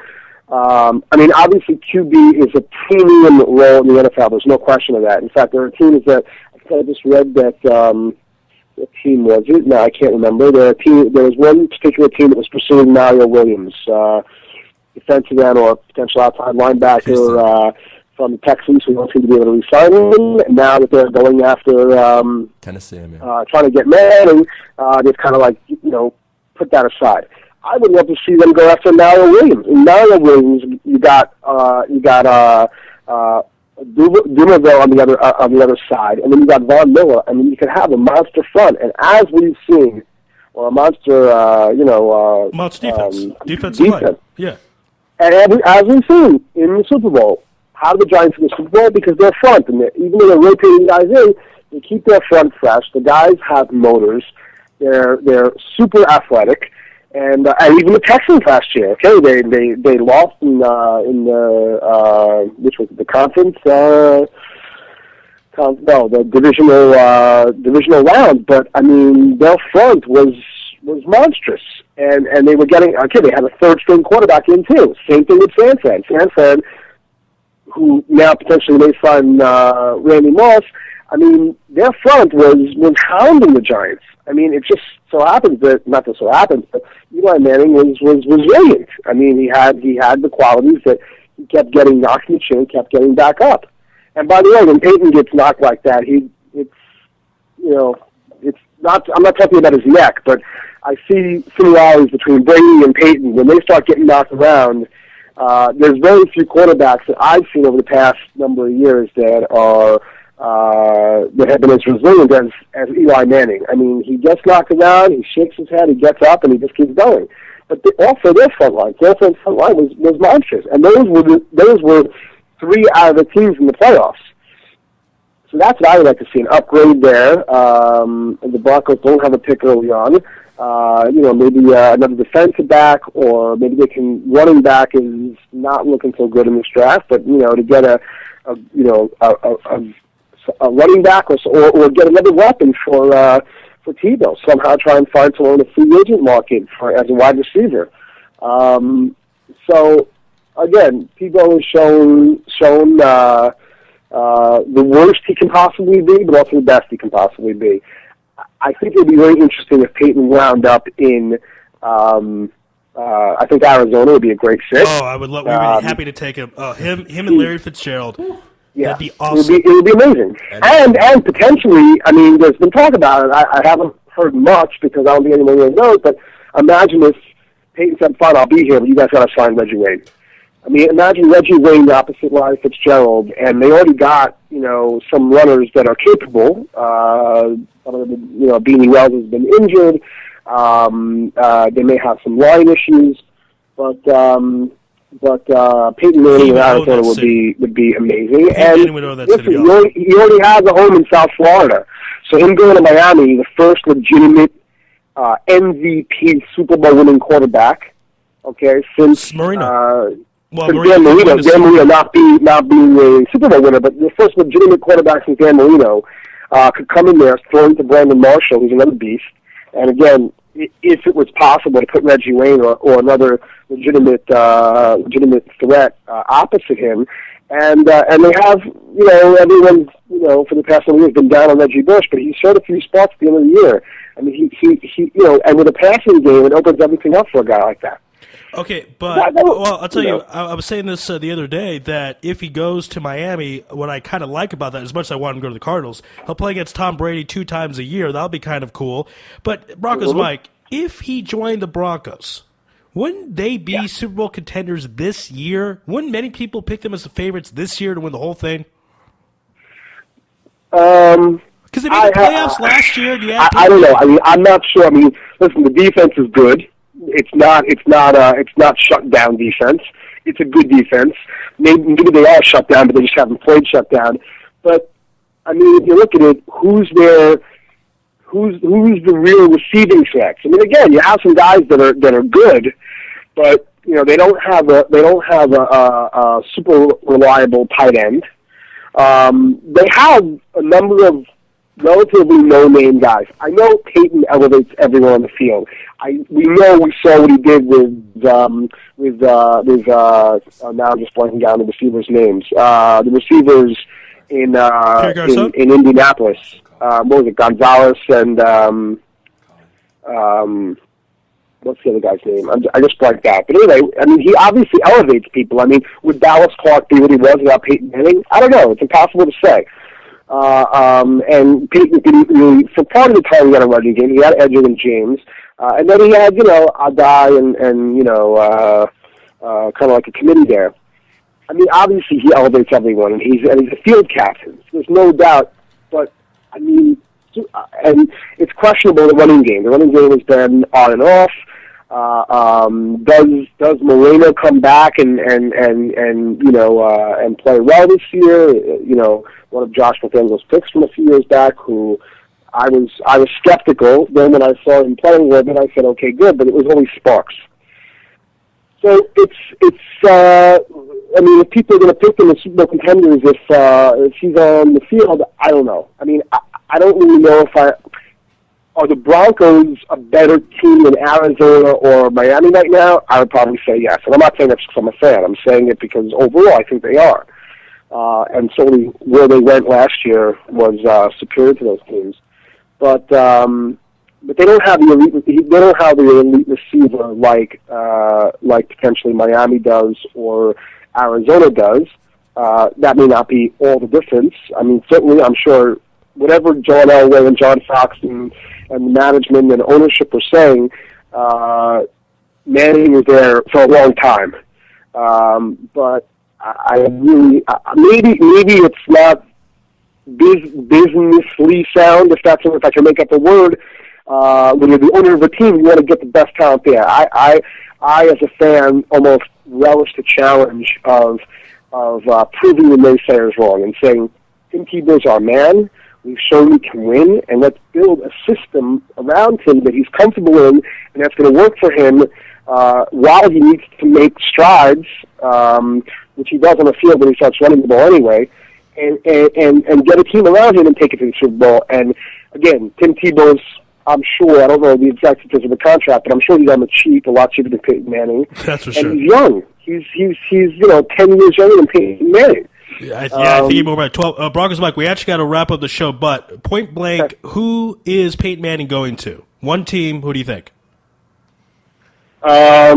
obviously QB is a premium role in the NFL. There's no question of that. In fact, there are teams that, I just read that, what team was it? No, I can't remember. There was one particular team that was pursuing Mario Williams, defensive end or potential outside linebacker from the Texans, who don't seem to be able to re-sign him. And now that they're going after Tennessee, trying to get Manning, they've kind of put that aside. I would love to see them go after Mario Williams. In Mario Williams, you got Dumerville on the other side, and then you got Von Miller. I mean, you could have a monster front, and as we've seen, or a monster, monster defense, yeah. And as we've seen in the Super Bowl, how do the Giants win the Super Bowl? Because their front, and even though they're rotating guys in, they keep their front fresh. The guys have motors. They're super athletic. And even the Texans last year, okay, they lost in the which was the conference, the divisional round. But I mean, their front was monstrous, and they were getting they had a third string quarterback in too. Same thing with Sanford. Sanford, who now potentially may sign Randy Moss. I mean, their front was hounding the Giants. I mean, it just so happens that not just so happens, but Eli Manning was brilliant. I mean, he had the qualities that he kept getting knocked in the chin, kept getting back up. And by the way, when Peyton gets knocked like that, it's not. I'm not talking about his neck, but I see similarities between Brady and Peyton. When they start getting knocked around, there's very few quarterbacks that I've seen over the past number of years that have been as resilient as Eli Manning. I mean, he gets knocked around, he shakes his head, he gets up, and he just keeps going. But also their front line was monstrous, and those were 3 out of the teams in the playoffs. So that's what I would like to see, an upgrade there. The Broncos don't have a pick early on. Maybe another defensive back, or maybe running back is not looking so good in this draft, but, to get a running back or get another weapon for Tebow, somehow try and find someone in the free agent market as a wide receiver. So, again, Tebow has shown the worst he can possibly be, but also the best he can possibly be. I think it would be very interesting if Peyton wound up in, I think Arizona would be a great fit. Oh, I would love. We'd be happy to take him. Him and Larry Fitzgerald. Yeah, that'd be awesome. It would be amazing. And potentially, I mean, there's been talk about it. I haven't heard much because I don't think anyone really knows, but imagine if Peyton said, fine, I'll be here, but you guys got to sign Reggie Wayne. I mean, imagine Reggie Wayne opposite Larry Fitzgerald, and they already got, some runners that are capable. Beanie Wells has been injured. They may have some line issues, but Peyton Manning in Arizona would be amazing. And listen, he already has a home in South Florida, so him going to Miami, the first legitimate MVP Super Bowl winning quarterback. Okay, since Marino. Dan Marino not being a Super Bowl winner, but the first legitimate quarterback since Dan Marino could come in there, throw to Brandon Marshall, who's another beast. And again, if it was possible to put Reggie Wayne or another legitimate threat opposite him, and they have, everyone's, for the past 1 year been down on Reggie Bush, but he showed a few spots at the end of the year. I mean, he and with a passing game, it opens everything up for a guy like that. Okay, but, I'll tell you, I was saying this the other day, that if he goes to Miami, what I kind of like about that, as much as I want him to go to the Cardinals, he'll play against Tom Brady 2 times a year. That'll be kind of cool. But Broncos, Mike, if he joined the Broncos, wouldn't they be Super Bowl contenders this year? Wouldn't many people pick them as the favorites this year to win the whole thing? Because they made the playoffs last year. I don't know. I mean, I'm not sure. I mean, listen, the defense is good. It's not shut down defense. It's a good defense. Maybe they are shut down, but they just haven't played shut down. But I mean, if you look at it, who's the real receiving threats? I mean, again, you have some guys that are good, but they don't have a super reliable tight end. They have a number of relatively no-name guys. I know Peyton elevates everyone on the field. We saw what he did with now I'm just blanking down the receivers' names. The receivers in Indianapolis. What was it? Gonzalez and what's the other guy's name? I just blanked out. But anyway, I mean, he obviously elevates people. I mean, would Dallas Clark be what he was without Peyton Manning? I don't know. It's impossible to say. And Peyton didn't really, for part of the time he had a running game, he had Edgerrin and James, and then he had, Adai and kind of like a committee there. I mean, obviously he elevates everyone, and he's a field captain. There's no doubt, but I mean, and it's questionable the running game. The running game has been on and off. Does Moreno come back and play well this year? One of Josh McDaniels' picks from a few years back, who I was skeptical. Then when I saw him playing with it, I said, okay, good, but it was only sparks. So it's I mean, if people are going to pick him as Super Bowl contenders if he's on the field, I don't know. I mean, I don't really know if are the Broncos a better team than Arizona or Miami right now? I would probably say yes. And I'm not saying that because I'm a fan. I'm saying it because overall I think they are. And certainly where they went last year was superior to those teams. But they don't have the elite. They don't have the elite receiver like potentially Miami does or Arizona does. That may not be all the difference. I mean, certainly, I'm sure whatever John Elway and John Fox and management and ownership were saying, Manning was there for a long time. But I really maybe it's not businessly sound, if I can make up a word. When you're the owner of a team, you want to get the best talent there. I as a fan, almost relish the challenge of proving the naysayers wrong and saying, Tim Tebow's our man. We've shown we can win, and let's build a system around him that he's comfortable in, and that's going to work for him while he needs to make strides, which he does on the field when he starts running the ball anyway, and get a team around him and take it to the Super Bowl. And again, Tim Tebow's, I'm sure, I don't know the exact details of the contract, but I'm sure he's on the cheap, a lot cheaper than Peyton Manning. That's for sure. And he's young. He's 10 years younger than Peyton Manning. Yeah, I think more about 12. Broncos Mike, we actually got to wrap up the show, but point blank, who is Peyton Manning going to? One team, who do you think? I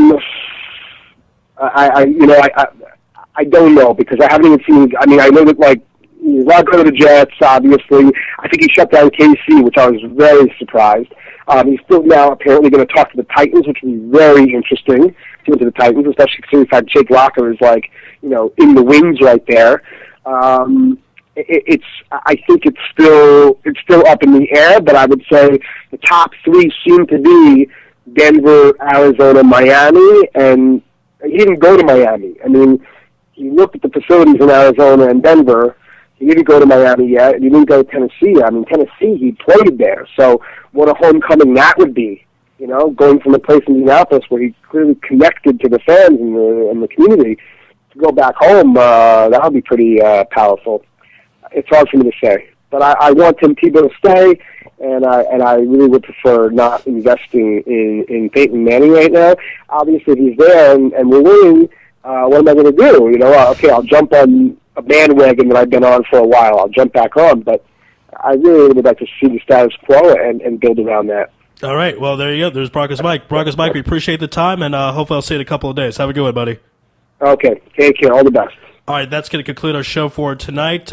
don't know because I haven't even seen. I mean, I know that he's not going to the Jets. Obviously, I think he shut down KC, which I was very surprised. He's still now apparently going to talk to the Titans, which will be very interesting to go to the Titans, especially considering the fact Jake Locker is in the wings right there. I think it's still up in the air, but I would say the top three seem to be Denver, Arizona, Miami, and he didn't go to Miami. I mean, he looked at the facilities in Arizona and Denver. He didn't go to Miami yet, and he didn't go to Tennessee. I mean, Tennessee, he played there. So what a homecoming that would be, going from a place in Indianapolis where he clearly connected to the fans and the community to go back home, that would be pretty powerful. It's hard for me to say. But I want Tim Tebow to stay, and I really would prefer not investing in Peyton Manning right now. Obviously, if he's there and we're winning, what am I going to do? Okay, I'll jump on a bandwagon that I've been on for a while. I'll jump back on, but I really would like to see the status quo and build around that. All right, well, there you go. There's Broncos Mike. Broncos Mike, we appreciate the time, and hopefully I'll see you in a couple of days. Have a good one, buddy. Okay, take care. All the best. All right, that's going to conclude our show for tonight.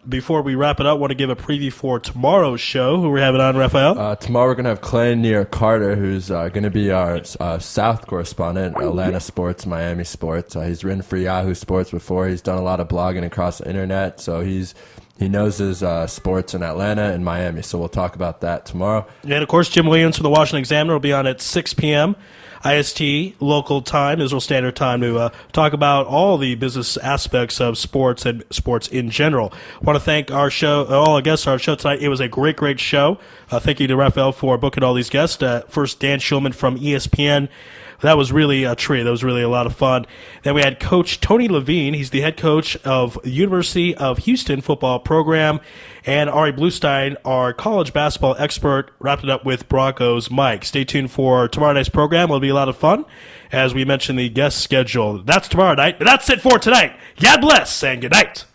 Before we wrap it up, I want to give a preview for tomorrow's show. Who we're having on, Raphael? Tomorrow we're going to have Clay Near Carter, who's going to be our South correspondent, Atlanta sports, Miami sports. He's written for Yahoo Sports before. He's done a lot of blogging across the internet, so he knows his sports in Atlanta and Miami. So we'll talk about that tomorrow. And, of course, Jim Williams from the Washington Examiner will be on at 6 p.m. IST, local time, Israel Standard Time, to talk about all the business aspects of sports and sports in general. I want to thank all our guests on our show tonight. It was a great, great show. Thank you to Raphael for booking all these guests. First, Dan Schulman from ESPN. That was really a treat. That was really a lot of fun. Then we had Coach Tony Levine. He's the head coach of University of Houston football program. And Ari Bluestein, our college basketball expert, wrapped it up with Broncos Mike. Stay tuned for tomorrow night's program. It'll be a lot of fun. As we mentioned the guest schedule. That's tomorrow night. But that's it for tonight. God bless and good night.